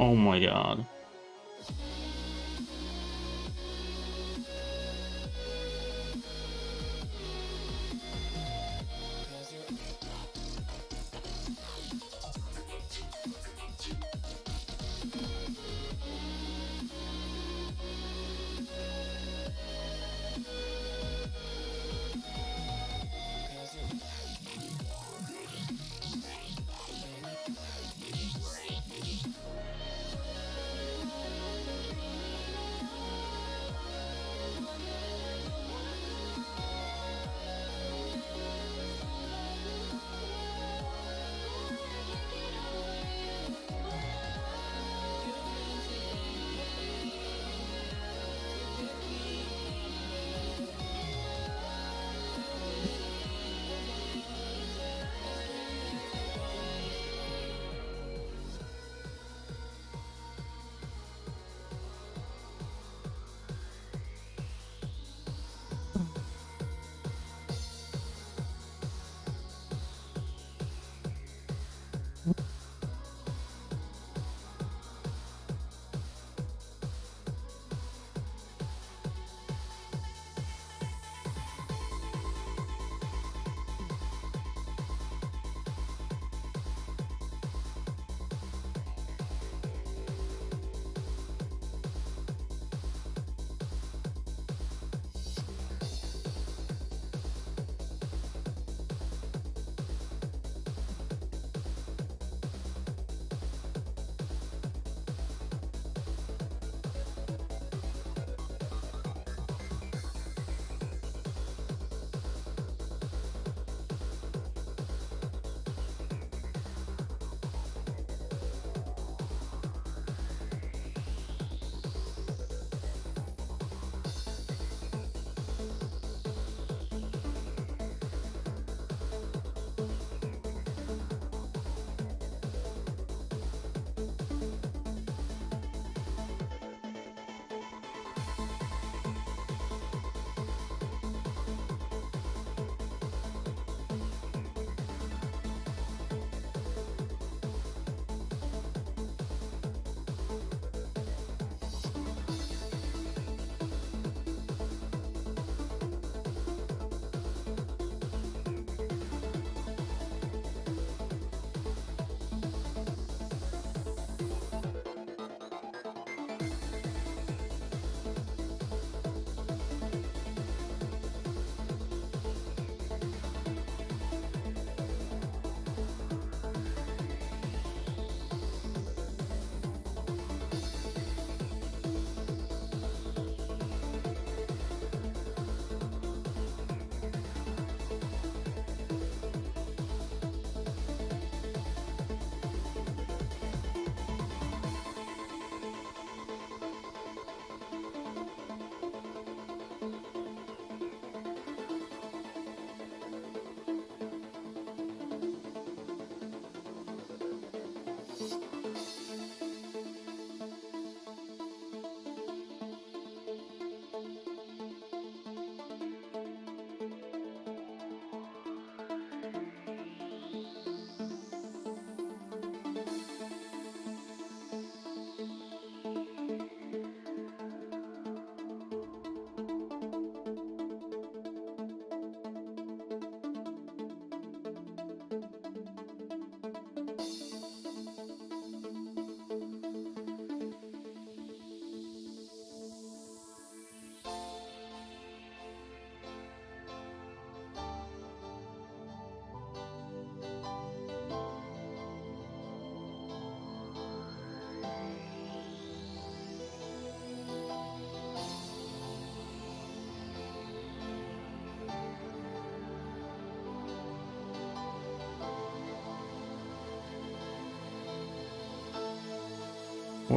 Oh my god.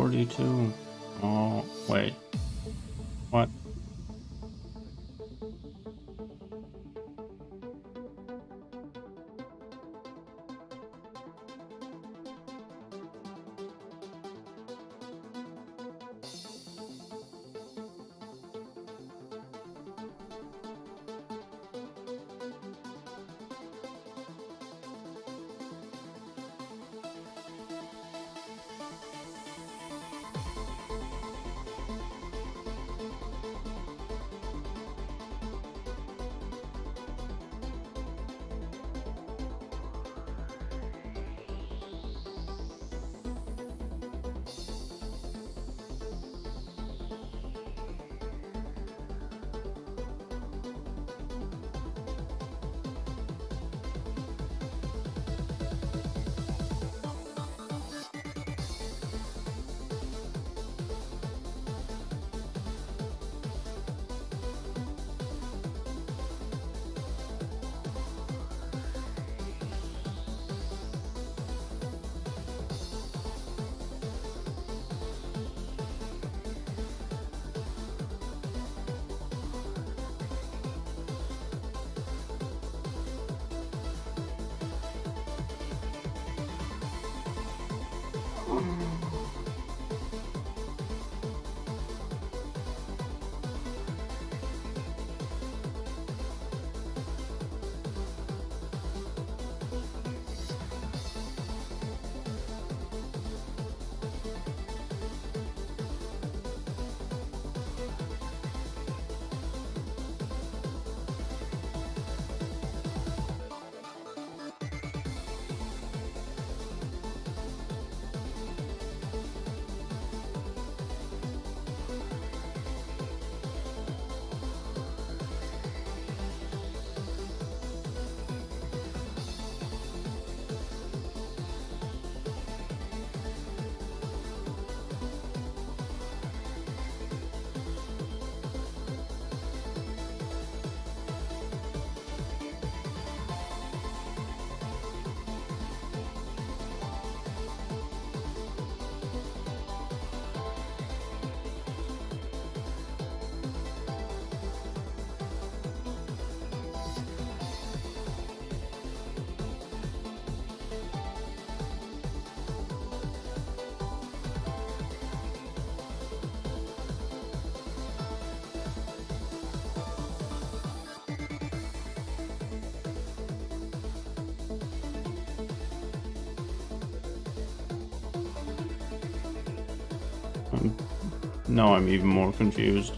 42. Oh, wait. What? Now I'm even more confused.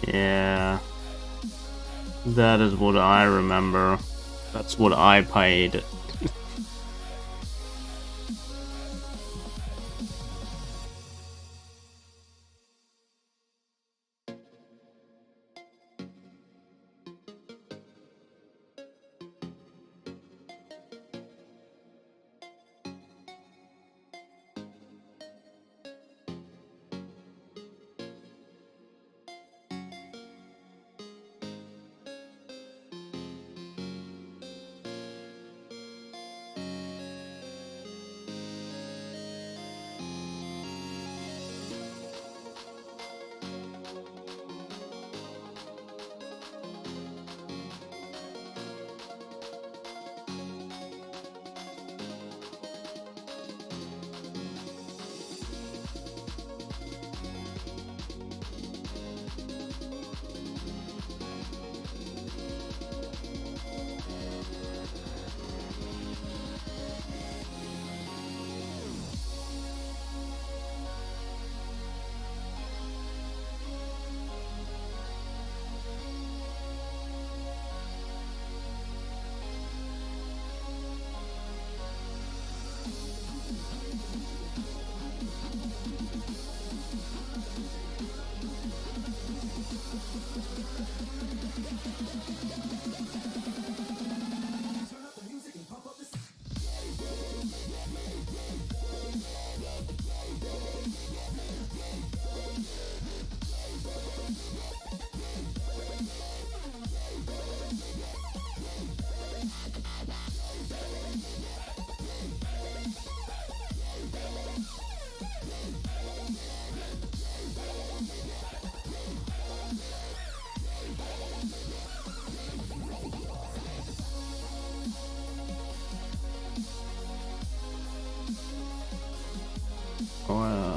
Yeah. That is what I remember. That's what I paid.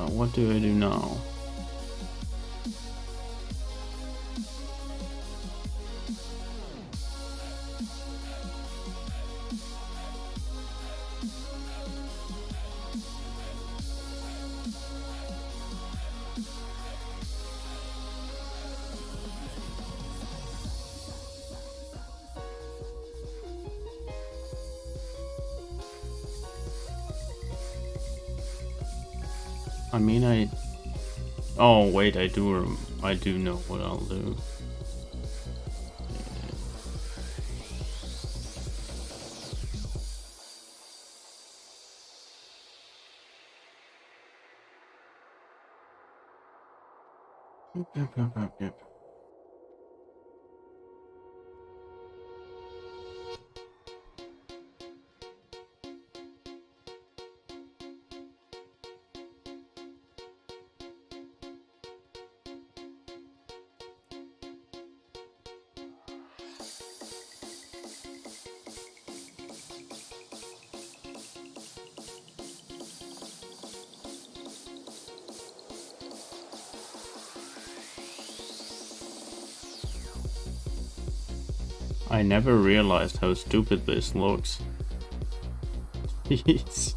What do I do now? I mean, oh wait, I do know what I'll do. Yep. I never realized how stupid this looks. Jeez.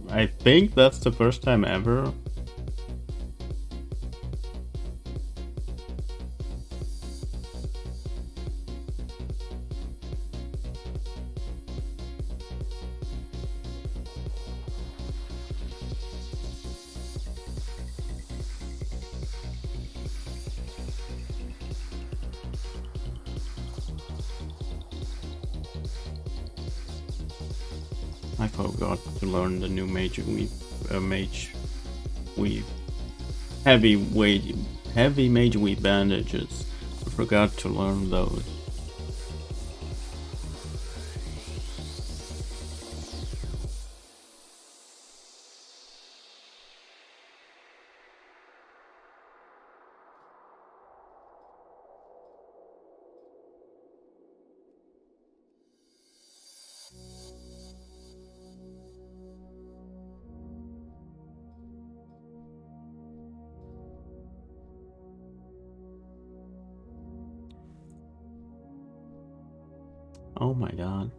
I think that's the first time ever. I forgot to learn the new mage weave. Heavy mage weave bandages. I forgot to learn those. Oh my god.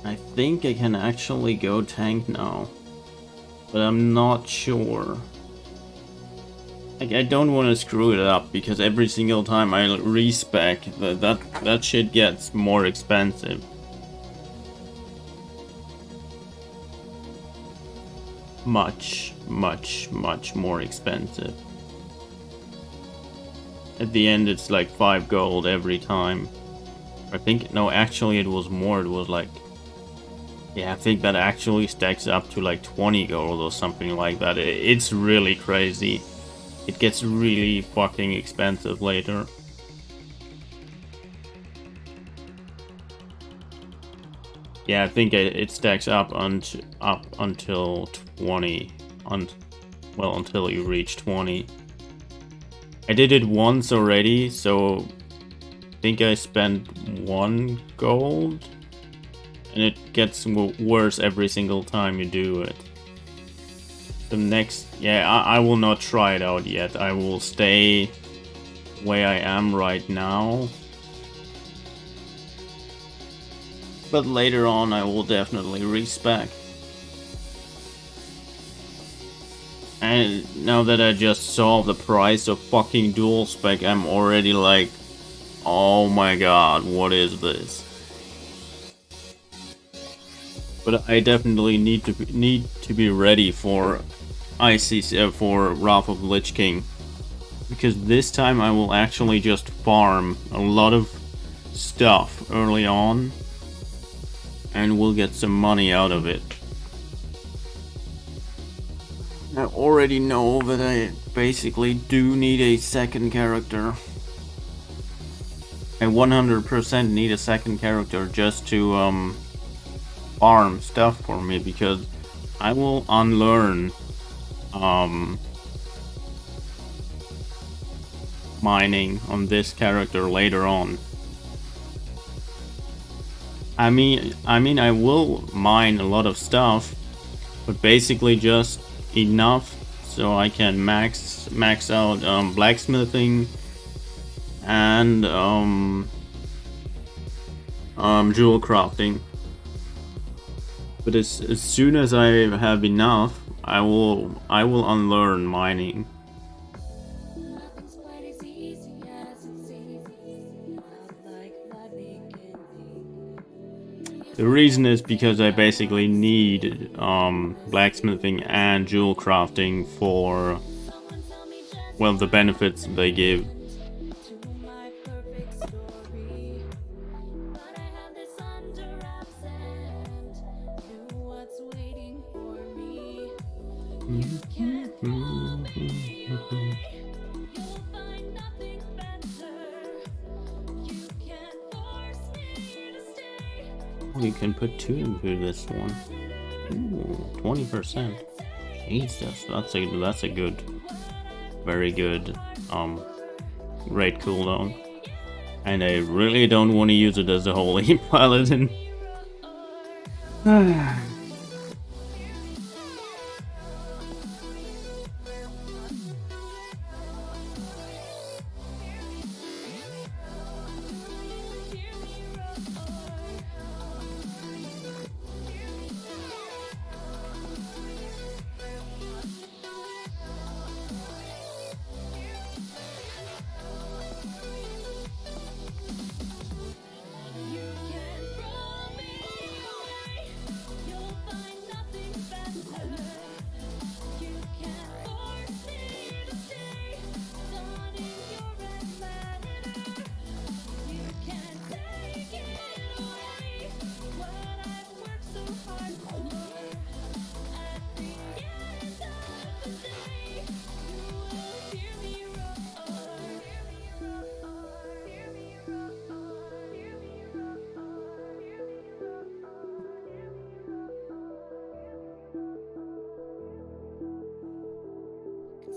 I think I can actually go tank now, but I'm not sure. Like, I don't want to screw it up because every single time I respec, that shit gets more expensive. Much more expensive. At the end, it's like 5 gold every time. I think, no, actually it was more. It was like, yeah, I think that actually stacks up to like 20 gold or something like that. It's really crazy. It gets really fucking expensive later. Yeah, I think it stacks up until 20. Well, until you reach 20. I did it once already, so I think I spent 1 gold. And it gets worse every single time you do it. The next... Yeah, I will not try it out yet. I will stay where I am right now. But later on I will definitely respec. And now that I just saw the price of fucking dual spec, I'm already like, oh my god, what is this? But I definitely need to be ready for for Wrath of the Lich King, because this time I will actually just farm a lot of stuff early on, and we'll get some money out of it. I already know that I basically do need a second character. I 100% need a second character just to farm stuff for me, because I will unlearn mining on this character later on. I mean I will mine a lot of stuff, but basically just enough so I can max out blacksmithing and jewel crafting. But as soon as I have enough, I will unlearn mining. The reason is because I basically need blacksmithing and jewel crafting for, well, the benefits they give. You can put 2 into this one. Ooh, 20%. Jesus, that's a good. very good raid cooldown. And I really don't want to use it as a holy paladin.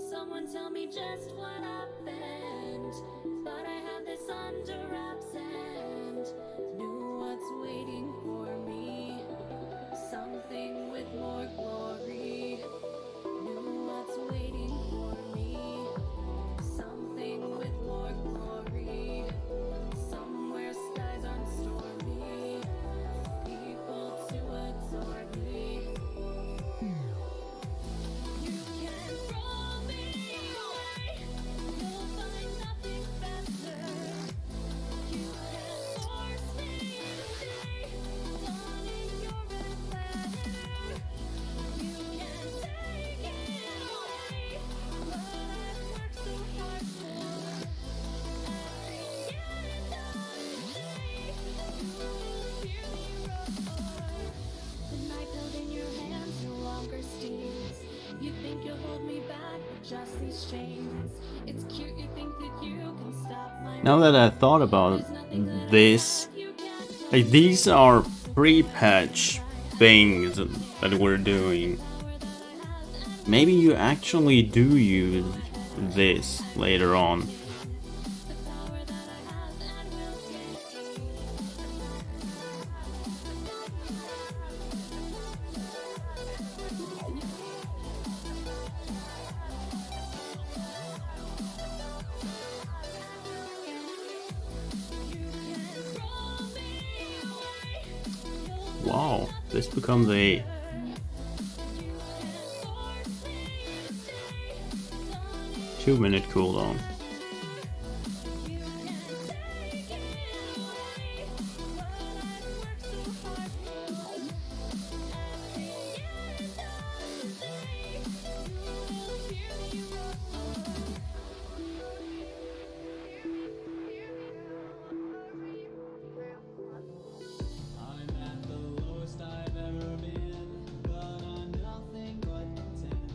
Someone tell me just what happened, but I had this under wraps and knew what's waiting for me. Something with more glory. Knew what's waiting for me. Something with more glory. Somewhere skies aren't stormy. People to adore me. You can throw me away. You'll find nothing better. You can force me to stay. Darling, you're a predator. You can take it away. What I've worked so hard for. At the end of the day, you will hear me roar. The knife held in your hands no longer stings. You think you'll hold me back with just these chains. It's cute you think that you can stop my Now that I thought about this, like, these are pre-patch things that we're doing. Maybe you actually do use this later on. Wow, this becomes a 2-minute cooldown. I'm at the lowest I've ever been, but I'm nothing but content.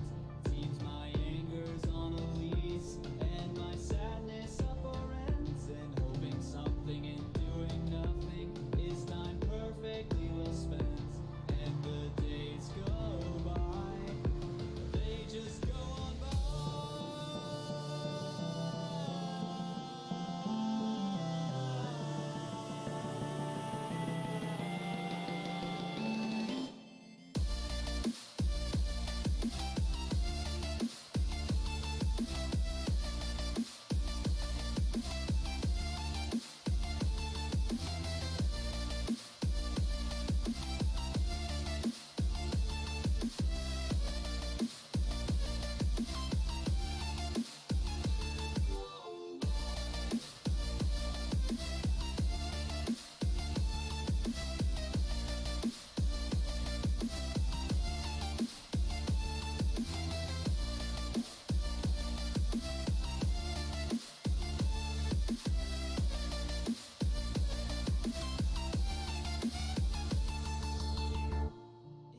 Seems my anger's on a lease, and my sadness up for rent. And hoping something and doing nothing is time perfectly well spent. And the days go by, they just go on by.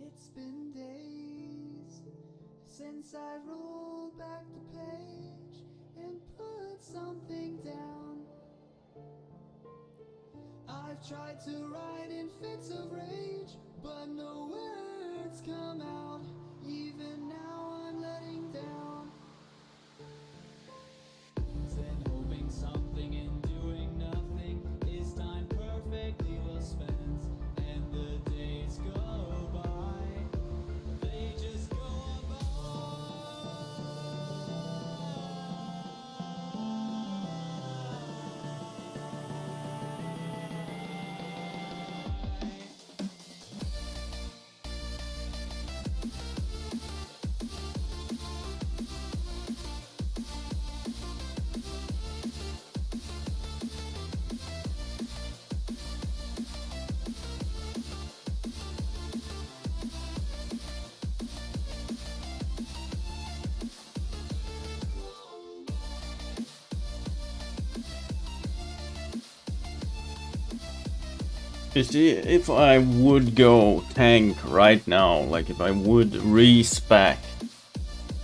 It's been days since I rolled back the page and put something down. I've tried to write in fits of rage, but no words come out. Even now I'm letting down. You see, if I would go tank right now, like if I would respec,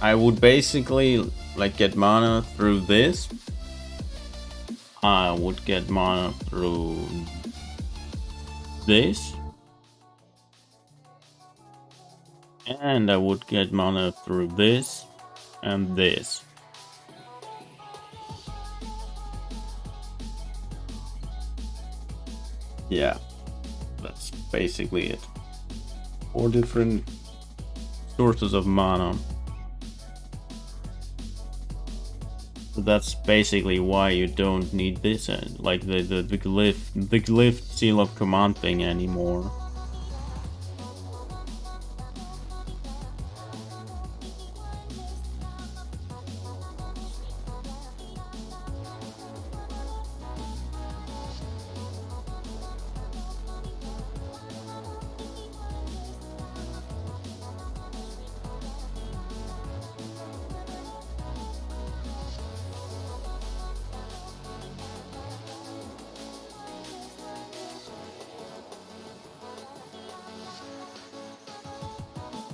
I would basically like get mana through this. I would get mana through this. And I would get mana through this and this. Yeah, that's basically it. 4 different sources of mana. So that's basically why you don't need this, like the glyph seal of command thing anymore.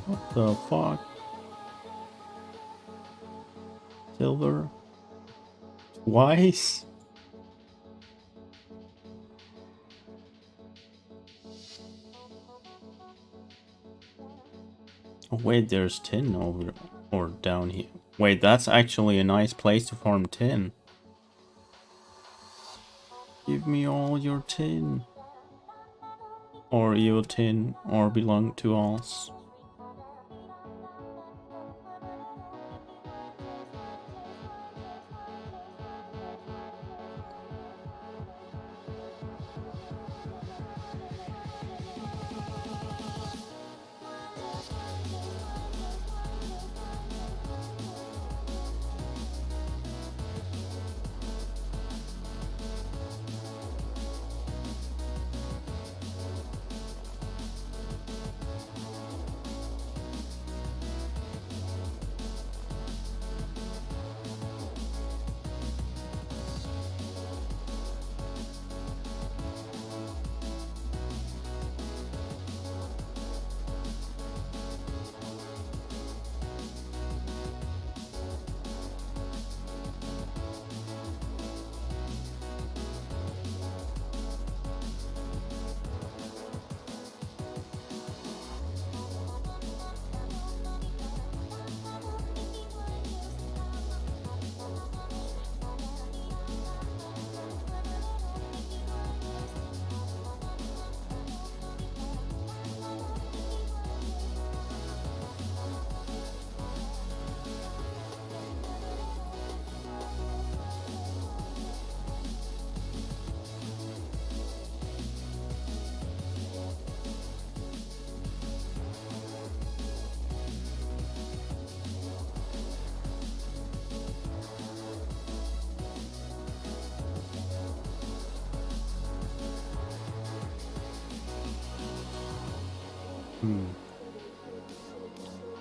What the fuck? Silver? Twice? Oh wait, there's tin over or down here. Wait, that's actually a nice place to farm tin. Give me all your tin. Or your tin, or belong to us.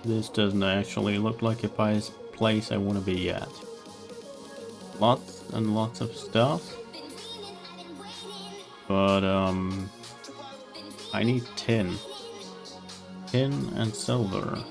This doesn't actually look like a place I want to be at. Lots and lots of stuff. But, I need tin. Tin and silver.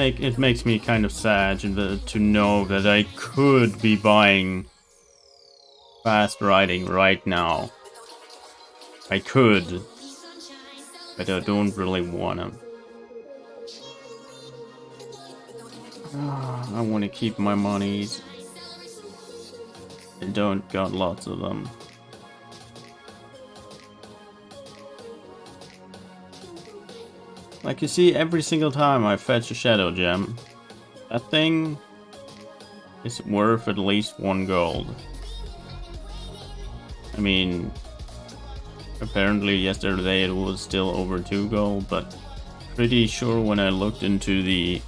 It makes me kind of sad to know that I could be buying fast riding right now. I could, but I don't really wanna. I want to keep my monies. I don't got lots of them. Like you see, every single time I fetch a shadow gem, that thing is worth at least 1 gold. I mean, apparently yesterday it was still over 2 gold, but pretty sure when I looked into the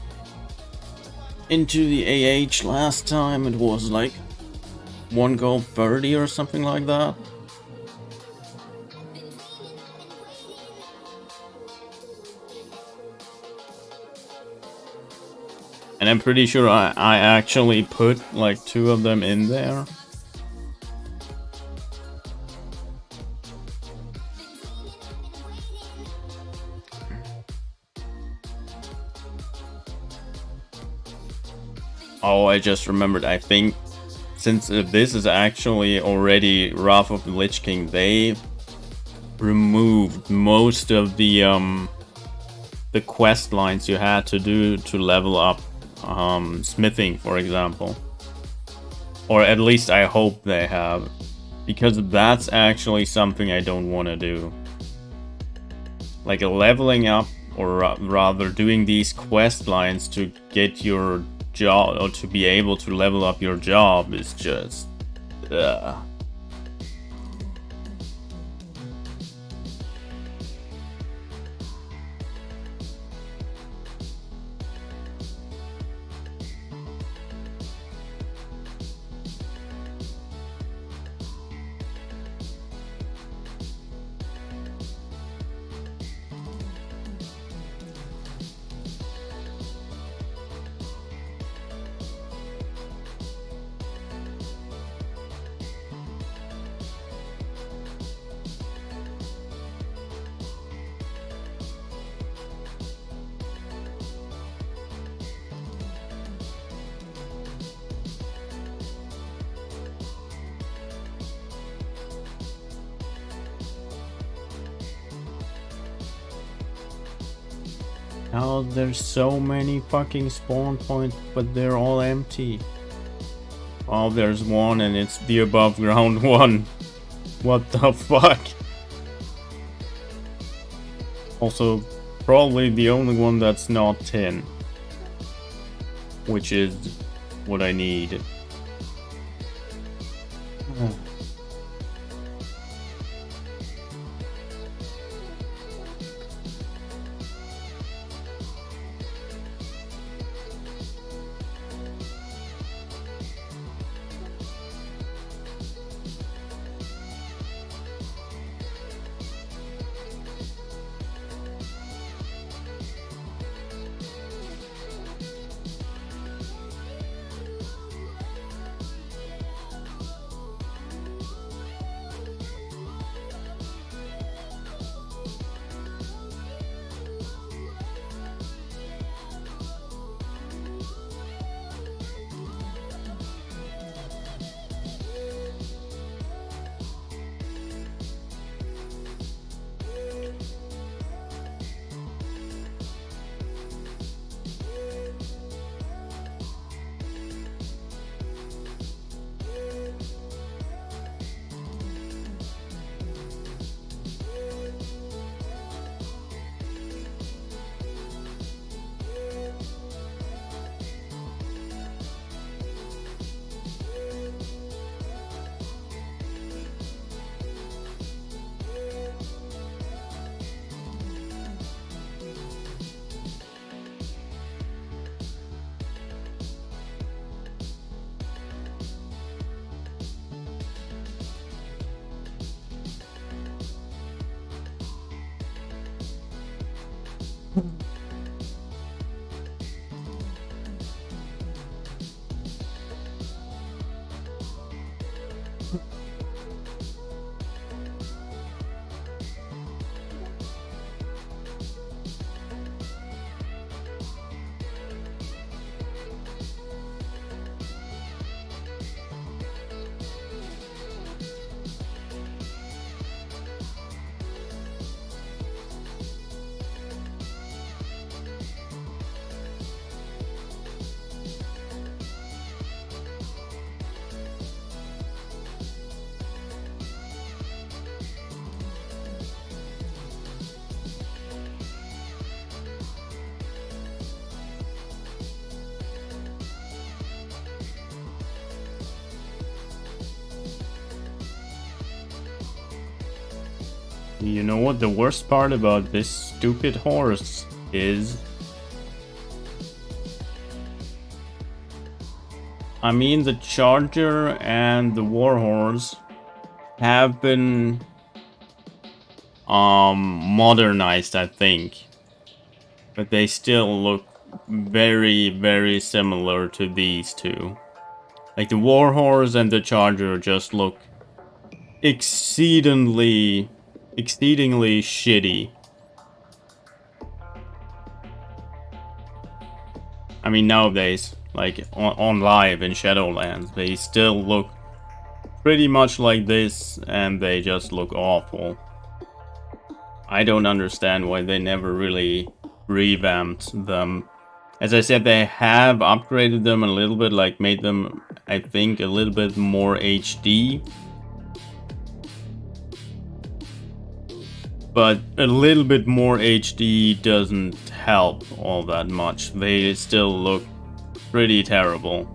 AH last time it was like 1 gold 30 or something like that. And I'm pretty sure I actually put like 2 of them in there. Oh, I just remembered, I think since this is actually already Wrath of the Lich King, they removed most of the quest lines you had to do to level up smithing, for example. Or at least I hope they have, because that's actually something I don't want to do. Like leveling up, or rather doing these quest lines to get your job, or to be able to level up your job, is just how there's so many fucking spawn points, but they're all empty. Oh, there's one and it's the above ground one. What the fuck? Also, probably the only one that's not 10. Which is what I need. You know what the worst part about this stupid horse is? I mean, the charger and the warhorse have been modernized, I think, but they still look very, very similar to these two. Like the warhorse and the charger just look exceedingly shitty. I mean, nowadays, like on live in Shadowlands, they still look pretty much like this, and they just look awful. I don't understand why they never really revamped them. As I said, they have upgraded them a little bit, like made them, I think, a little bit more HD. But a little bit more HD doesn't help all that much. They still look pretty terrible.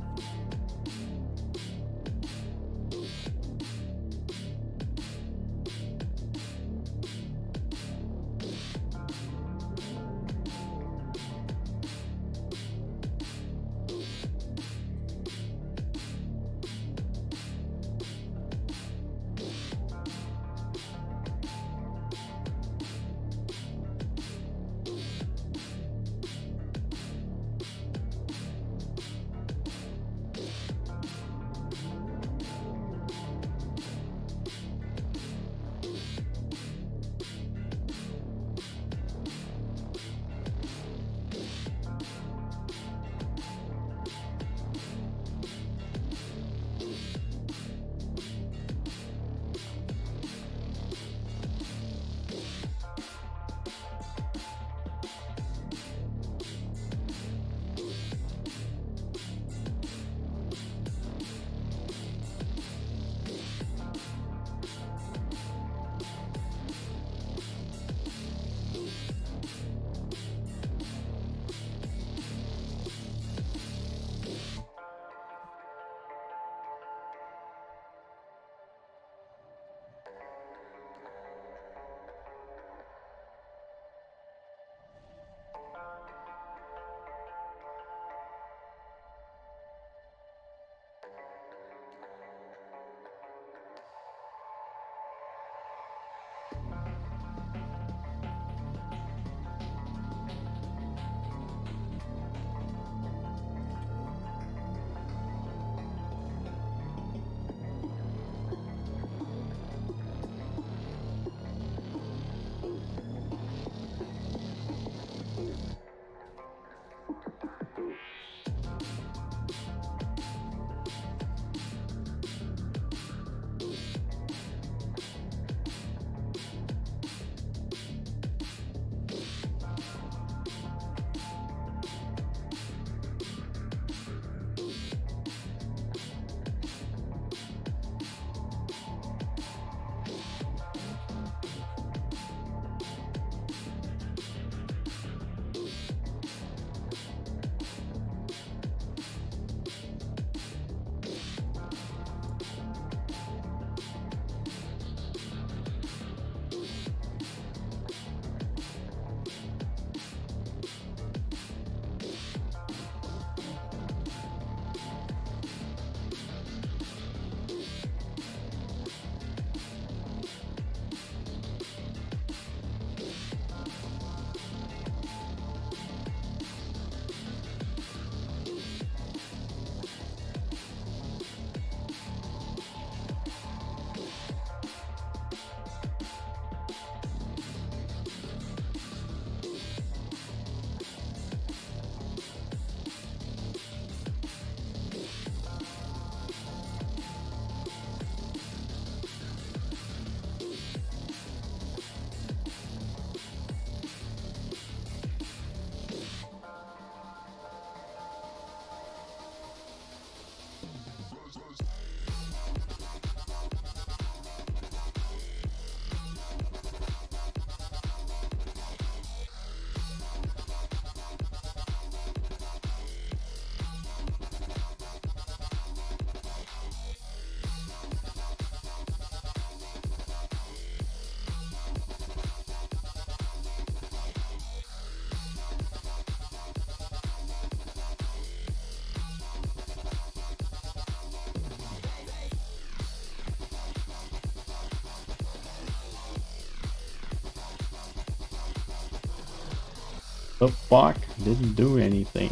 The fuck? Didn't do anything.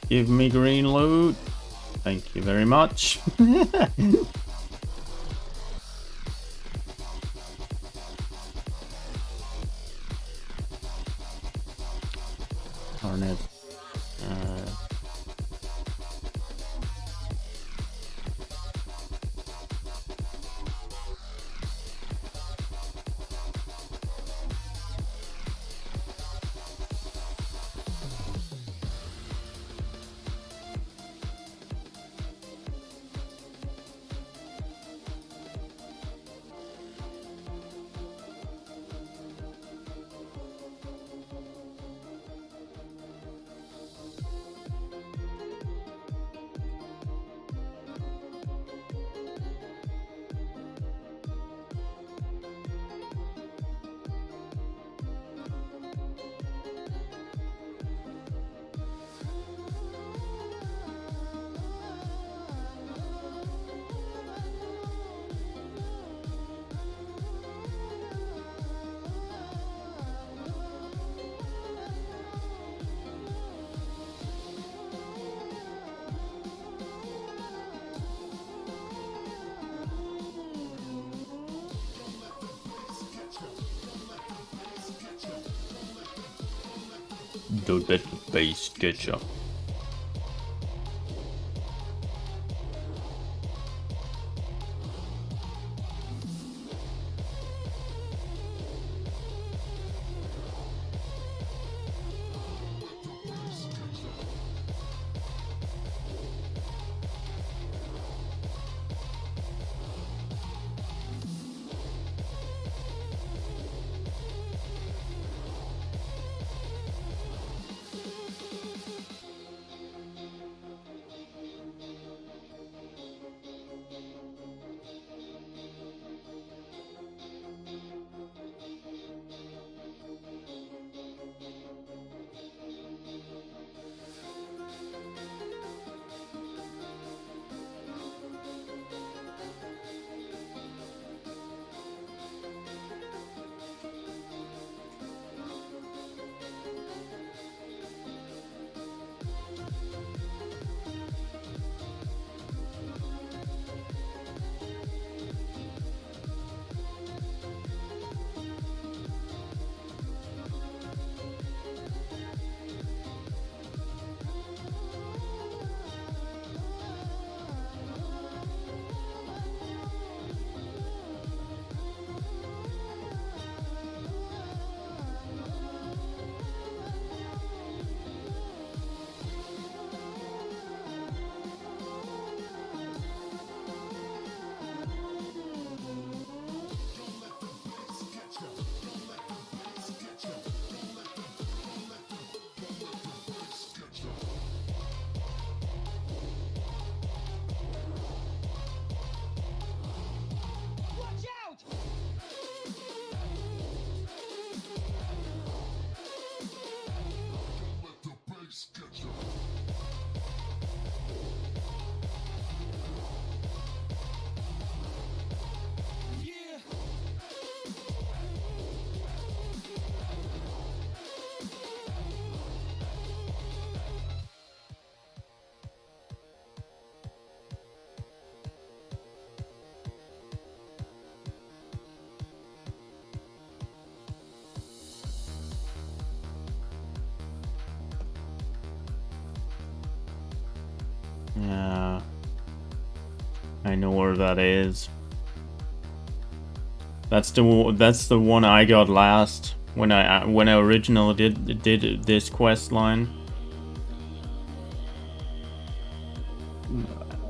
Give me green loot. Thank you very much. Darn it. Don't let the bass get you. Yeah. I know where that is. That's the one I got last when I originally did this quest line.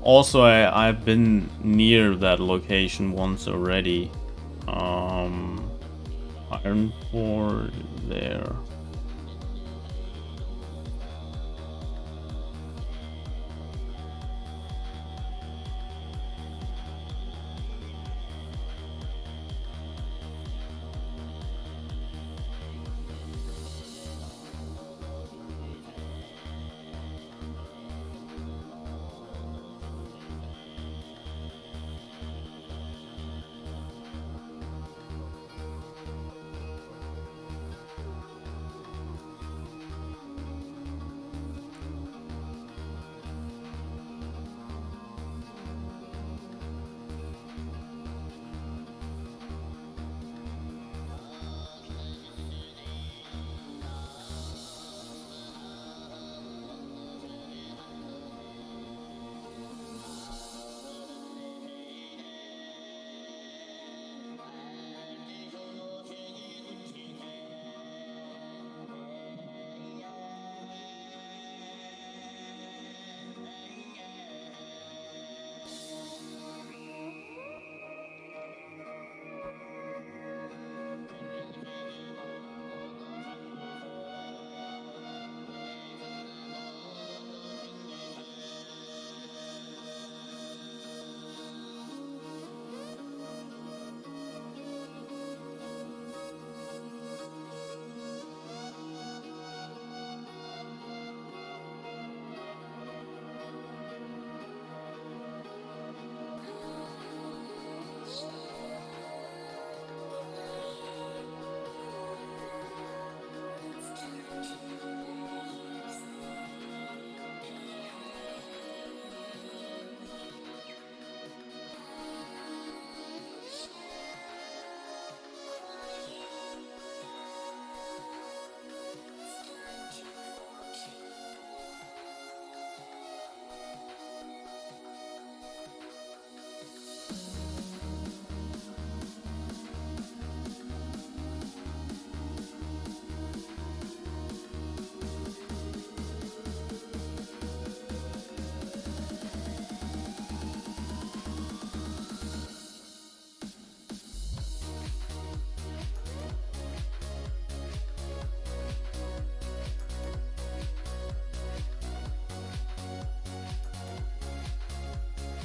Also, I've been near that location once already. Iron Ford there.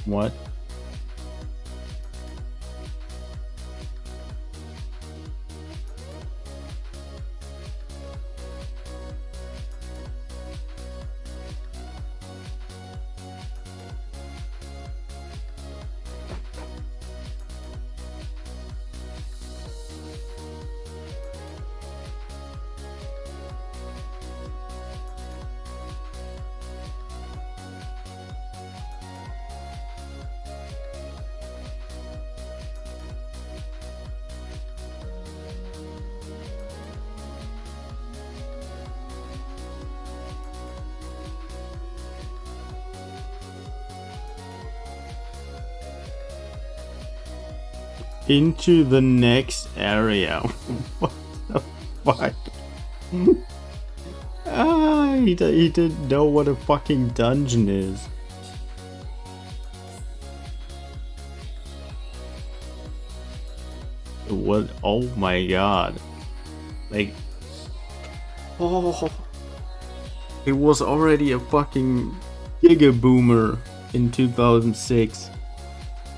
What? Into the next area. What the fuck? He didn't know what a fucking dungeon is. What? Oh my god. Like... Oh... It was already a fucking giga boomer in 2006.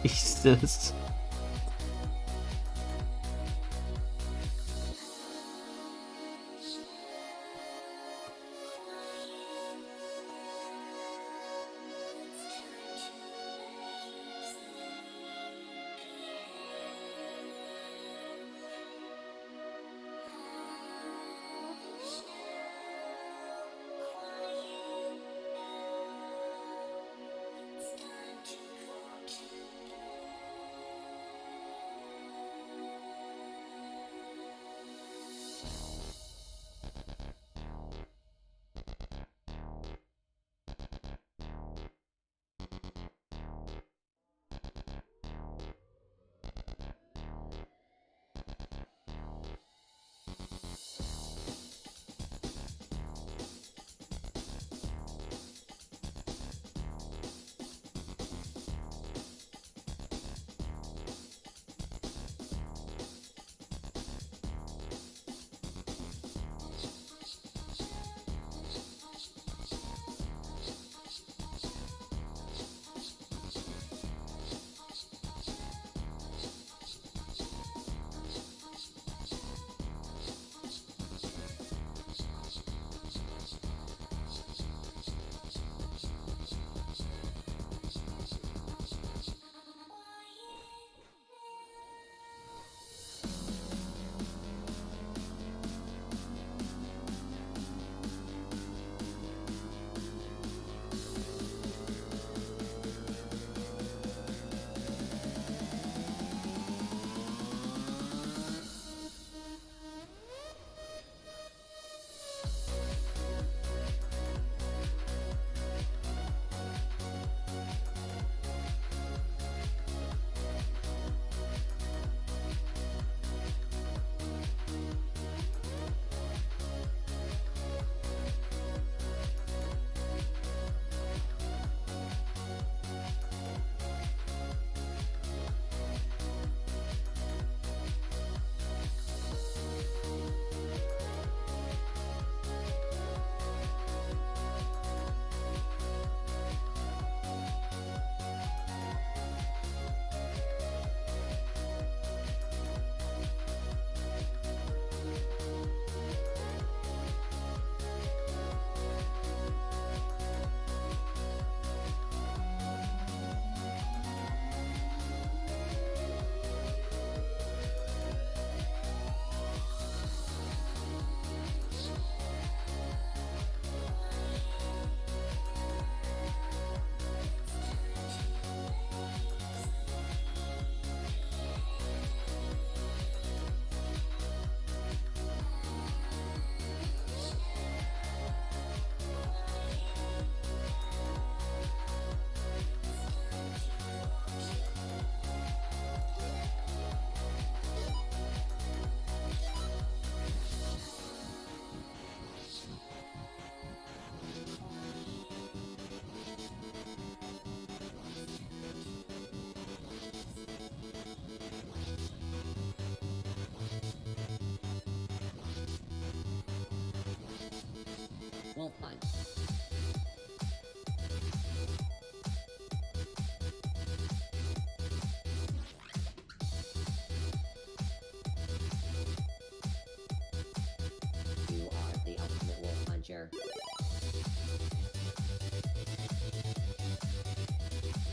Jesus.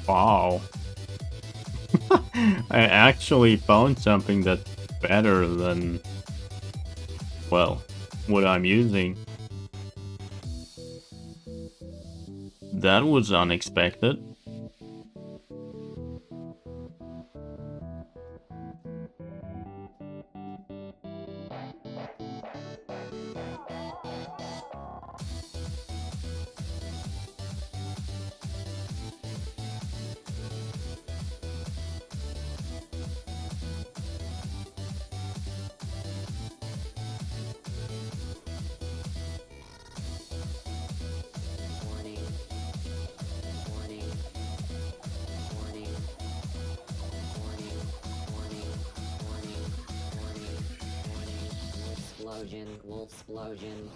Wow. I actually found something that's better than, well, what I'm using. That was unexpected. Wolfsplosion.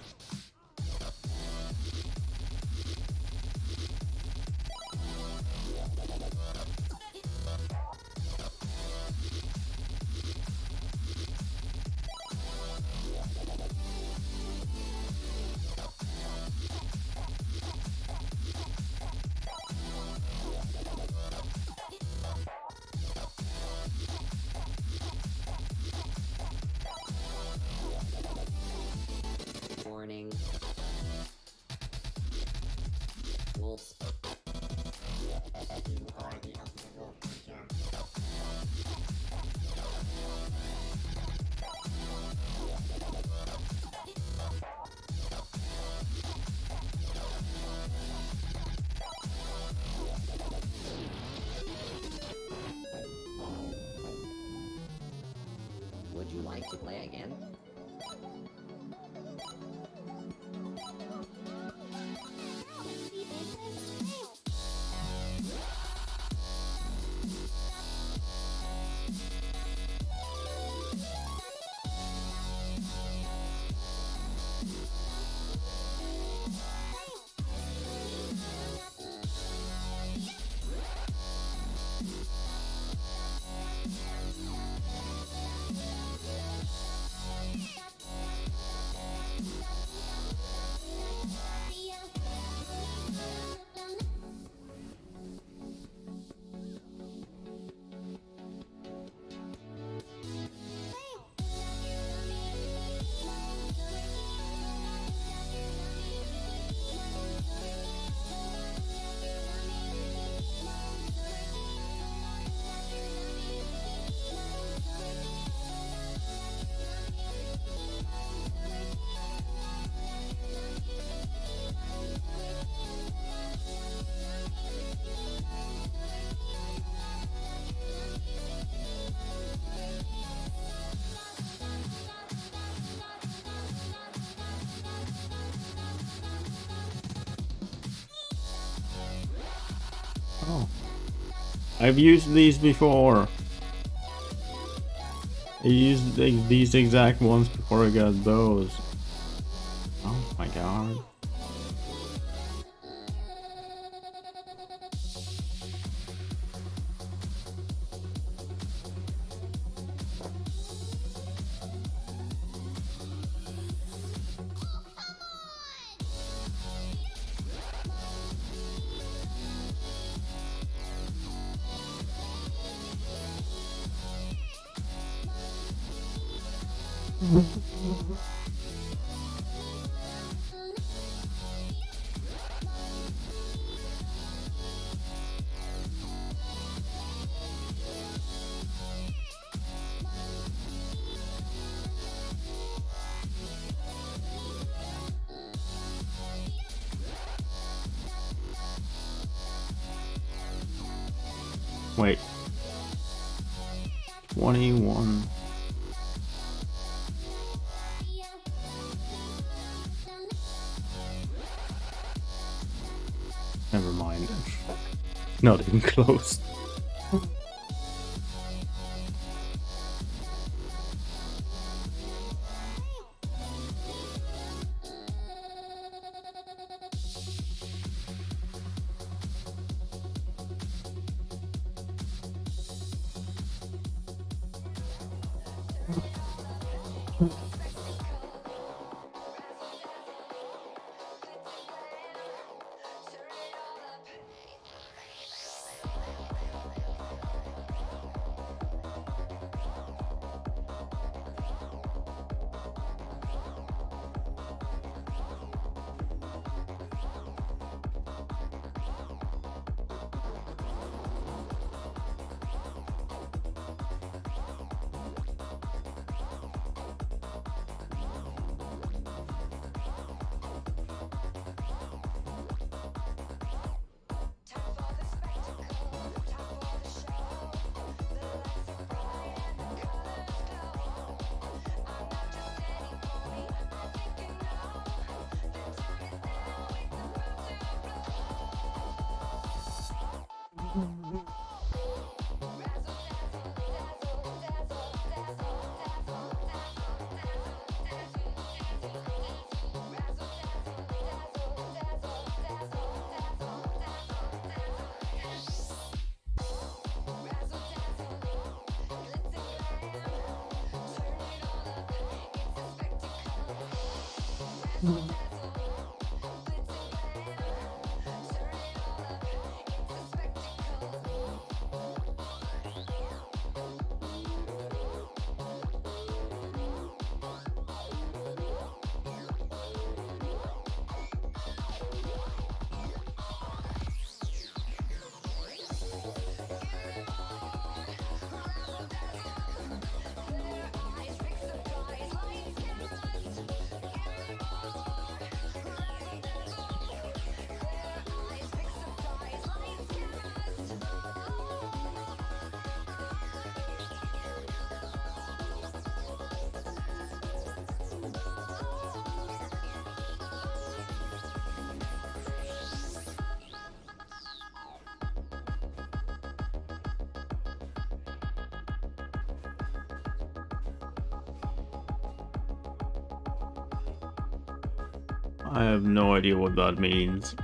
Warning. Wolves. You are the underdog again. Would you like to play again? Oh. I've used these before. I used these exact ones before I got those. Oh my god. Wait. 21. Never mind. Not even close. I have no idea what that means.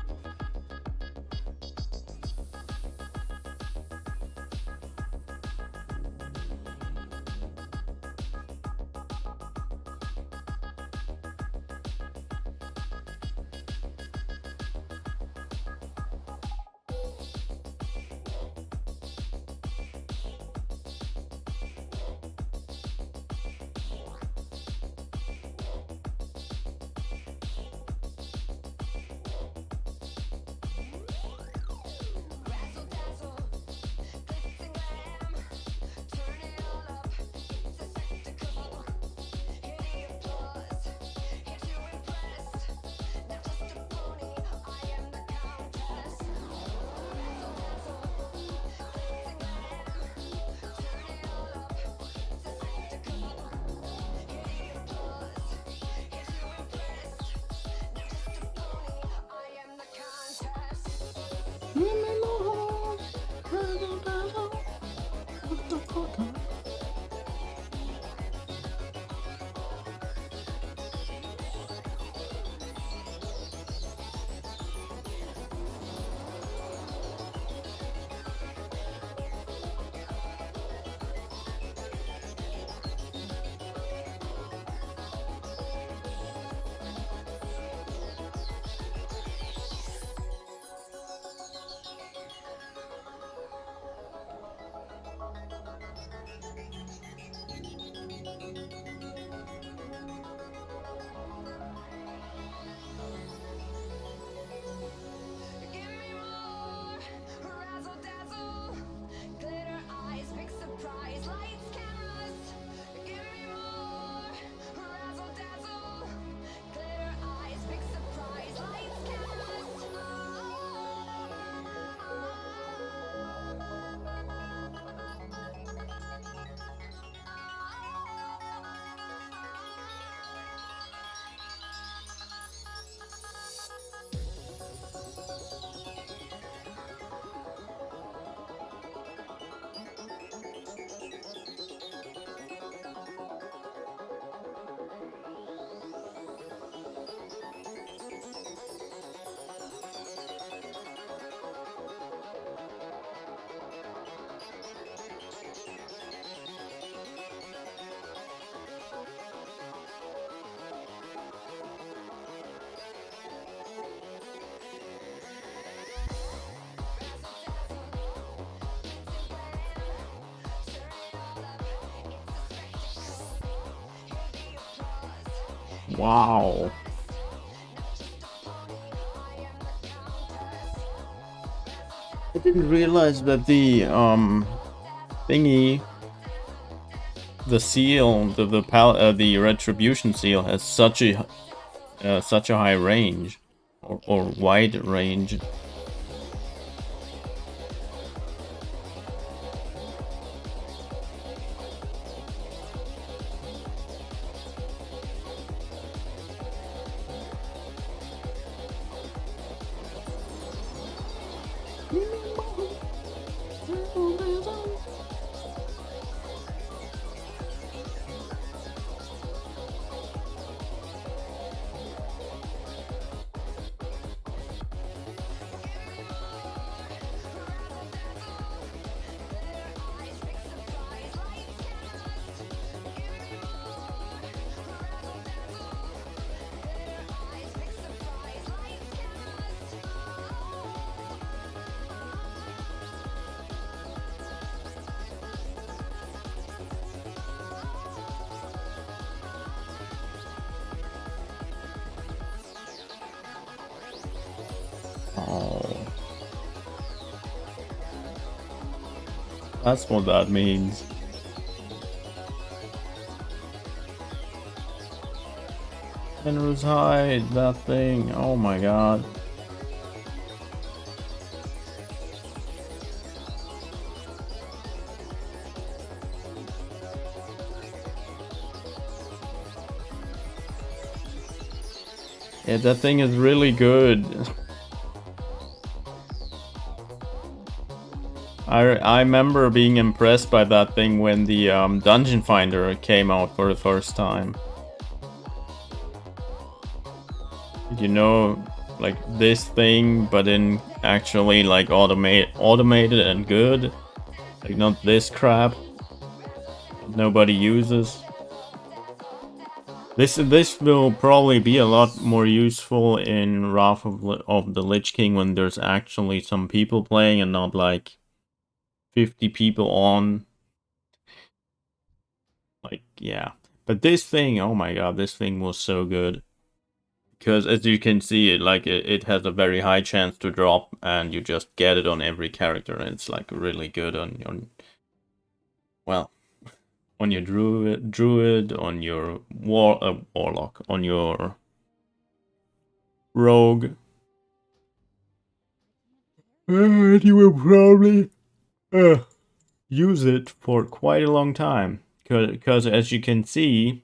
Wow. I didn't realize that the thingy, the seal, the retribution seal has such a high range or wide range. Oh. That's what that means. Fenrir's hide, that thing. Oh my god. Yeah, that thing is really good. I remember being impressed by that thing when the Dungeon Finder came out for the first time. You know, like this thing, but in actually like automated and good. Like not this crap that nobody uses. This will probably be a lot more useful in Wrath of the Lich King when there's actually some people playing and not like 50 people on. Like, yeah. But this thing, oh my god, this thing was so good. Because as you can see, it has a very high chance to drop, and you just get it on every character, and it's like really good on well, on your druid, on your warlock, on your rogue. And you will probably use it for quite a long time. Because as you can see,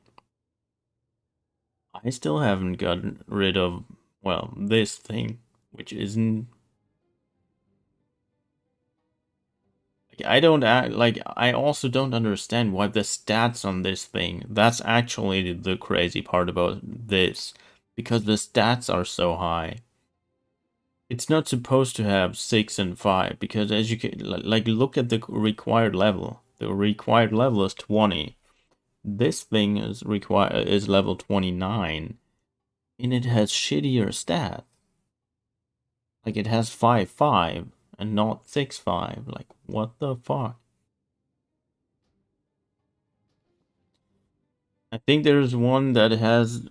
I still haven't gotten rid of, well, this thing, which isn't... I also don't understand why the stats on this thing, that's actually the crazy part about this, because the stats are so high. It's not supposed to have 6 and 5, because as you can, like, look at the required level. The required level is 20. This thing is level 29, and it has shittier stats. Like, it has 5-5 and not 6-5. Like, what the fuck? I think there's one that has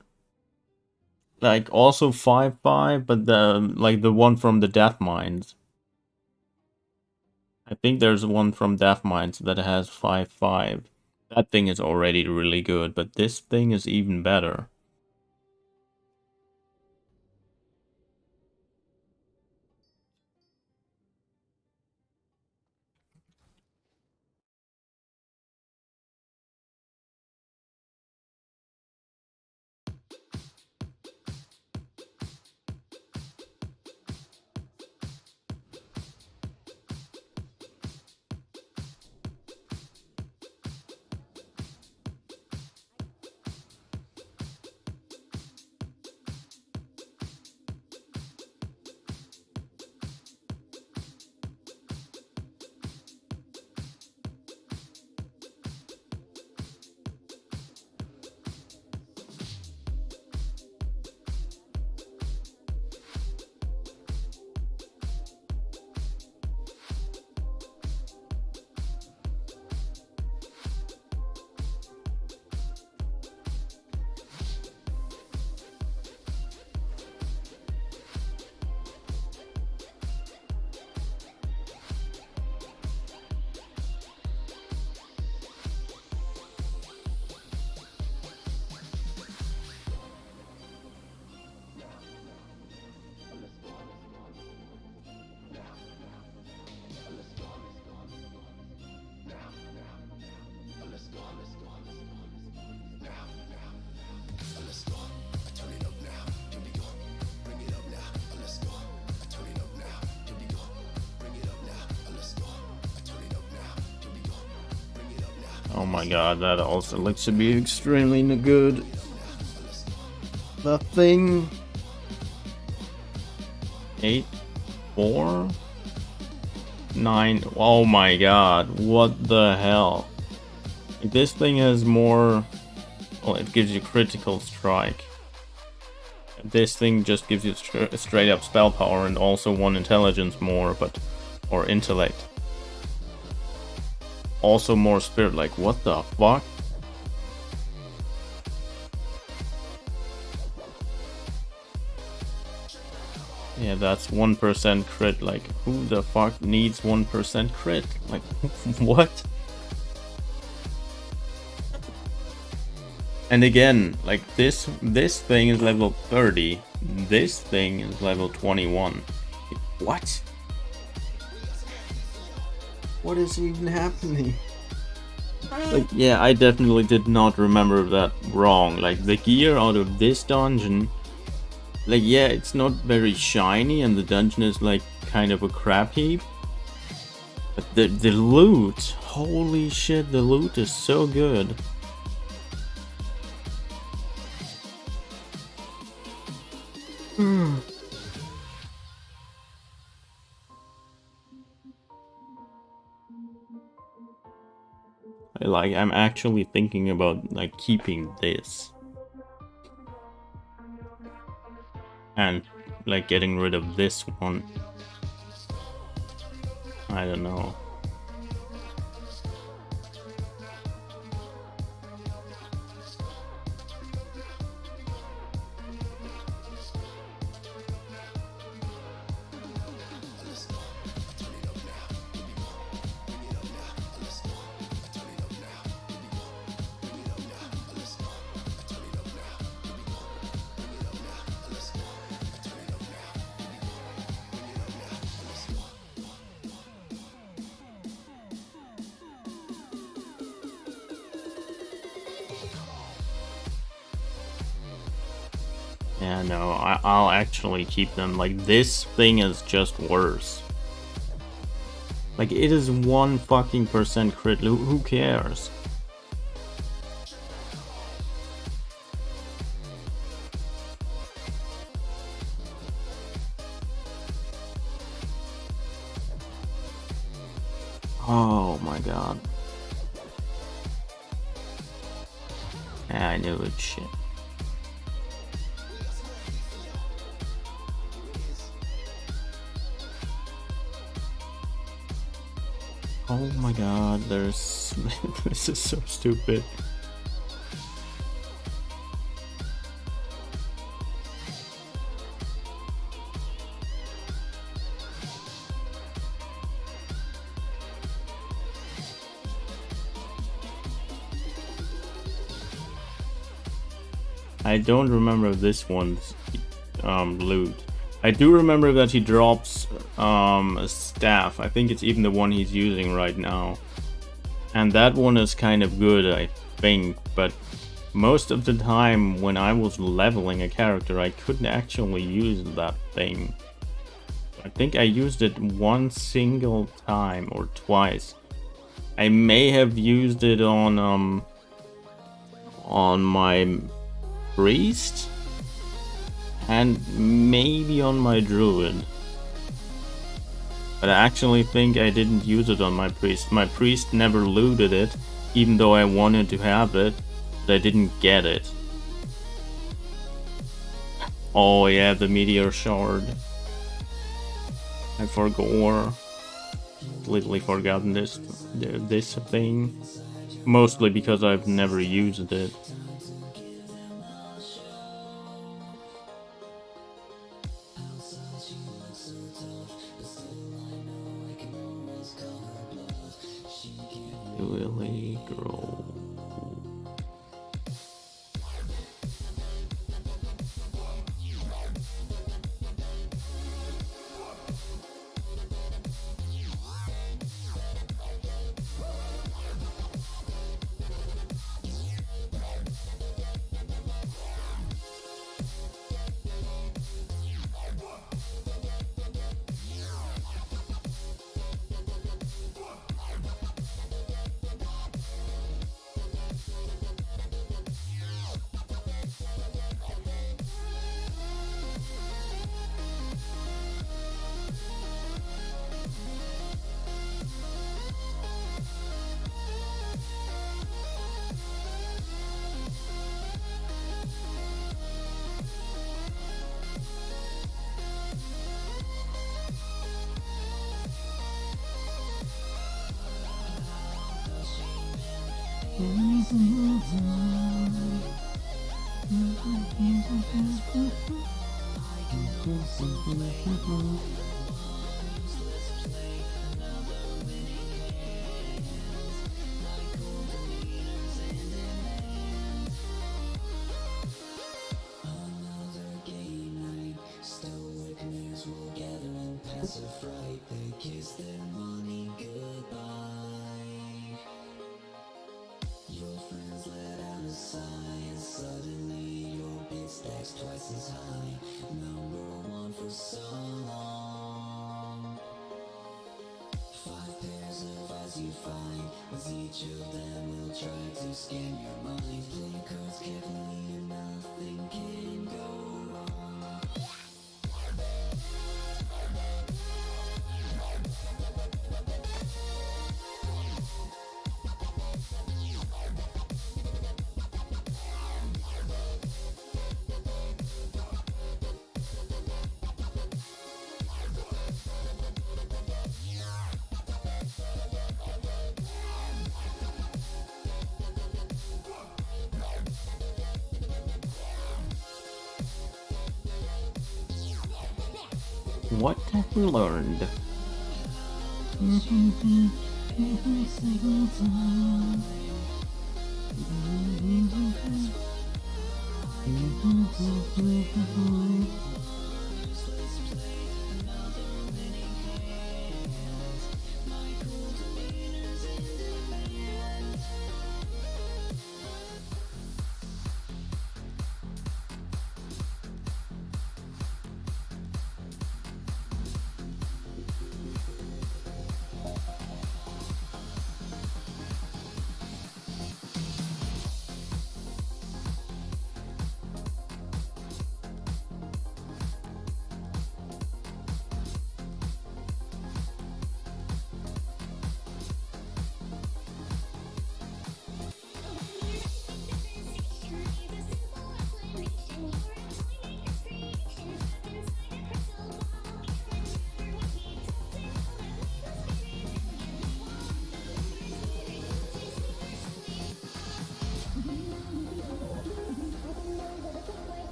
like also 5-5, but the one from the Death Mines. I think there's one from Death Mines that has 5-5. That thing is already really good, but this thing is even better. Oh my god, that also looks to be extremely good. That thing... 8, 4, 9... Oh my god, what the hell? This thing has more... Well, it gives you critical strike. This thing just gives you straight up spell power and also 1 intelligence more, but... Or intellect. Also more spirit, like what the fuck? Yeah, that's 1% crit. Like, who the fuck needs 1% crit? Like, what? And again, like this thing is level 30. This thing is level 21. What? What is even happening? Like, yeah, I definitely did not remember that wrong. Like, the gear out of this dungeon, like, yeah, it's not very shiny and the dungeon is like kind of a crap heap. But the loot, holy shit, the loot is so good. I'm actually thinking about like keeping this and like getting rid of this one. I don't know. Yeah, no, I'll actually keep them. Like, this thing is just worse. Like, it is 1 fucking % crit. Who cares? Oh my god. Yeah, I knew it. Shit. Oh my god, there's... this is so stupid. I don't remember this one's loot. I do remember that he drops a staff. I think it's even the one he's using right now. And that one is kind of good, I think, but most of the time when I was leveling a character, I couldn't actually use that thing. I think I used it 1 single time or twice. I may have used it on my priest and maybe on my druid. But I actually think I didn't use it on my priest. My priest never looted it, even though I wanted to have it, but I didn't get it. Oh yeah, the meteor shard. I forgot. Completely forgotten this thing. Mostly because I've never used it. Willy grow. Another game night, stoic nerds will gather in passive fright. They kiss their money goodbye. Your friends let out a sigh, and suddenly your bid stacks twice as high. Number one for so long. 5 pairs of eyes you find, as each of them will try to scan your mind. Play cards carefully and nothing can go wrong. What have we learned?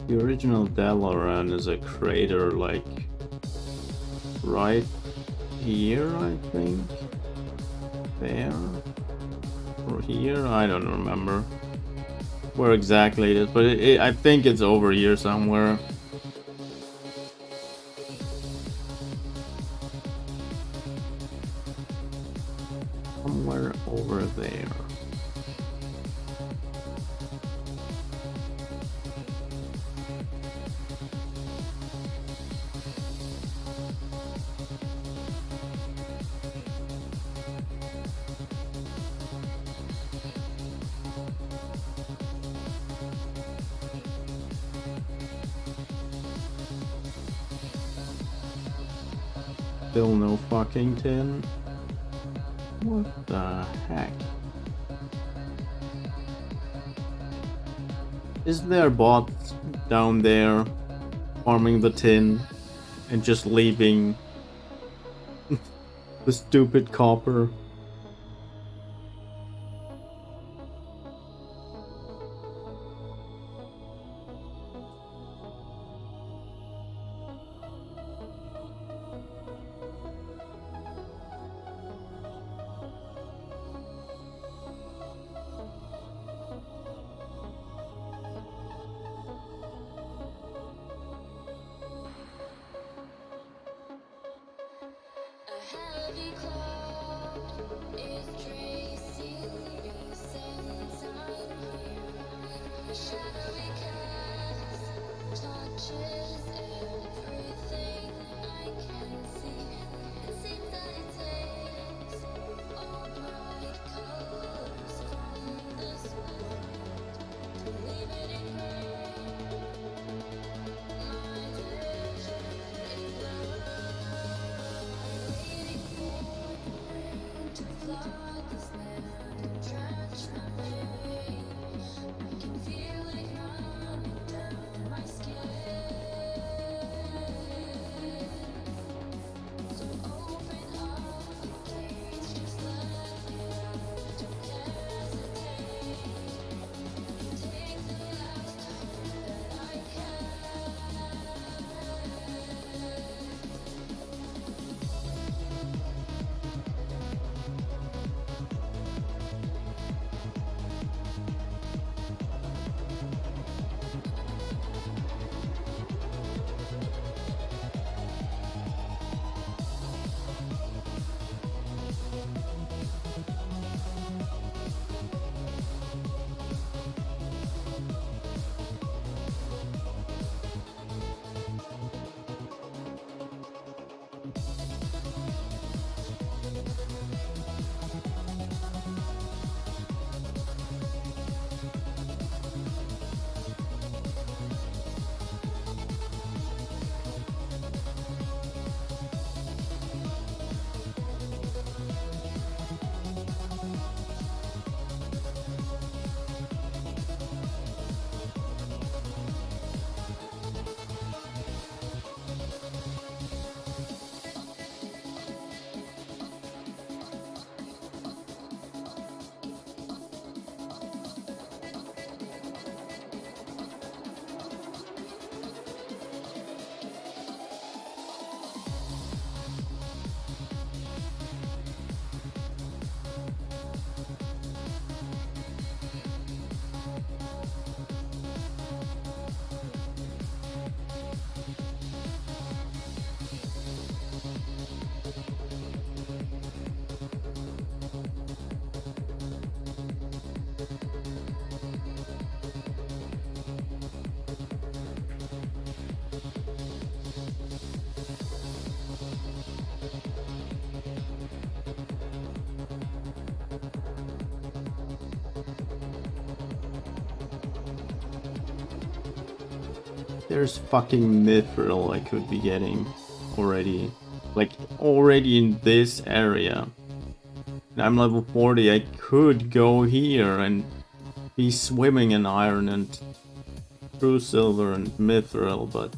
The original Dalaran is a crater like right here, I think. There? Or here? I don't remember where exactly it is, but I think it's over here somewhere. Somewhere over there. Still no fucking tin. What the heck? Is there bots down there farming the tin and just leaving the stupid copper? There's fucking mithril I could be getting already. Like, already in this area. And I'm level 40, I could go here and be swimming in iron and true silver and mithril, but...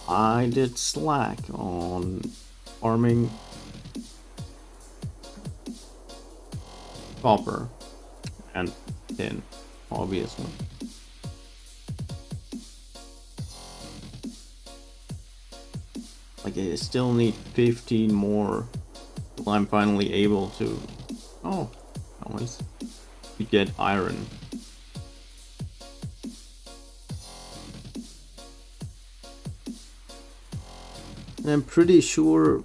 I did slack on farming copper and tin, obviously. Like, I still need 15 more till I'm finally able to... Oh, nice. To get iron. And I'm pretty sure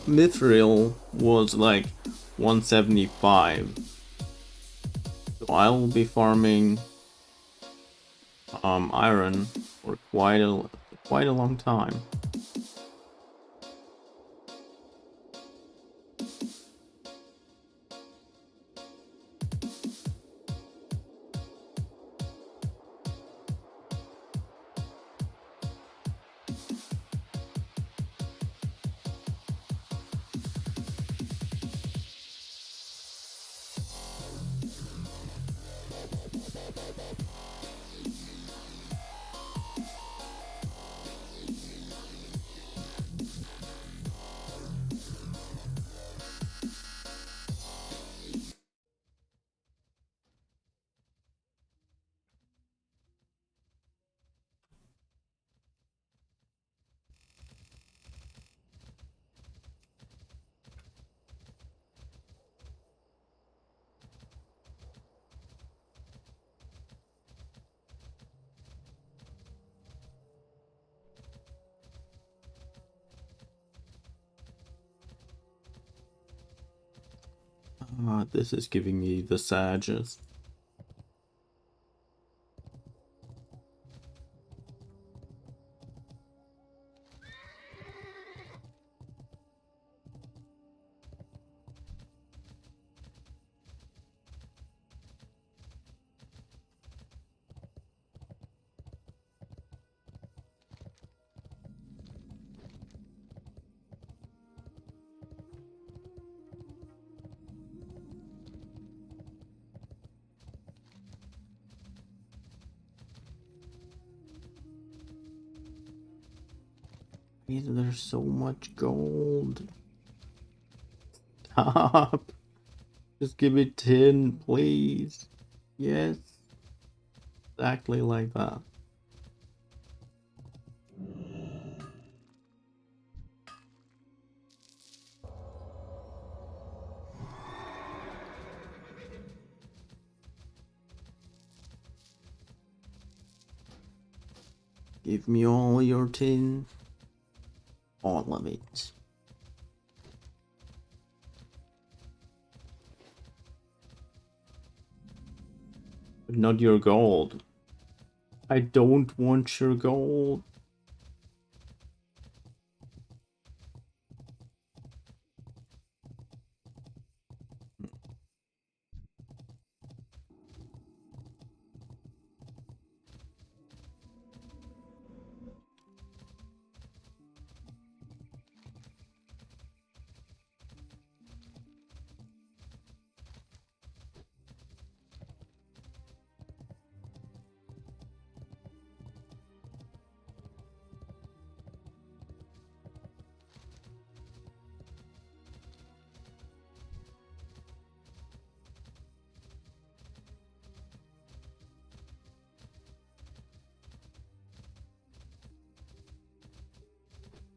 Mithril was like 175. So I'll be farming iron for quite a long time. This is giving me the Sages. There's so much gold. Stop. Just give me 10, please. Yes. Exactly like that. Give me all your tin. All of it. But not your gold. I don't want your gold.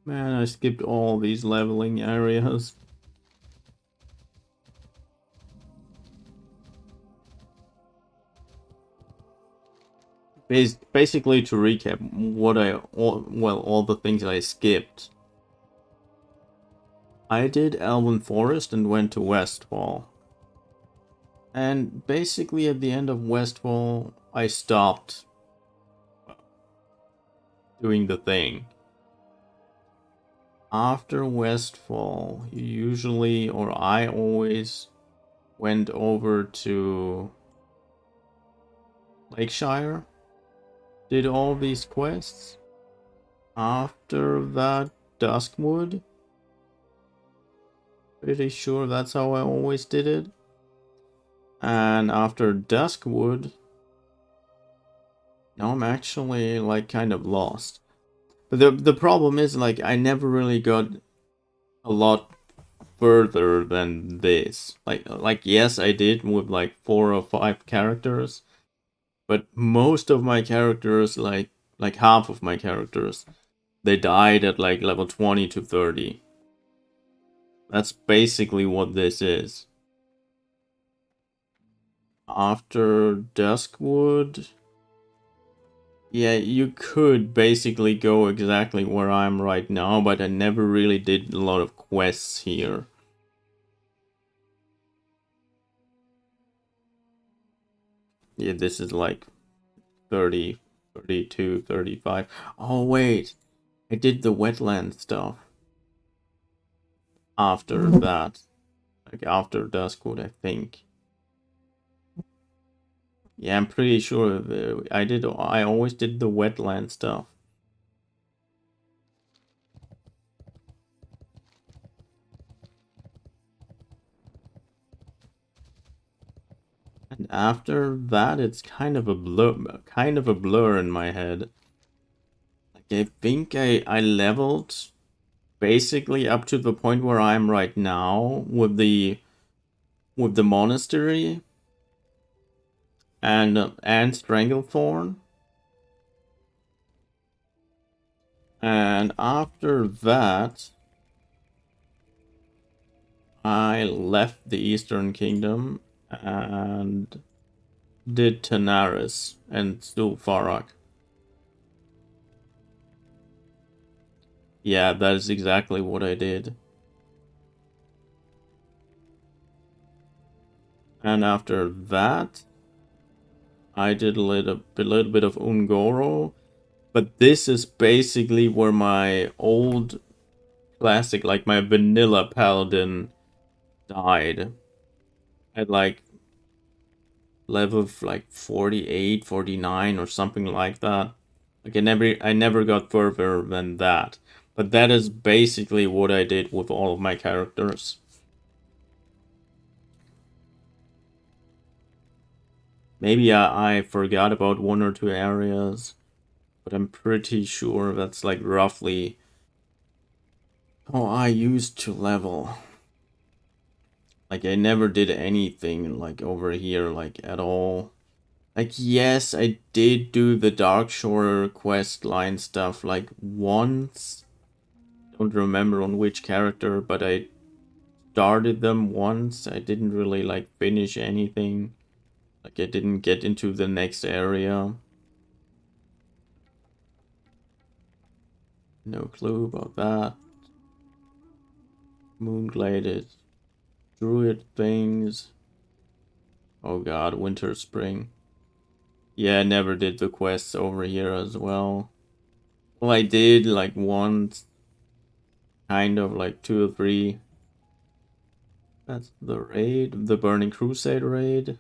Man, I skipped all these leveling areas. Basically, to recap, all the things I skipped. I did Elven Forest and went to Westfall. And basically at the end of Westfall, I stopped doing the thing. After Westfall, you usually, or I always, went over to Lakeshire, did all these quests. After that, Duskwood. Pretty sure that's how I always did it. And after Duskwood, now I'm actually like kind of lost. But the problem is, like, I never really got a lot further than this. Like yes, I did with like 4 or 5 characters, but most of my characters, like half of my characters, they died at like level 20 to 30. That's basically what this is. After Duskwood, yeah, you could basically go exactly where I'm right now, but I never really did a lot of quests here. Yeah, this is like 30, 32, 35. Oh, wait. I did the wetland stuff after that. Like after Duskwood, I think. Yeah, I'm pretty sure I always did the wetland stuff. And after that, it's kind of a blur in my head. Like I think I leveled basically up to the point where I'm right now with the monastery and Stranglethorn. And after that, I left the Eastern Kingdom and did Tanaris and Zul'Farrak. Yeah, that is exactly what I did. And after that, I did a little bit of Ungoro, but this is basically where my old classic, like my vanilla paladin, died at like level of like 48, 49 or something like that. Like I never got further than that. But that is basically what I did with all of my characters. Maybe I forgot about 1 or 2 areas, but I'm pretty sure that's like roughly how I used to level. Like I never did anything like over here like at all. Like yes, I did do the Darkshore quest line stuff like once. Don't remember on which character, but I started them once. I didn't really like finish anything. Like I didn't get into the next area. No clue about that. Moongladed. Druid things. Oh god, winter, spring. Yeah, I never did the quests over here as well. Well, I did like once. Kind of like 2 or 3. That's the raid. The Burning Crusade raid.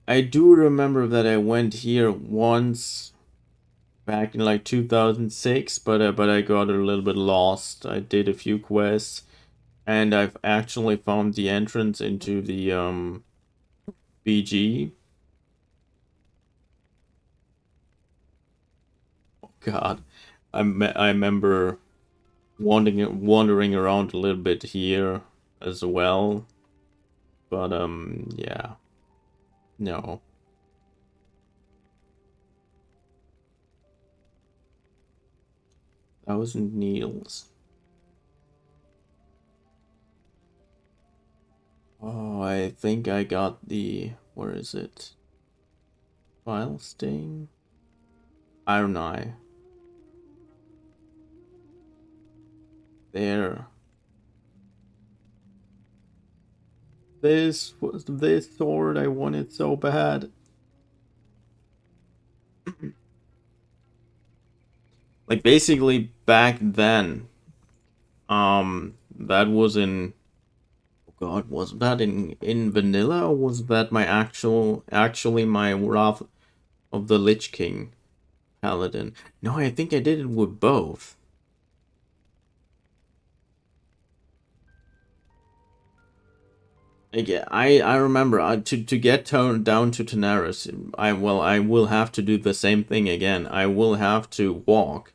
I do remember that I went here once back in like 2006, but I got a little bit lost. I did a few quests, and I've actually found the entrance into the BG. Oh God, I remember wandering around a little bit here as well, but yeah, no. That wasn't Niels. Oh, I think I got the... Where is it? File stain? Iron Eye. There. This was this sword I wanted so bad. Like basically back then, that was in... Oh God, was that in vanilla, or was that my actually my Wrath of the Lich King paladin? No, I think I did it with both. Yeah, I remember to get down to Tanaris, I will have to do the same thing again. I will have to walk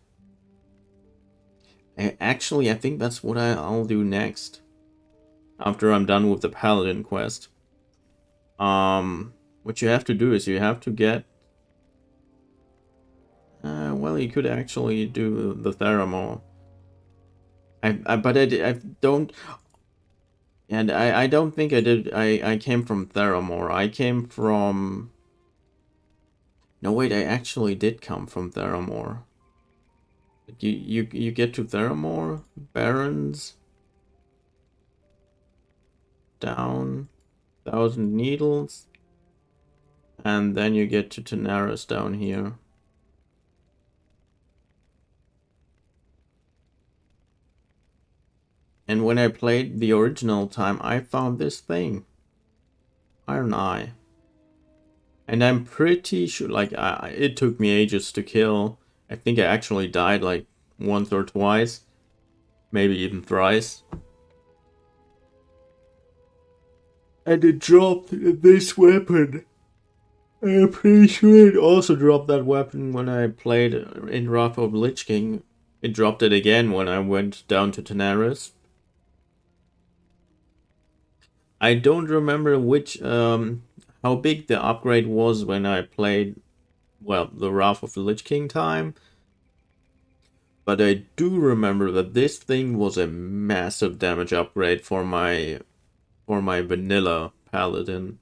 Actually, I think that's what I'll do next. After I'm done with the Paladin quest. What you have to do is you have to get... well, you could actually do the Theramore. But I don't... And I don't think I did... I came from Theramore. I came from... No, wait, I actually did come from Theramore. You get to Theramore, Barons, down, 1,000 Needles, and then you get to Tanaris down here. And when I played the original time, I found this thing. Iron Eye. And I'm pretty sure, like, it took me ages to kill. I think I actually died like once or twice. Maybe even thrice. And it dropped this weapon. I'm pretty sure it also dropped that weapon when I played in Wrath of Lich King. It dropped it again when I went down to Tanaris. I don't remember which, how big the upgrade was when I played, well, the Wrath of the Lich King time. But I do remember that this thing was a massive damage upgrade for my vanilla paladin.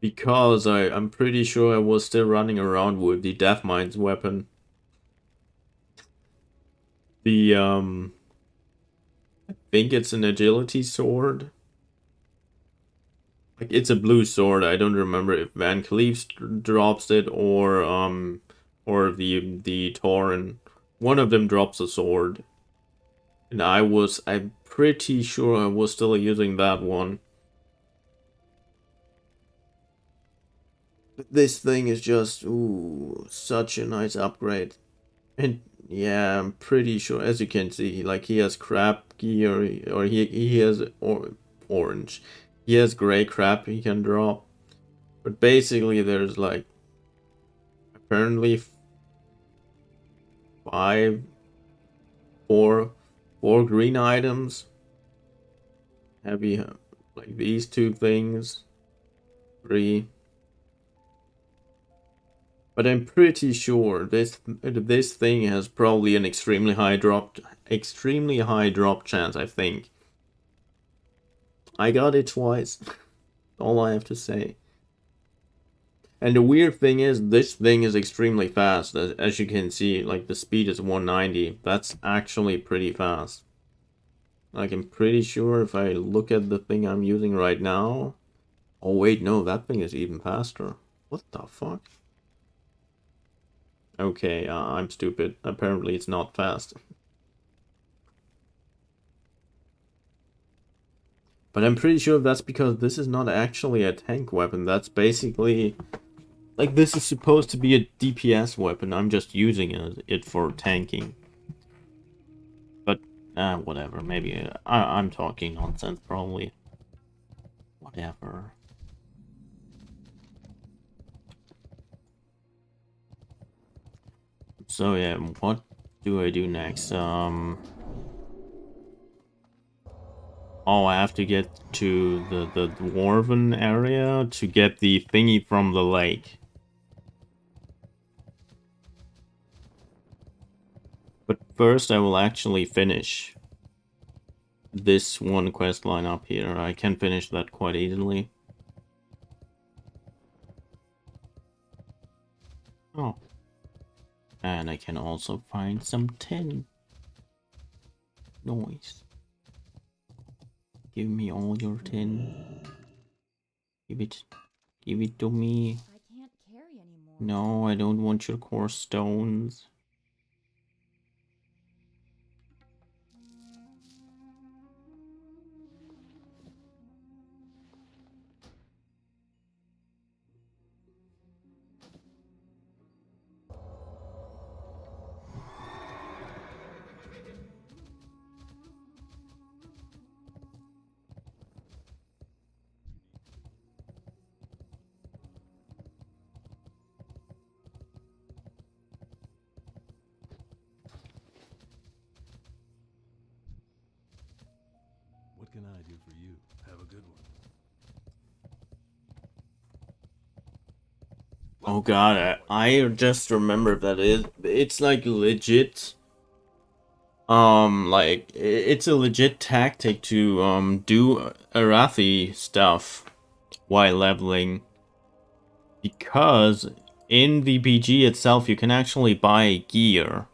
Because I'm pretty sure I was still running around with the Death Mines weapon. The, I think it's an agility sword. Like, it's a blue sword. I don't remember if Van Cleaves drops it or the Tauren. One of them drops a sword. And I'm pretty sure I was still using that one. But this thing is just, ooh, such a nice upgrade. And yeah, I'm pretty sure, as you can see, like, he has crab gear, or he has orange. He has gray crap he can drop. But basically there's like, apparently four green items. Heavy, like these two things. 3. But I'm pretty sure this thing has probably an extremely high drop chance, I think. I got it twice. All I have to say. And the weird thing is, this thing is extremely fast. As you can see, like, the speed is 190. That's actually pretty fast. Like, I'm pretty sure if I look at the thing I'm using right now... Oh wait, no, that thing is even faster. What the fuck? Okay, I'm stupid. Apparently it's not fast. But I'm pretty sure that's because this is not actually a tank weapon. That's basically... Like, this is supposed to be a DPS weapon. I'm just using it for tanking. But, whatever. Maybe I'm talking nonsense, probably. Whatever. So, yeah, what do I do next? Oh, I have to get to the Dwarven area to get the thingy from the lake. But first I will actually finish this one quest line up here. I can finish that quite easily. Oh. And I can also find some tin. Nice. Give me all your tin. Give it to me. I can't carry anymore. No, I don't want your core stones. can I do for you? Have a good one. Oh god, I just remember that it's like legit. Like it's a legit tactic to do Arathi stuff while leveling, because in the PG itself you can actually buy gear.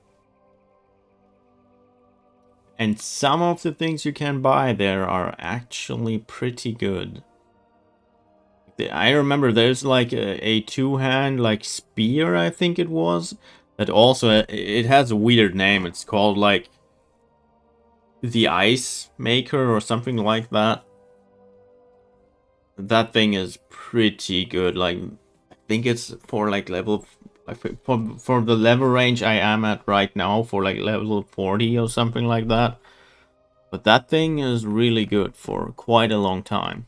And some of the things you can buy there are actually pretty good. I remember there's like a two-hand like spear, I think it was, that also it has a weird name. It's called like the Ice Maker or something like that. That thing is pretty good. Like I think it's for like level for the level range I am at right now, for like level 40 or something like that. But that thing is really good for quite a long time.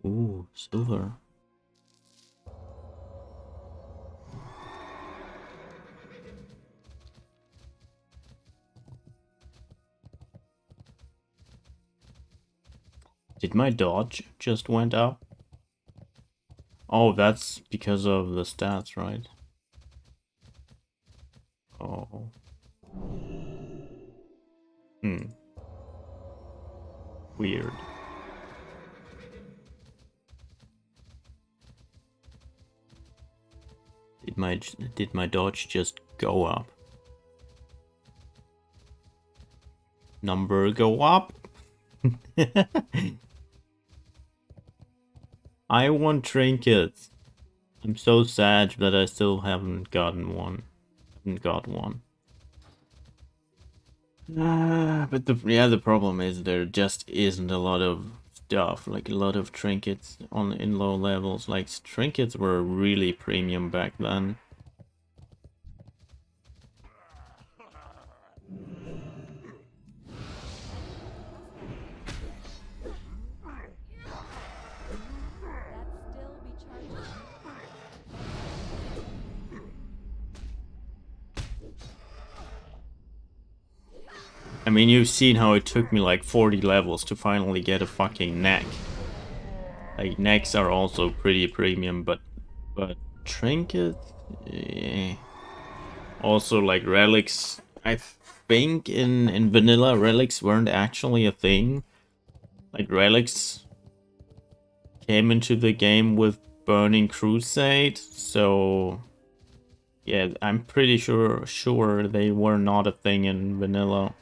Ooh, silver. Did my dodge just went up? Oh, that's because of the stats, right? Oh. Weird. Did my dodge just go up? Number go up? I want trinkets. I'm so sad that I still haven't gotten one. Haven't got one. But the problem is there just isn't a lot of stuff, like a lot of trinkets in low levels. Like trinkets were really premium back then. I mean, you've seen how it took me like 40 levels to finally get a fucking neck. Like, necks are also pretty premium, but trinkets? Eh. Also, like, relics, I think in vanilla, relics weren't actually a thing. Like, relics came into the game with Burning Crusade, so yeah, I'm pretty sure they were not a thing in vanilla.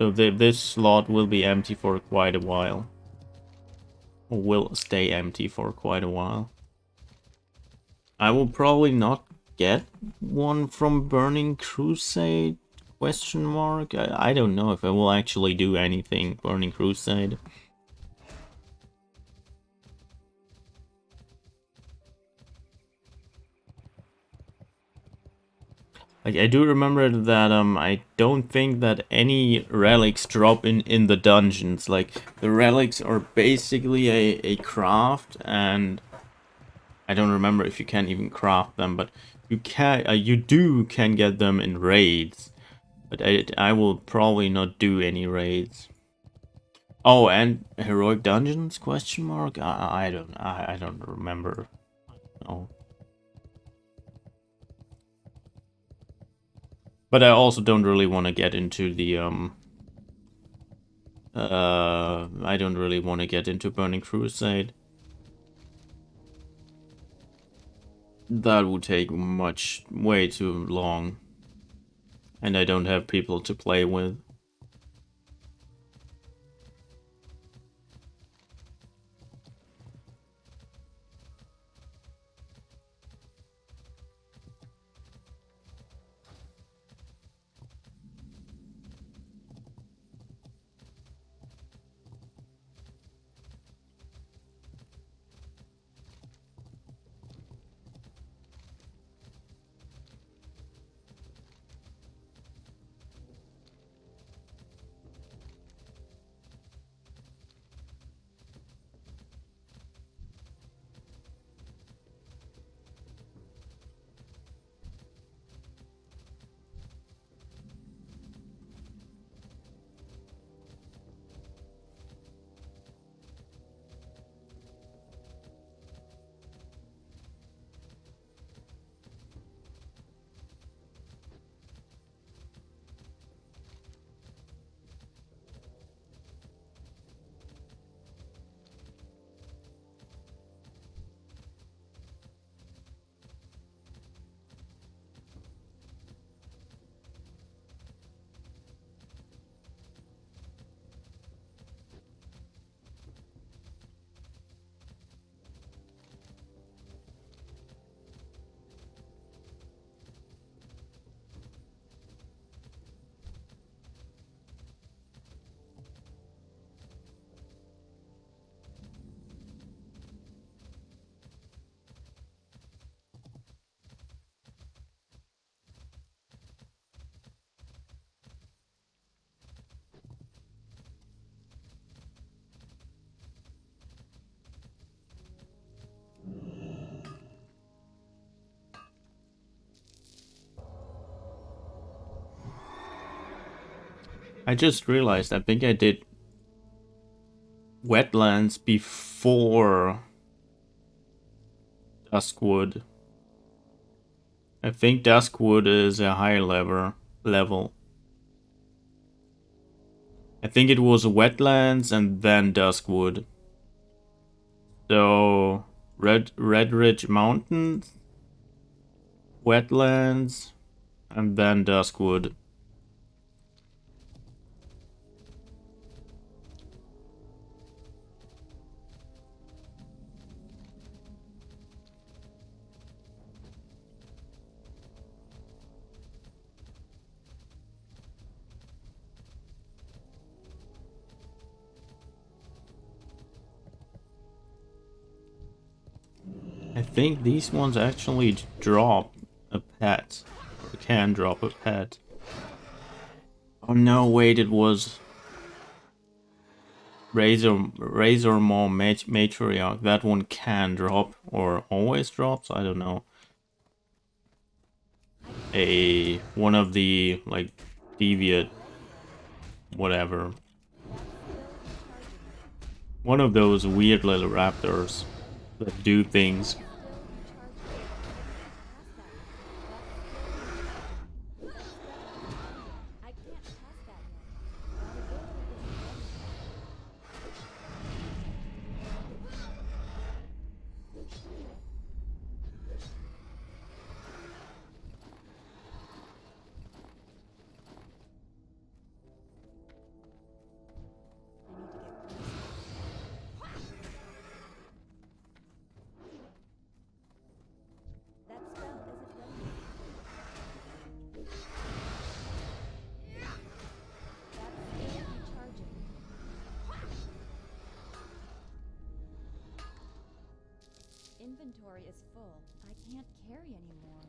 So this slot will be empty for quite a while. Or will stay empty for quite a while. I will probably not get one from Burning Crusade? Question mark? I don't know if I will actually do anything Burning Crusade. Like, I do remember that I don't think that any relics drop in the dungeons. Like, the relics are basically a craft, and I don't remember if you can even craft them, but you can get them in raids. But I will probably not do any raids. Oh, and heroic dungeons? Question mark? I don't remember. No. But I also don't really want to get into the I don't really want to get into Burning Crusade. That would take way too long. And I don't have people to play with. I just realized, I think I did wetlands before Duskwood. I think Duskwood is a higher level. I think it was Wetlands and then Duskwood. So Red Ridge Mountains, Wetlands, and then Duskwood. I think these ones actually drop a pet. Or can drop a pet. Oh no, wait, it was Razor Maw Matriarch. That one can drop or always drops, I don't know. One of the like deviate whatever. One of those weird little raptors that do things. Inventory is full. I can't carry anymore.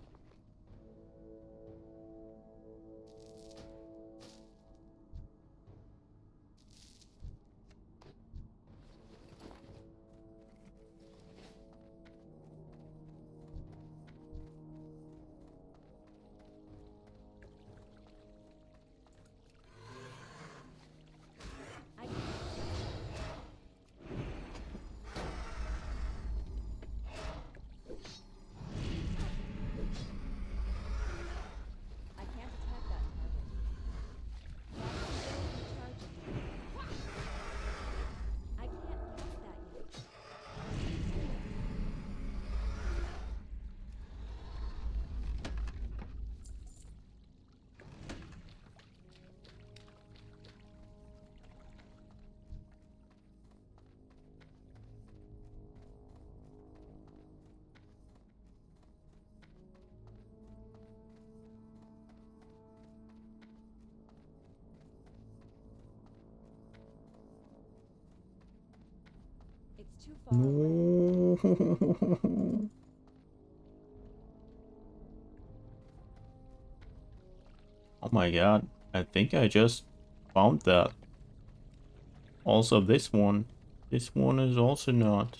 It's too far away. No. Oh my god, I think I just found that. Also this one. This one is also not.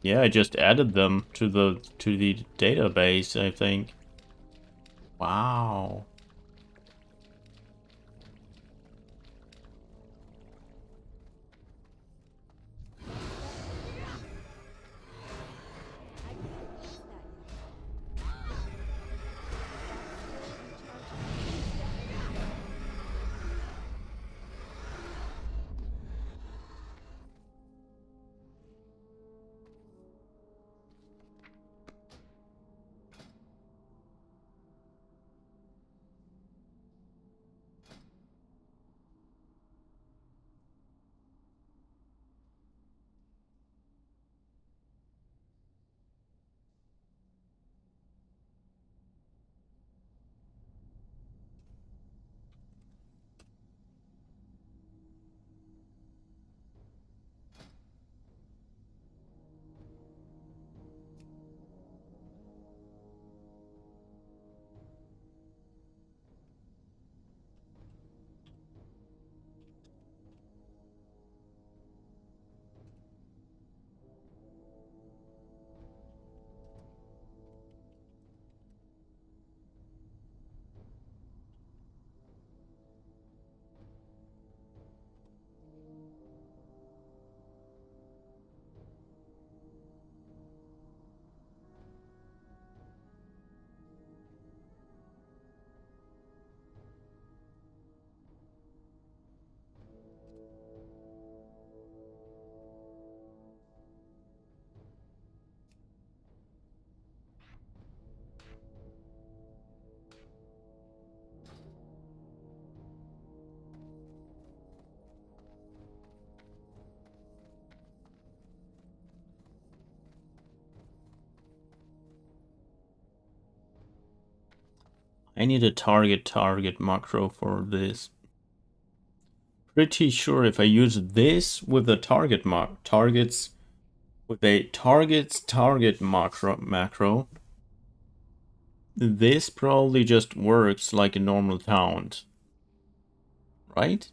Yeah, I just added them to the database, I think. Wow. I need a target macro for this. Pretty sure if I use this with a target target macro, this probably just works like a normal taunt, right?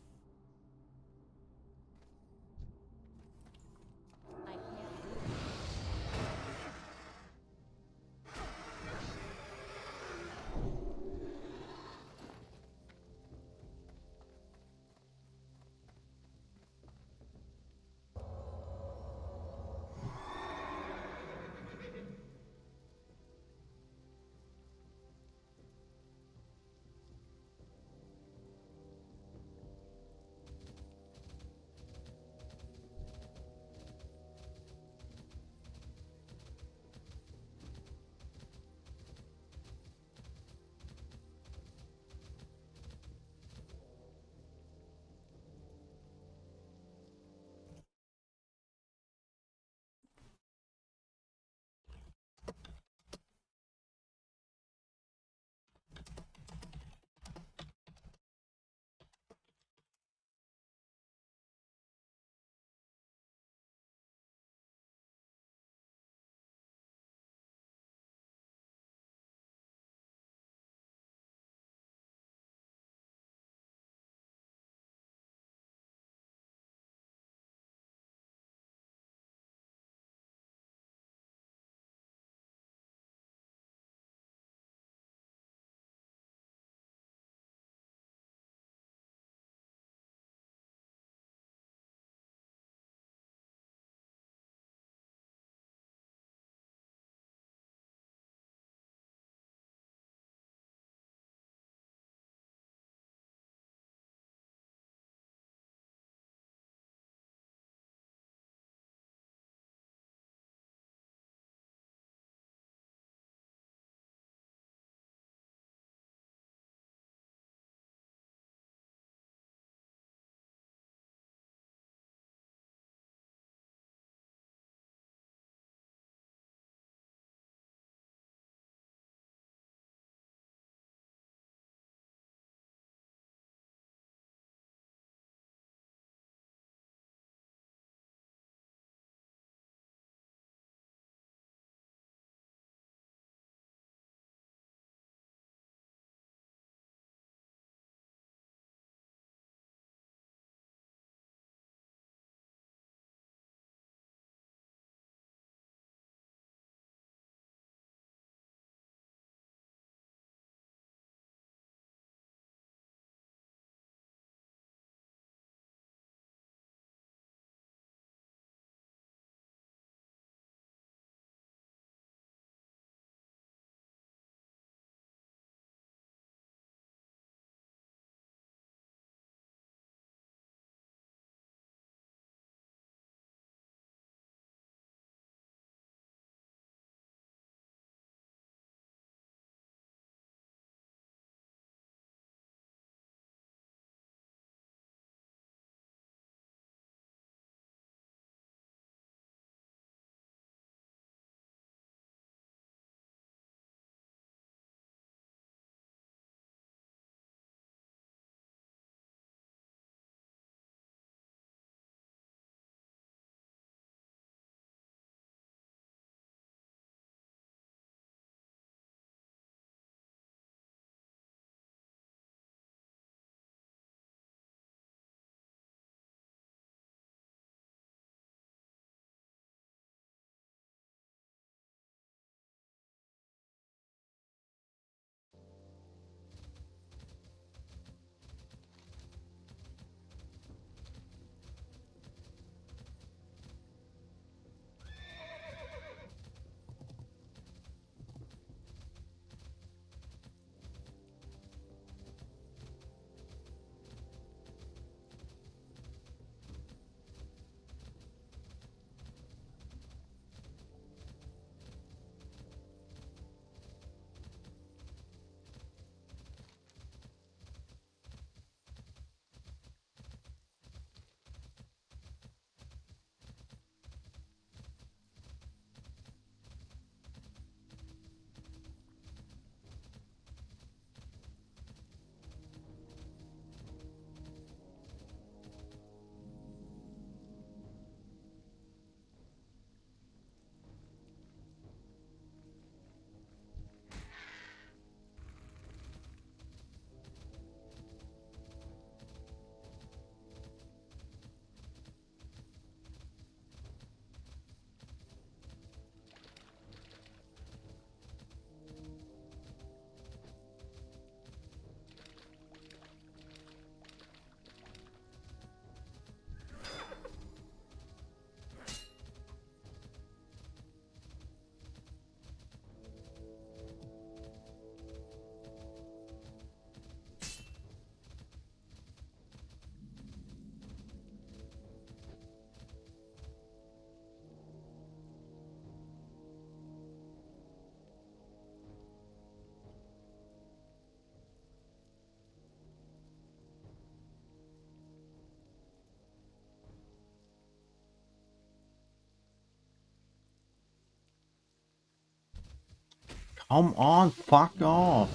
Come on, fuck off.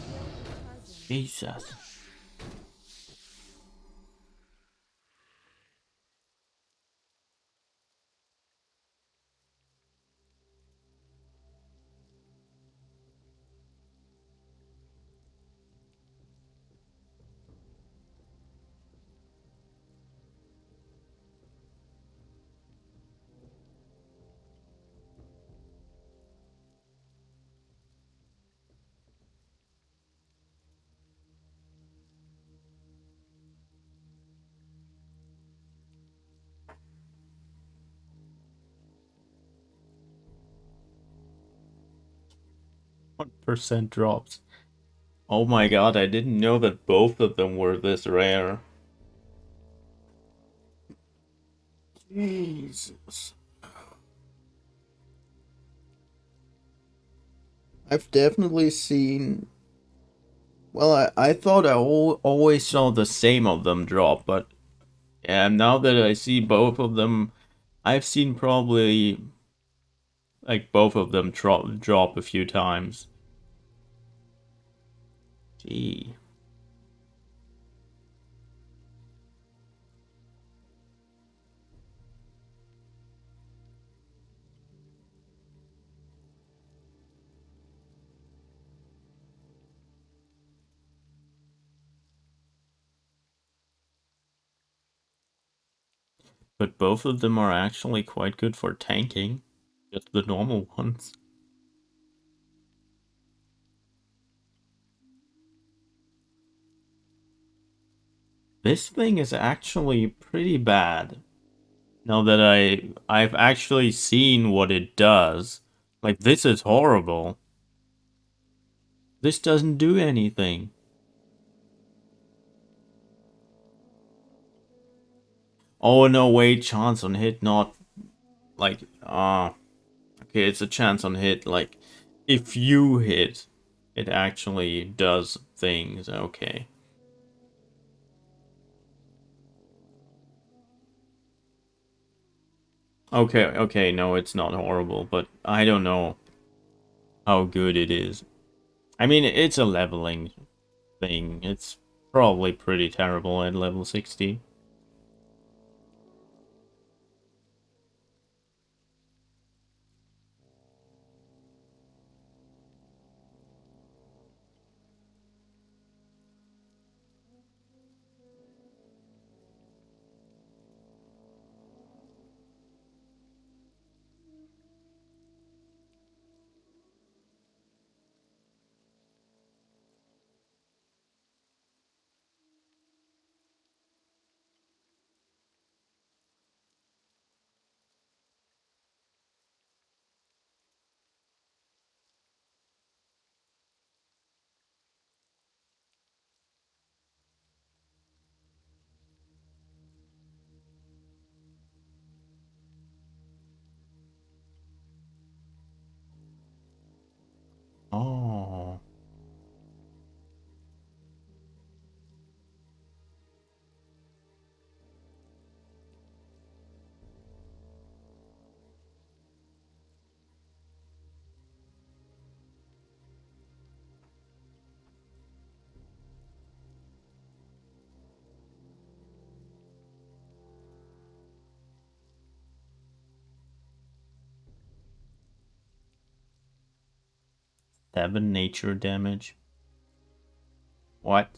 Jesus. % drops. Oh my god, I didn't know that both of them were this rare. Jesus. I've definitely seen... Well, I thought I always saw the same of them drop, but yeah, now that I see both of them, I've seen probably like both of them drop a few times. Gee. But both of them are actually quite good for tanking. Just the normal ones. This thing is actually pretty bad. Now that I've actually seen what it does. Like, this is horrible. This doesn't do anything. Oh no, wait, chance on hit, not like okay, it's a chance on hit, like if you hit, it actually does things, okay. Okay, no, it's not horrible, but I don't know how good it is. I mean, it's a leveling thing. It's probably pretty terrible at level 60. Oh. Seven nature damage. What?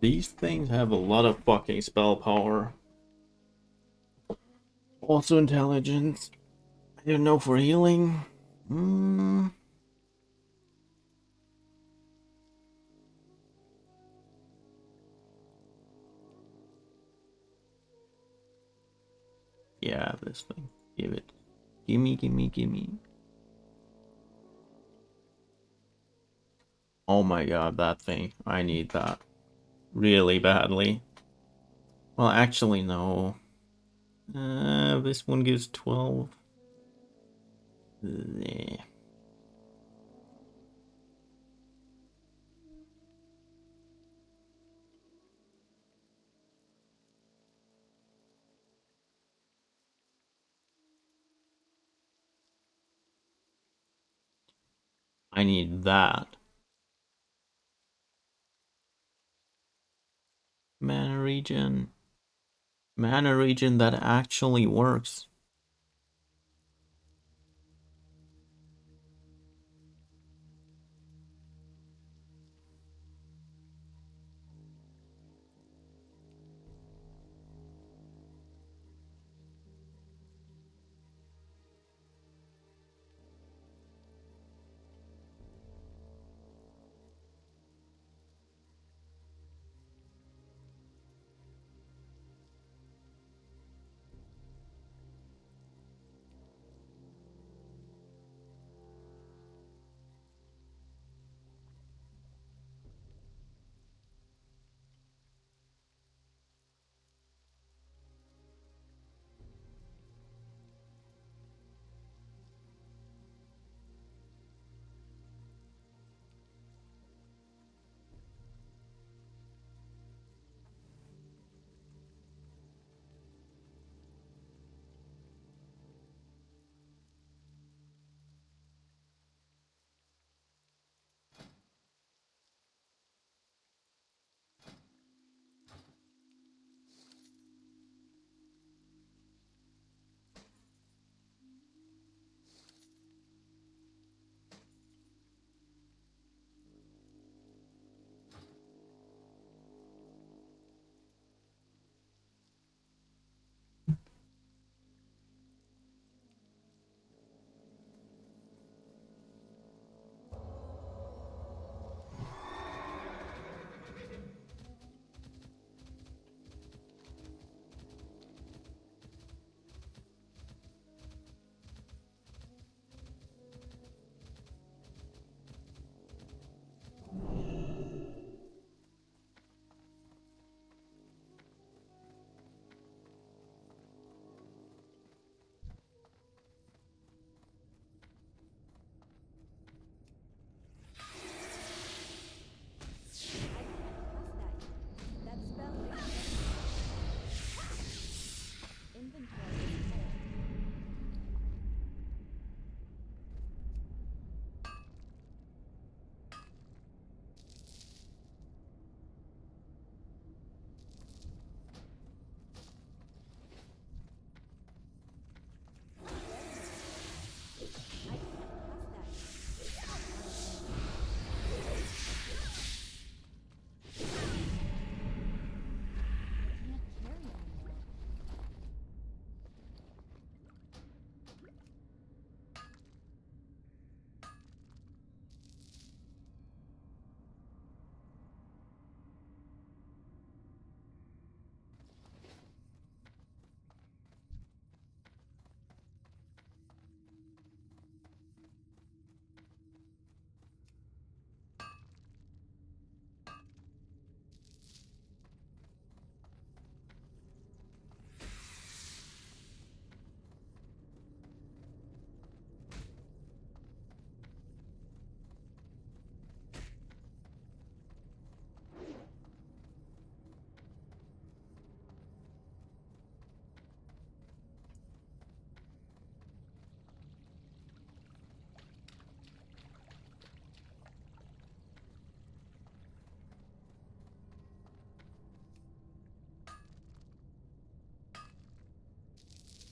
These things have a lot of fucking spell power. Also intelligence. I don't know for healing. Yeah, this thing. Give it. Gimme, gimme, gimme. Oh my god, that thing. I need that. Really badly. Well, actually, no. This one gives 12. Bleh. I need that. Mana region. Mana region that actually works.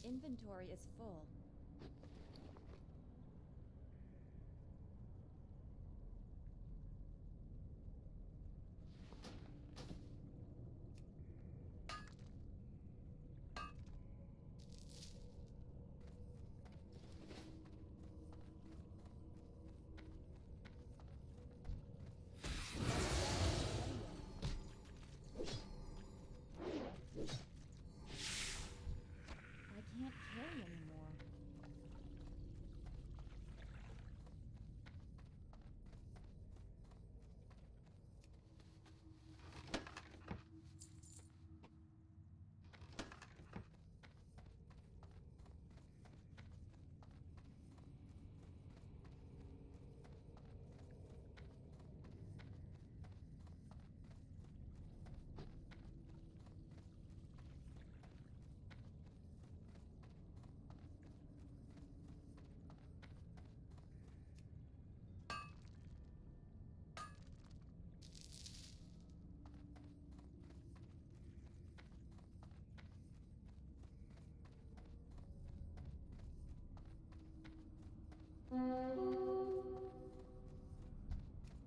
Inventory is full.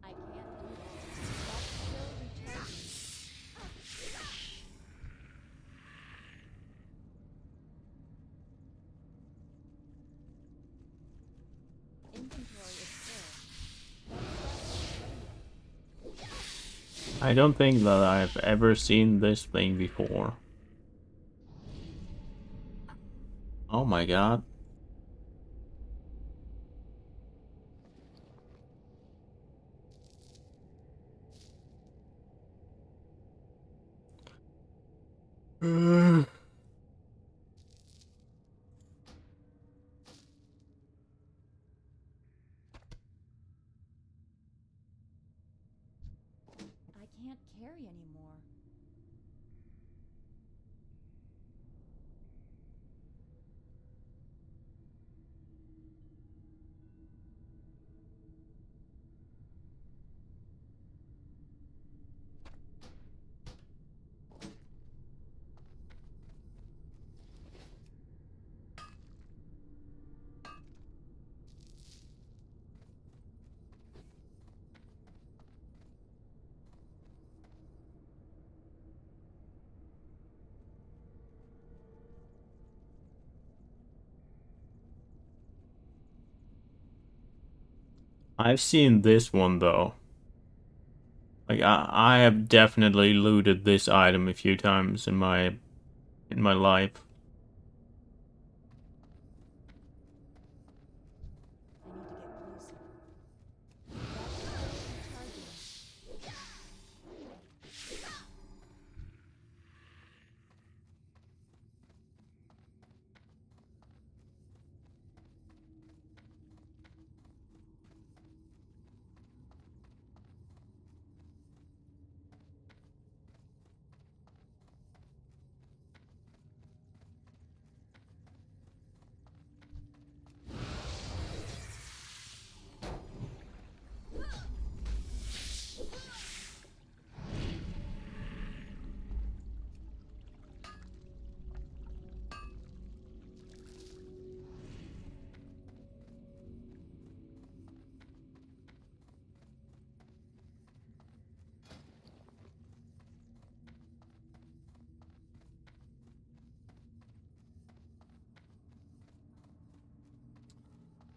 I can't do that. That's still recharging. Inventory is full. I don't think that I've ever seen this thing before. Oh my god. I can't carry anymore. I've seen this one though. Like I have definitely looted this item a few times in my life. I need to get closer. That's still recharging.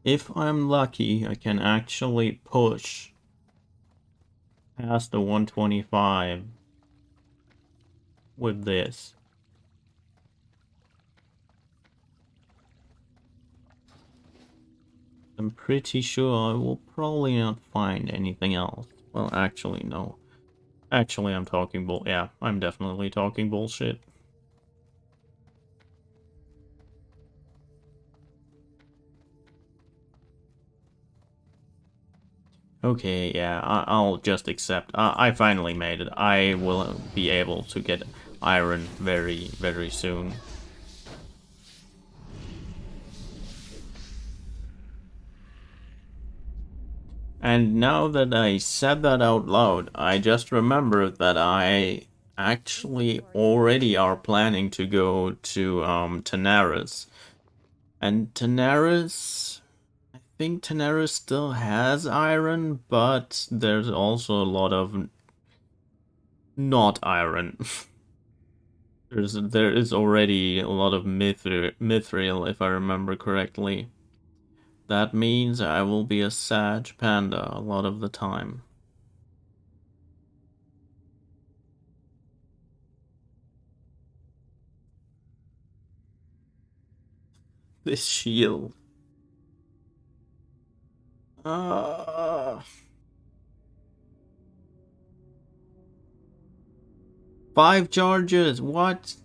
If I'm lucky, I can actually push past the 125 with this. I'm pretty sure I will probably not find anything else. Well, actually, no. Actually, I'm talking yeah, I'm definitely talking bullshit. Okay, yeah, I'll just accept. I finally made it. I will be able to get iron very, very soon. And now that I said that out loud, I just remembered that I actually already are planning to go to Tanaris. And Tanaris, I think Tanaris still has iron, but there's also a lot of not iron. There is already a lot of mithril, if I remember correctly. That means I will be a Sag Panda a lot of the time. This shield. 5 charges, what?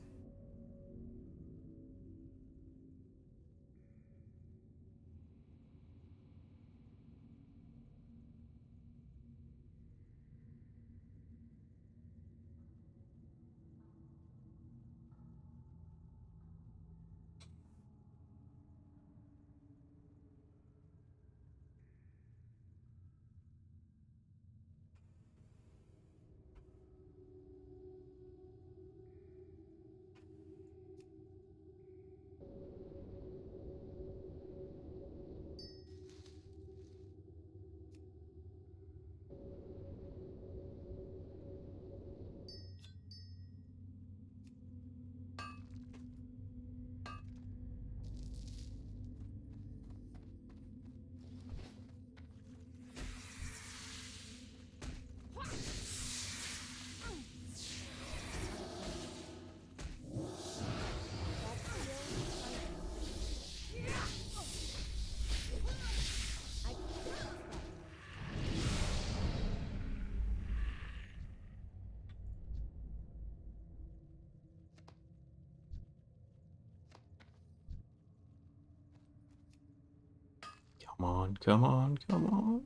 Come on, come on, come on.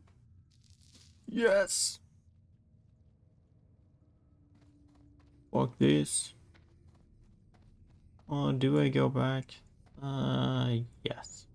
Yes! Fuck this. Oh, do I go back? Yes.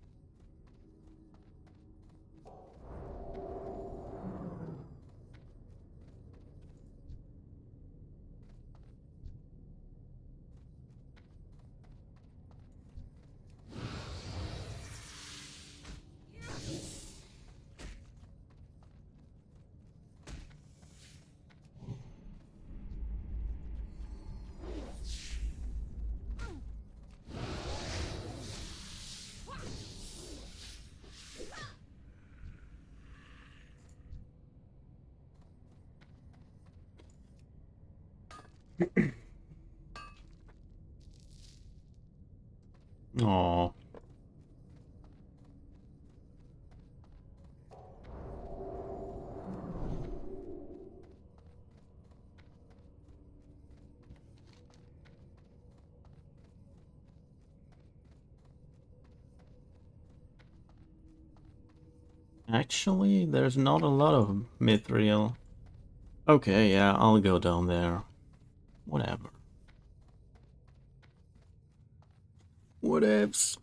Oh. Actually, there's not a lot of mithril. Okay, yeah, I'll go down there. Whatever. Whatevs.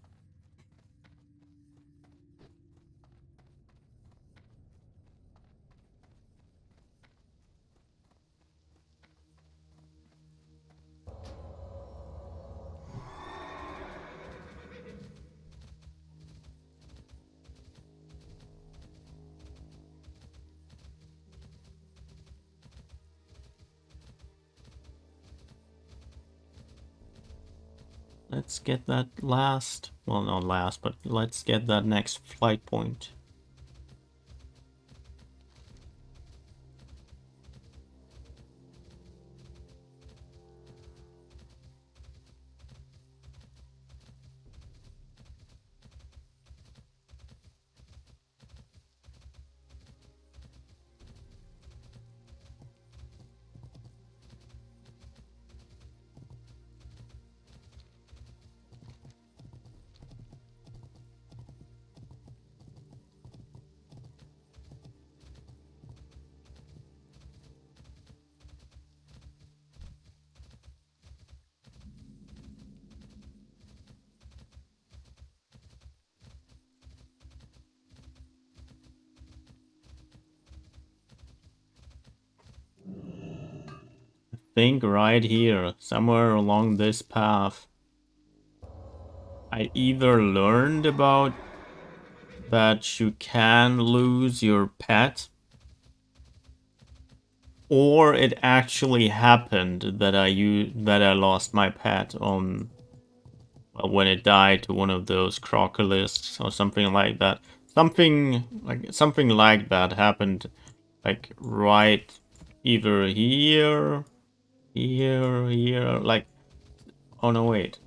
Let's get that last, well, not last, but let's get that next flight point. Think right here, somewhere along this path. I either learned about that you can lose your pet, or it actually happened that I lost my pet on when it died to one of those crocolists or something like that. Something like that happened, like right either here, like, oh no, wait.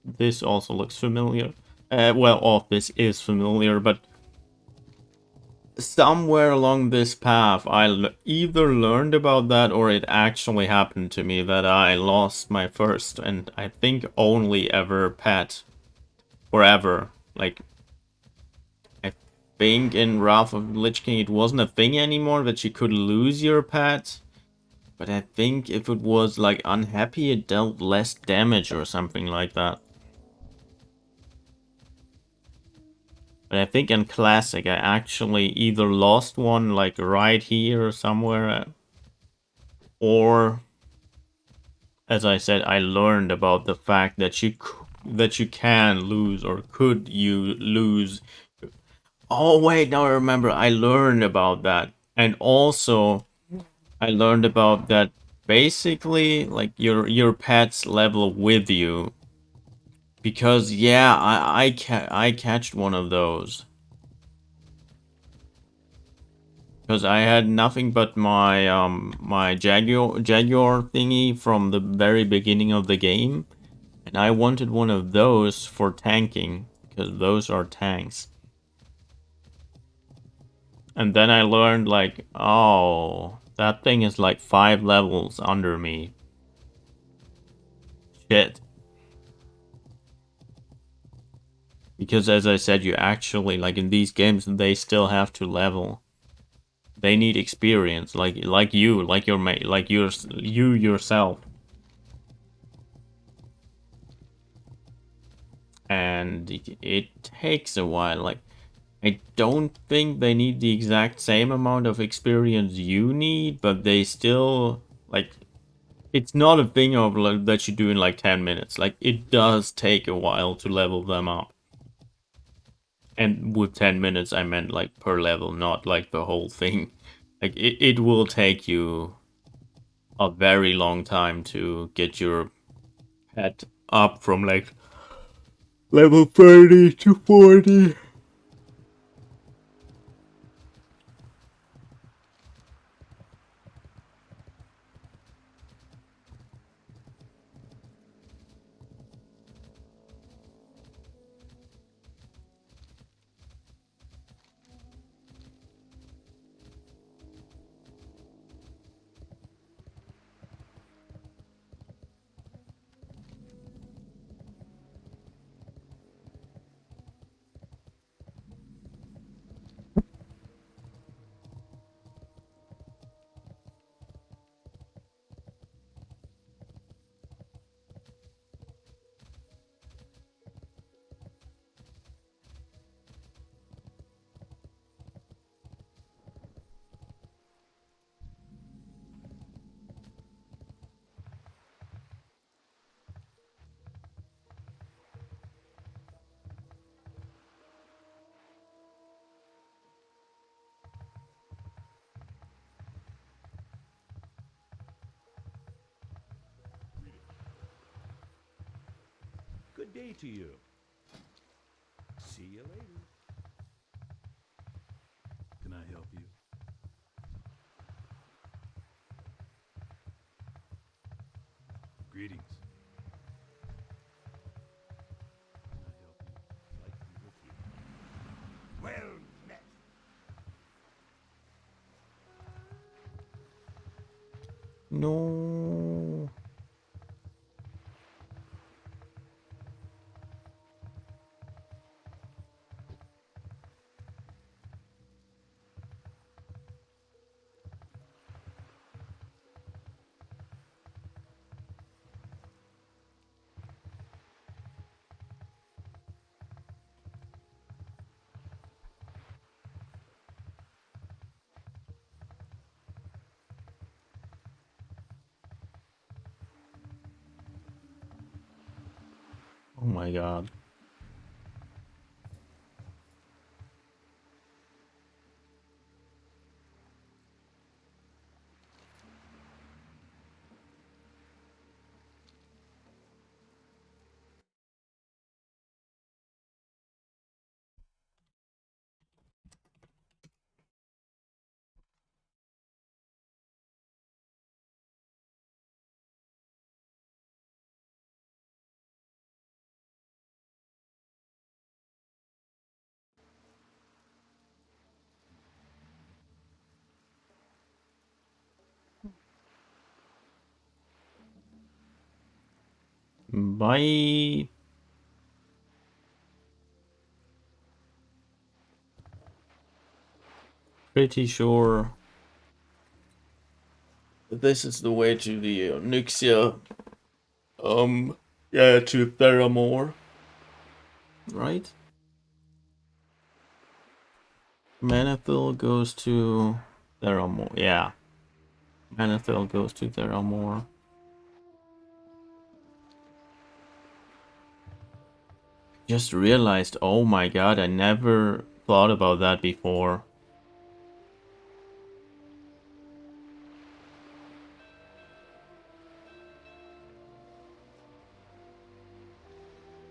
This also looks familiar. Well, this is familiar, but somewhere along this path, I either learned about that or it actually happened to me that I lost my first and I think only ever pet forever. Like, I think in Wrath of the Lich King it wasn't a thing anymore that you could lose your pet. But I think if it was like unhappy, it dealt less damage or something like that. But I think in Classic, I actually either lost one like right here or somewhere, or, as I said, I learned about the fact that you can lose or could you lose. Oh wait, now I remember. I learned about that, and also I learned about that. Basically, like your pets level with you. Because yeah, I catched one of those. Because I had nothing but my my Jaguar thingy from the very beginning of the game, and I wanted one of those for tanking because those are tanks. And then I learned like, oh, that thing is like 5 levels under me. Shit. Because as I said, you actually, like in these games, they still have to level. They need experience, like you, like your mate, like you yourself. And it takes a while. Like, I don't think they need the exact same amount of experience you need, but they still, like, it's not a thing of like, that you do in like 10 minutes. Like, it does take a while to level them up. And with 10 minutes, I meant like per level, not like the whole thing. Like, it will take you a very long time to get your pet up from like level 30 to 40. Good day to you. See you later. Can I help you? Greetings. Can I help you? I'd like to be with you. Well met. No. Oh my god. Bye. Pretty sure this is the way to the Nyxia. Yeah, to Theramore. Right? Manethil goes to Theramore. Yeah. Manethil goes to Theramore. Just realized, oh my god, I never thought about that before.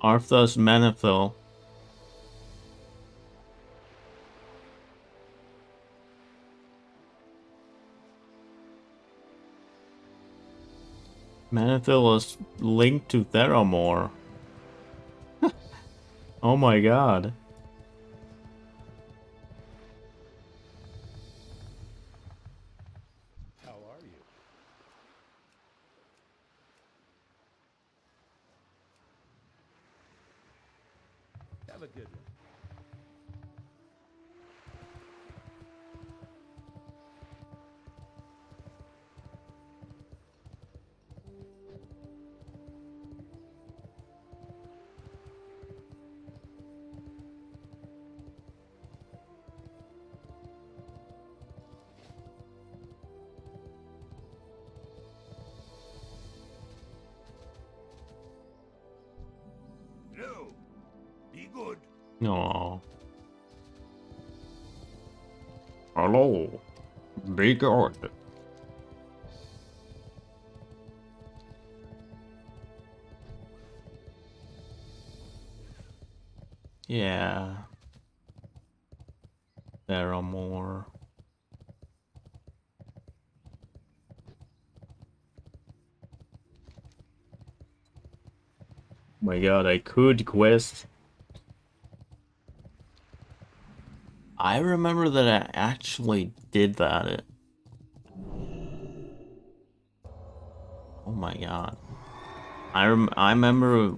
Arthur's Manethil. Manethil is linked to Theramore. Oh my god. How are you? a good one. No. Be good. No. Hello. Be good. Yeah. There are more. My god, I could quest. I remember that I actually did that. Oh my god. I remember,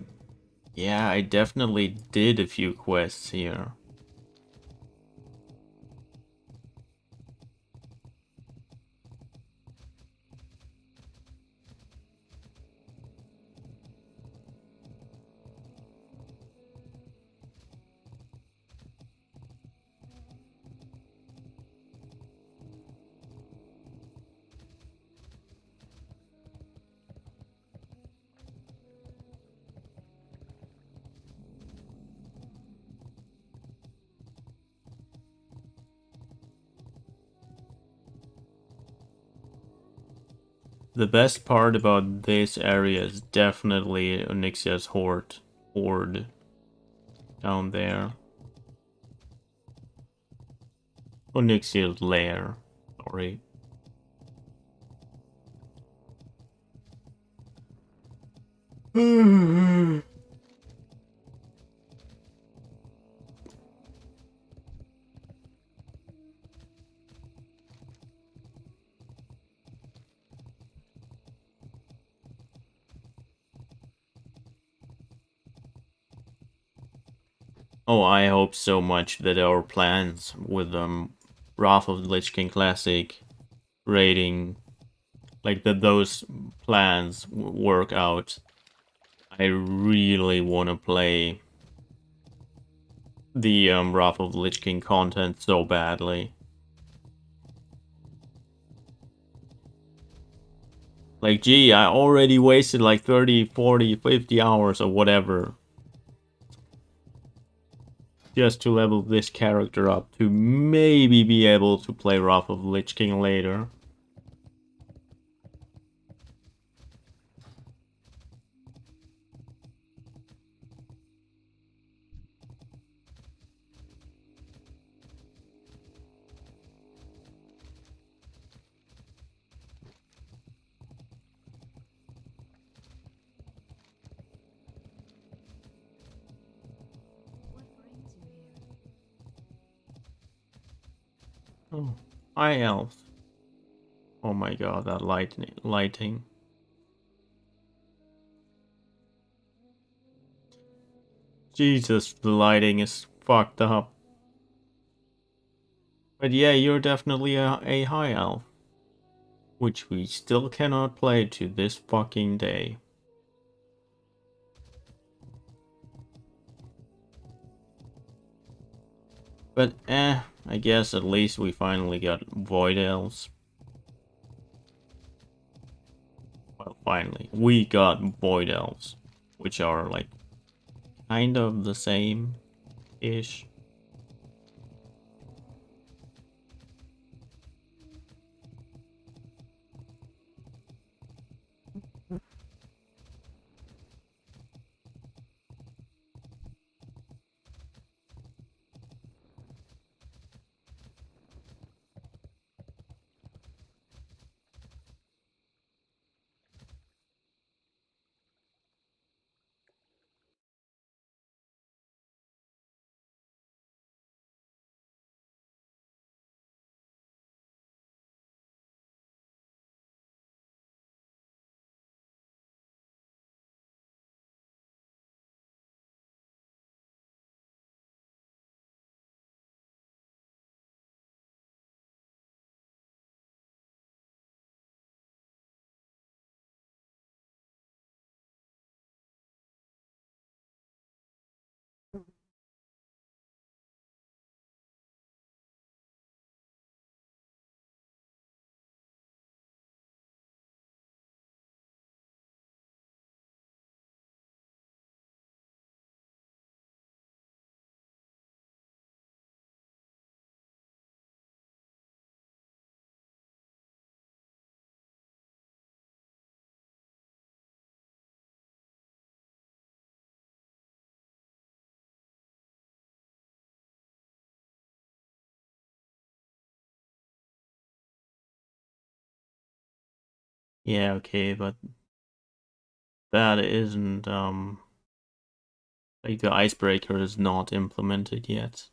yeah, I definitely did a few quests here. The best part about this area is definitely Onyxia's horde down there. Onyxia's lair, sorry. Oh, I hope so much that our plans with Wrath of the Lich King Classic rating, like that those plans work out. I really want to play the Wrath of the Lich King content so badly. Like, gee, I already wasted like 30, 40, 50 hours or whatever just to level this character up to maybe be able to play Wrath of the Lich King later. Oh, hi elf. Oh my god, that lighting. Jesus, the lighting is fucked up. But yeah, you're definitely a high elf. Which we still cannot play to this fucking day. But I guess at least we finally got Void Elves. Well, finally, we got Void Elves, which are like kind of the same-ish. Yeah, okay, but that isn't, like the icebreaker is not implemented yet.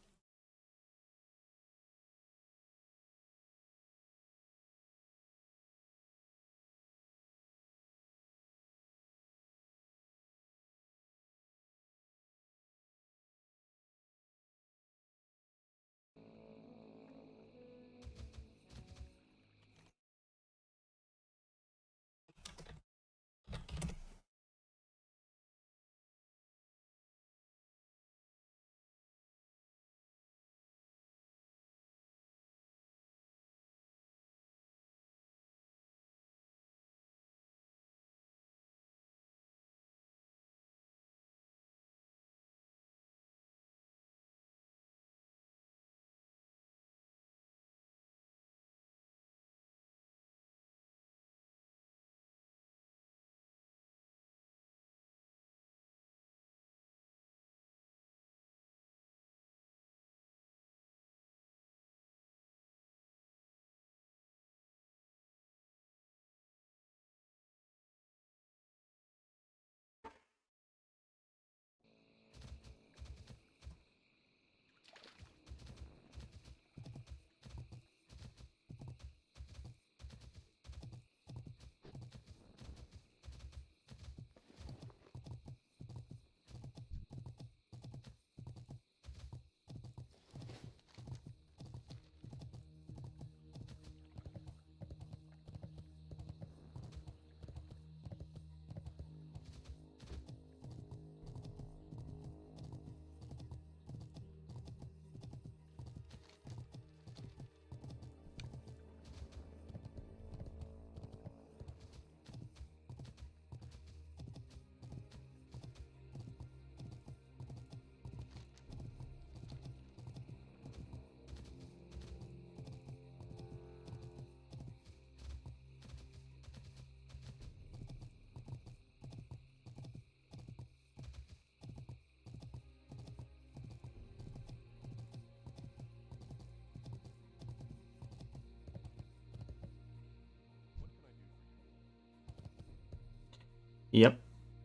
Yep,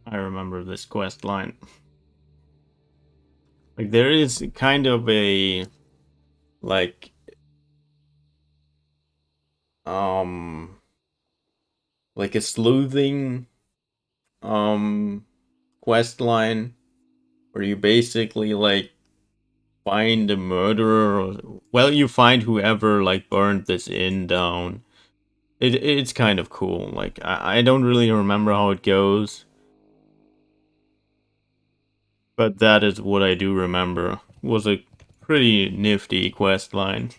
I remember this quest line. Like, there is kind of a, like, like a sleuthing, quest line where you basically, like, find the murderer, or, well, you find whoever, like, burned this inn down. It's kind of cool. Like, I don't really remember how it goes, but that is what I do remember. It was a pretty nifty quest line.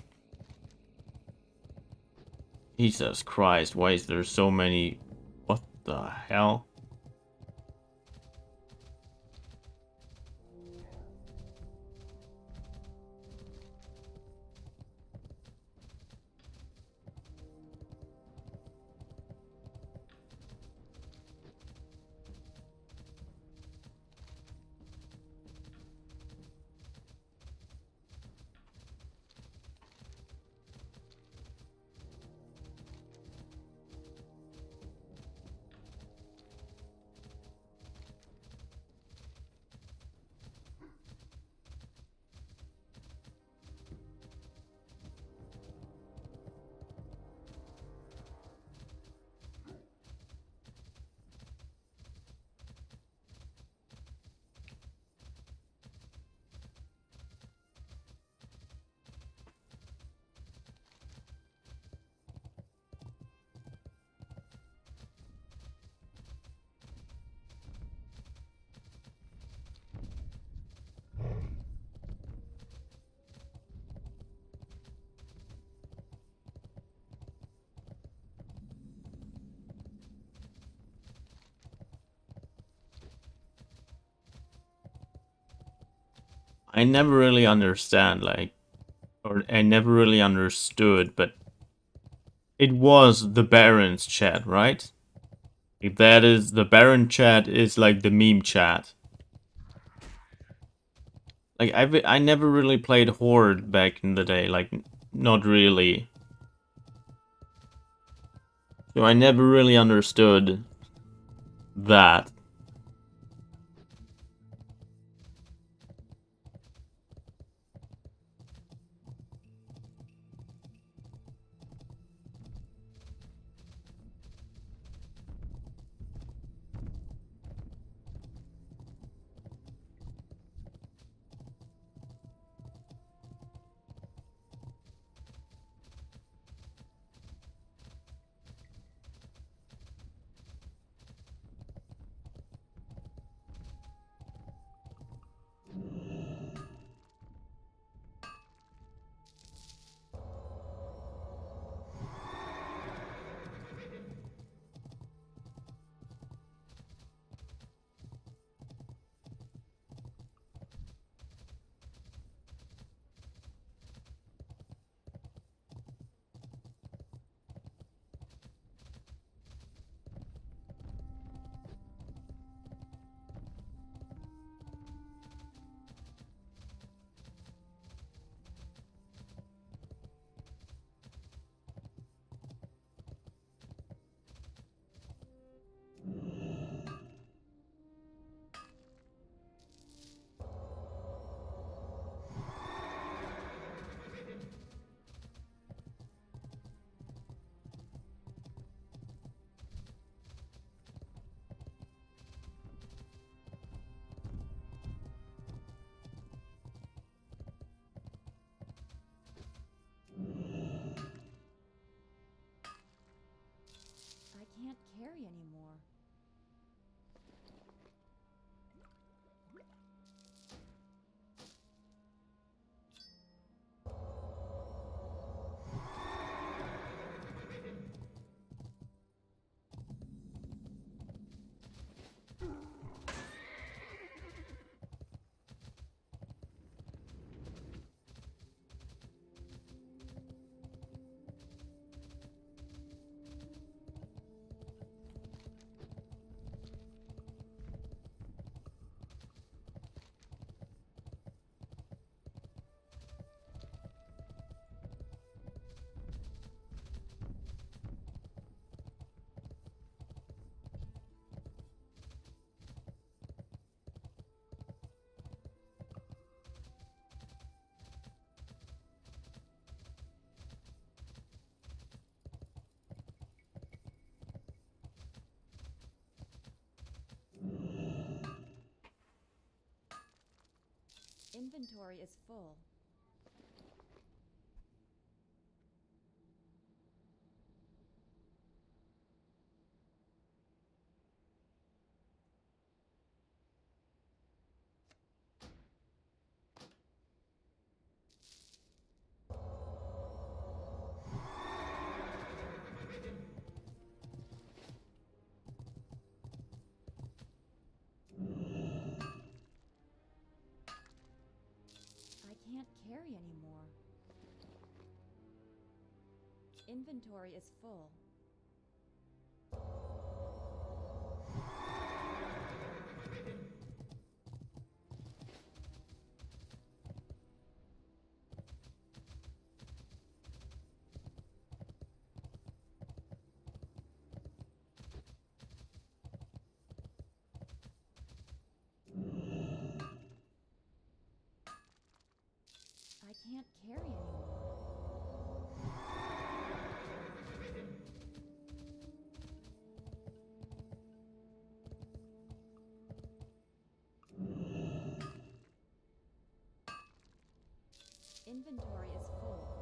Jesus Christ, why is there so many? What the hell? I never really understand, like, or I never really understood, but it was the Baron's chat, right? If that is, the Baron chat is like the meme chat. Like, I never really played Horde back in the day, like, not really. So I never really understood that. I can't carry anymore. Inventory is full. I can't carry anymore. Inventory is full. I can't carry anymore. Inventory is full.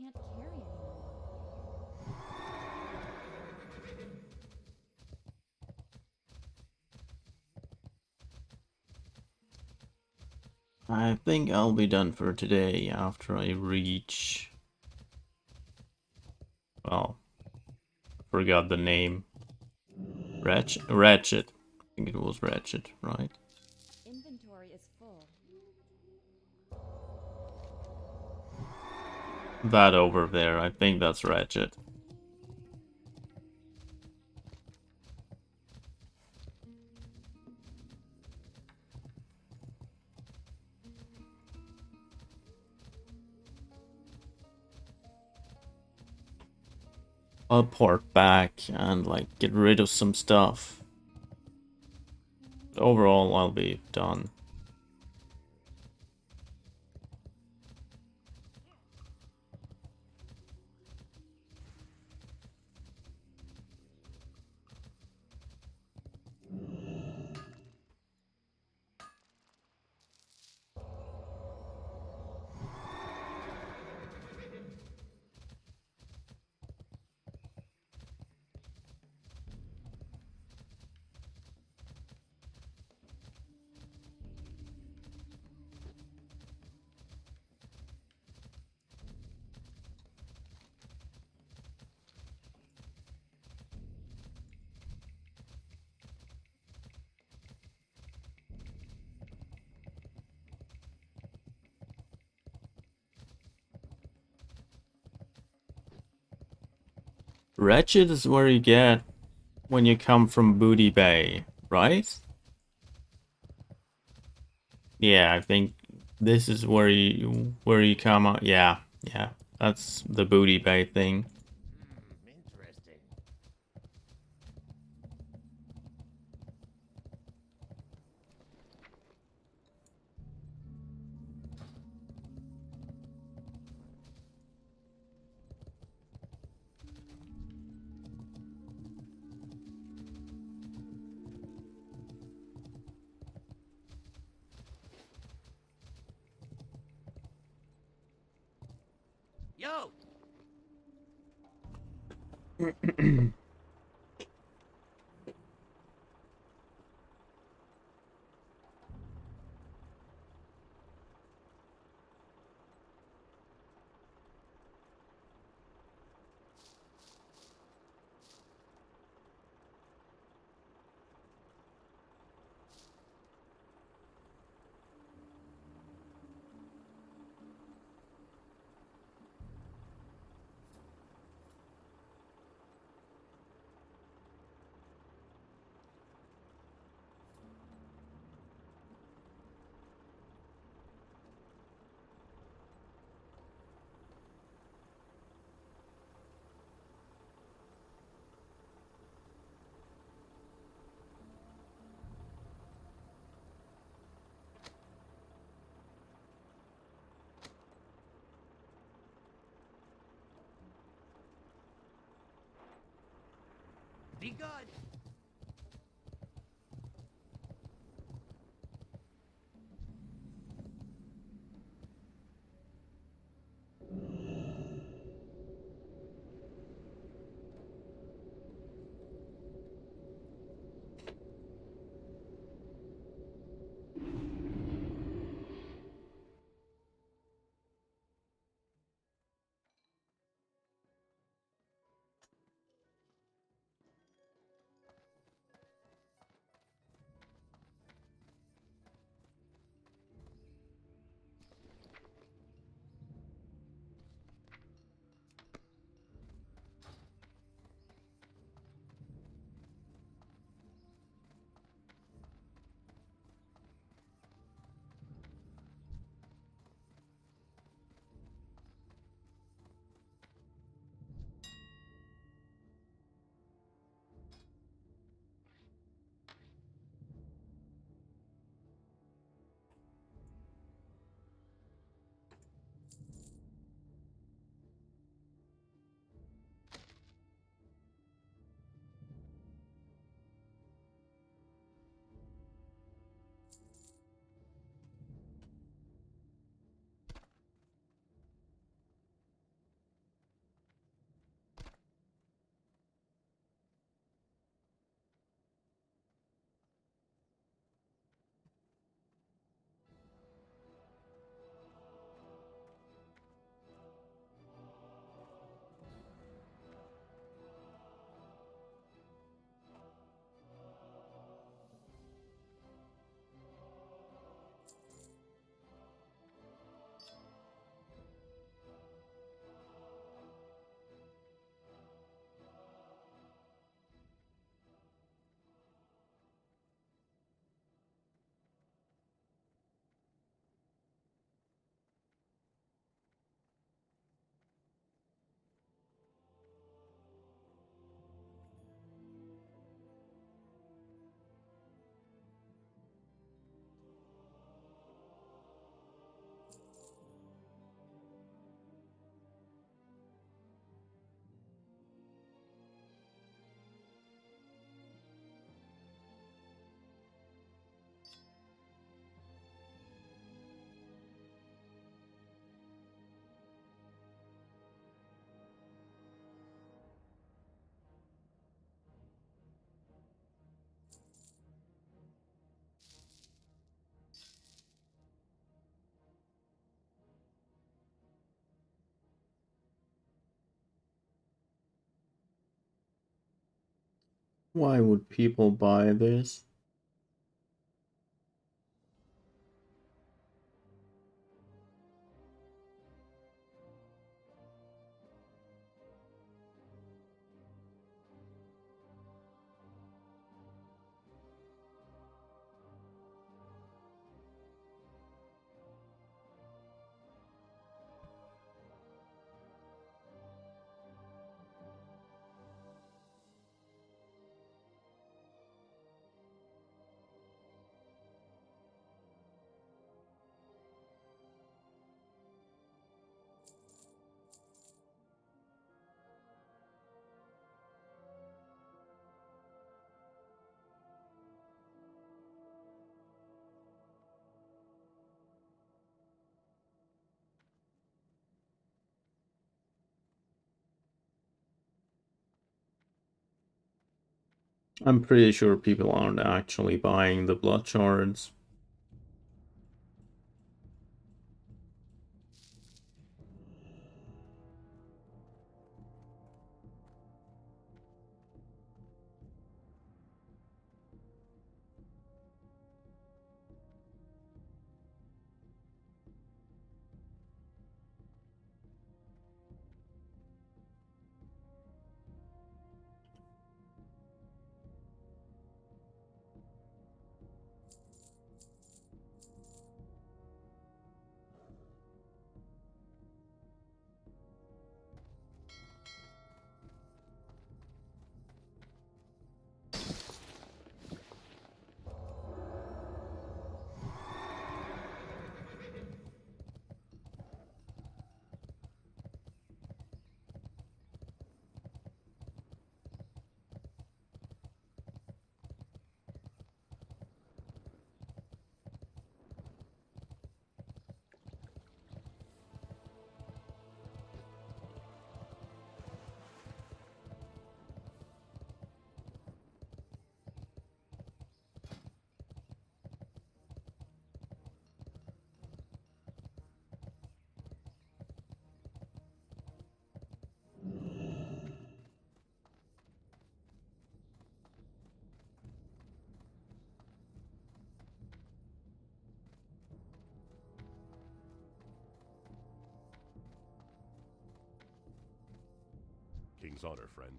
can't carry anymore. I think I'll be done for today after I reach... Well, I forgot the name. Ratchet. I think it was Ratchet, right? Inventory is full. That over there, I think that's Ratchet. I'll port back and like get rid of some stuff. But overall, I'll be done. Ratchet is where you get when you come from Booty Bay, right? Yeah, I think this is where you come out. Yeah, yeah, that's the Booty Bay thing. Interesting. Yo! Be good. Why would people buy this? I'm pretty sure people aren't actually buying the blood shards. King's honor, friend.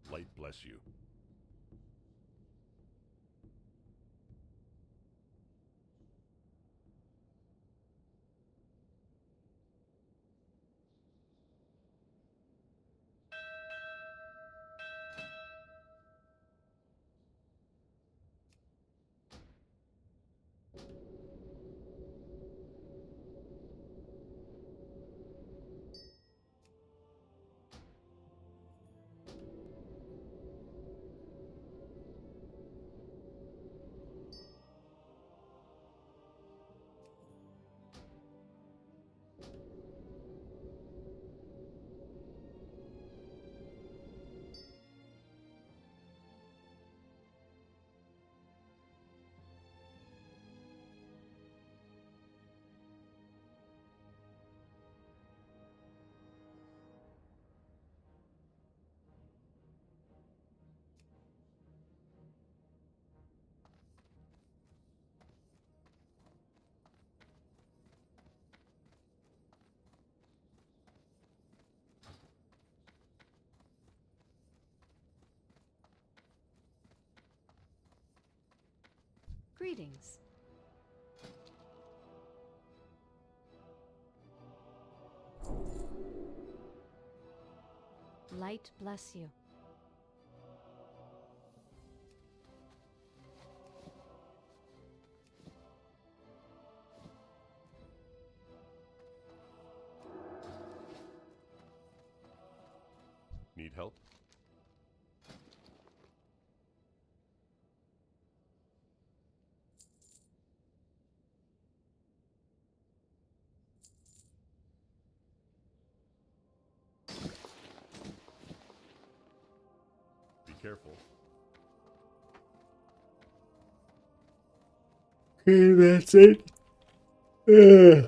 Light bless you. Greetings. Light bless you. help? Be careful. Okay, that's it. Yeah.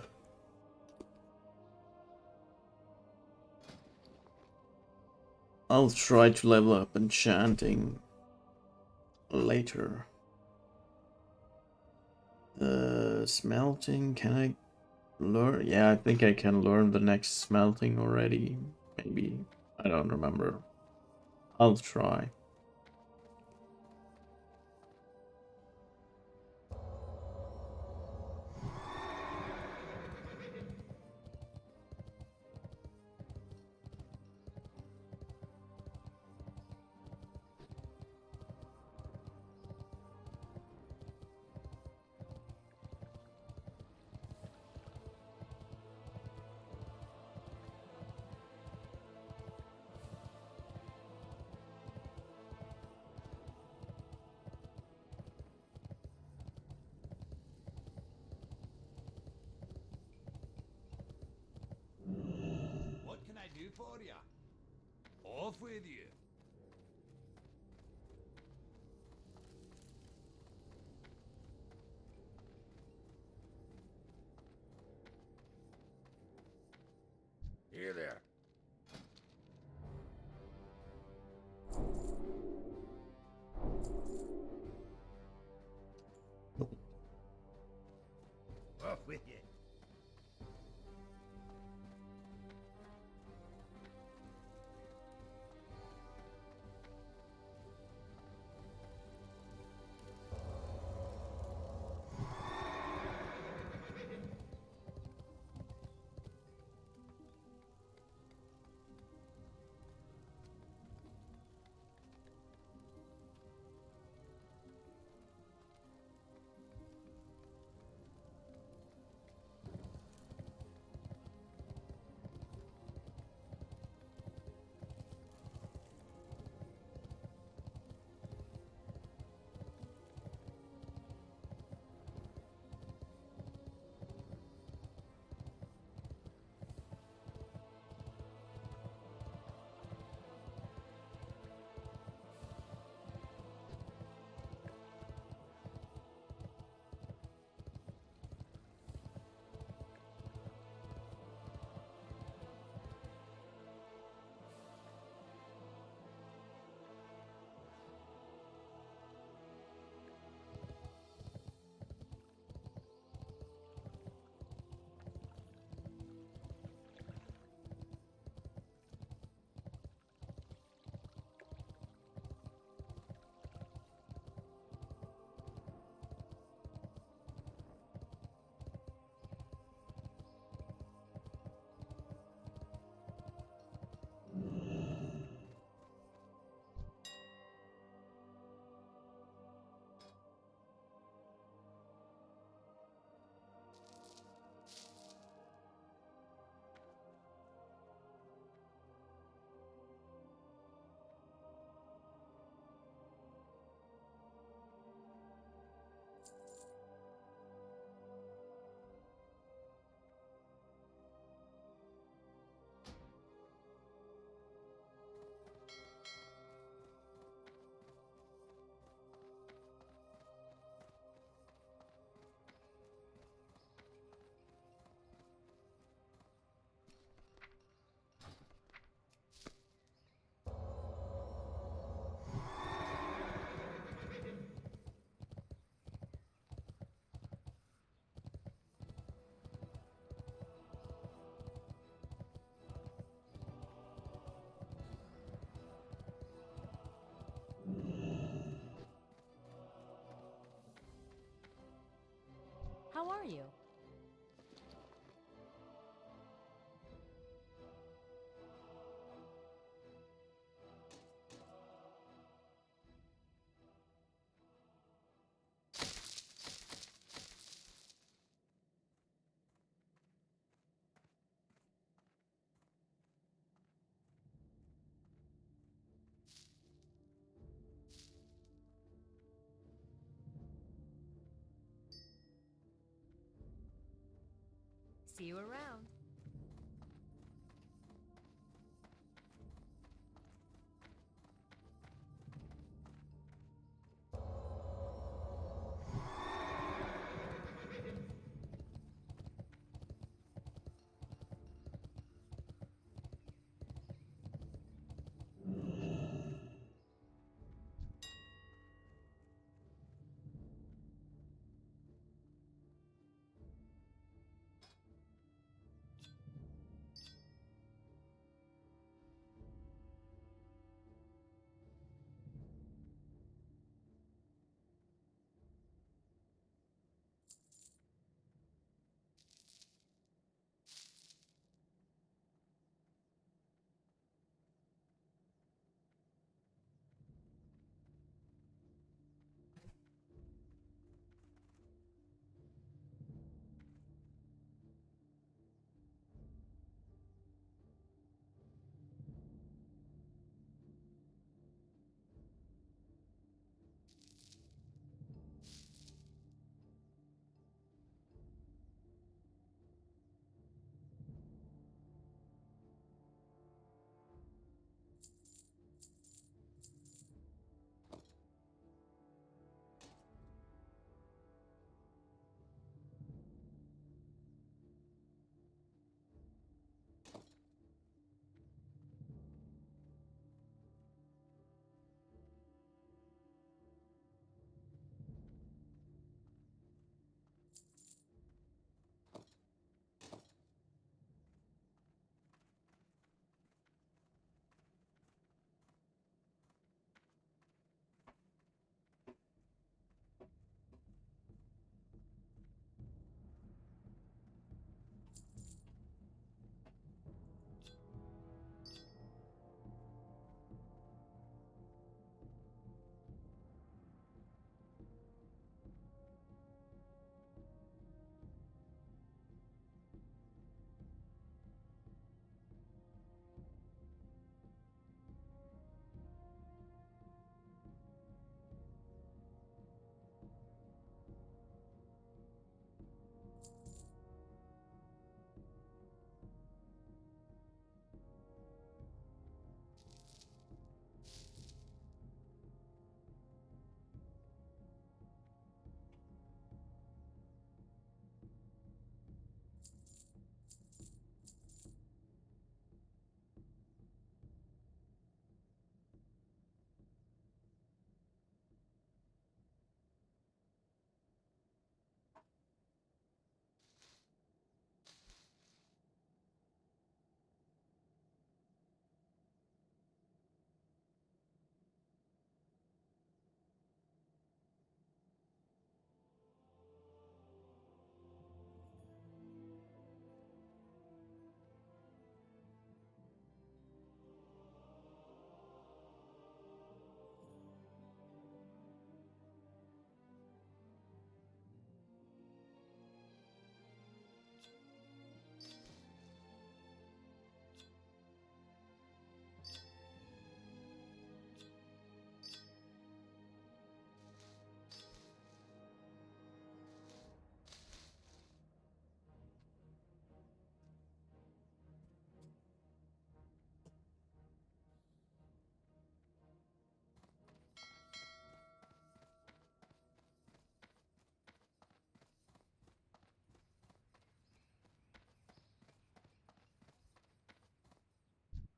I'll try to level up enchanting later. Smelting, can I learn? Yeah, I think I can learn the next smelting already. Maybe. I don't remember. I'll try. What can I do for you? Off with you. Here there. Off with you. How are you? See you around.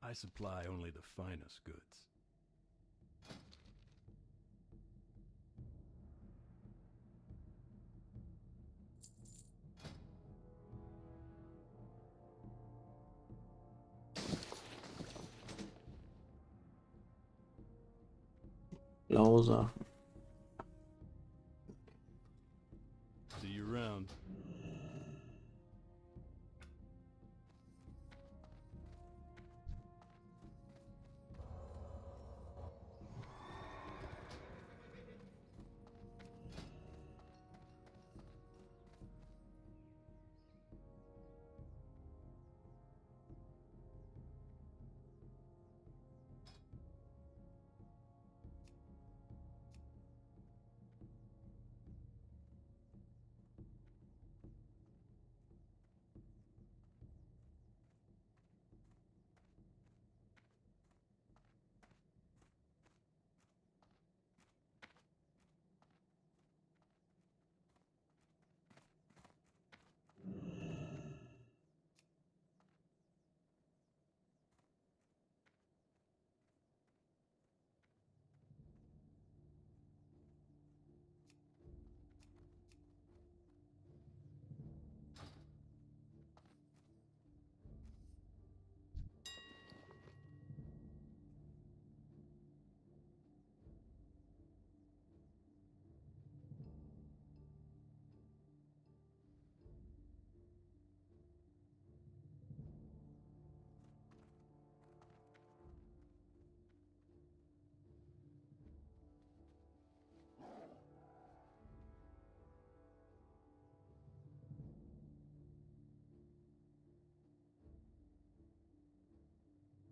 I supply only the finest goods. Lausa. See you around.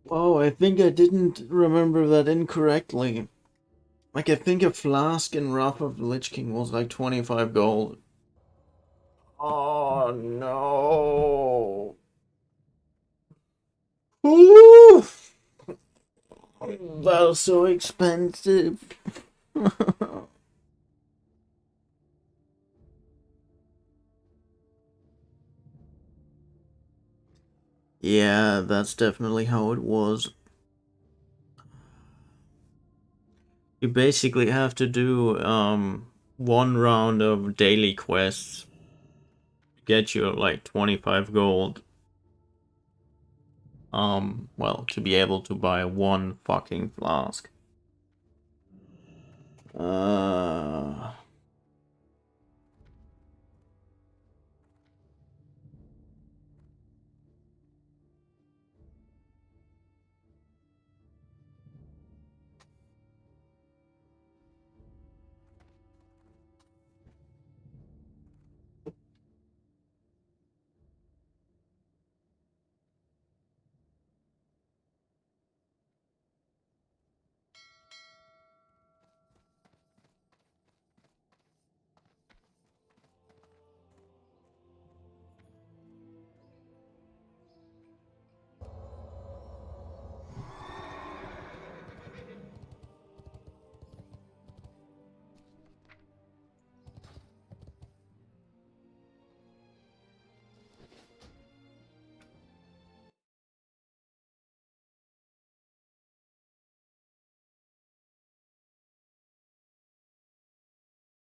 Oh, I think I didn't remember that incorrectly. Like, I think a flask in Wrath of the Lich King was like 25 gold. Oh no. Ooh! That was so expensive. Yeah, that's definitely how it was. You basically have to do one round of daily quests to get you like 25 gold. Well, to be able to buy one fucking flask.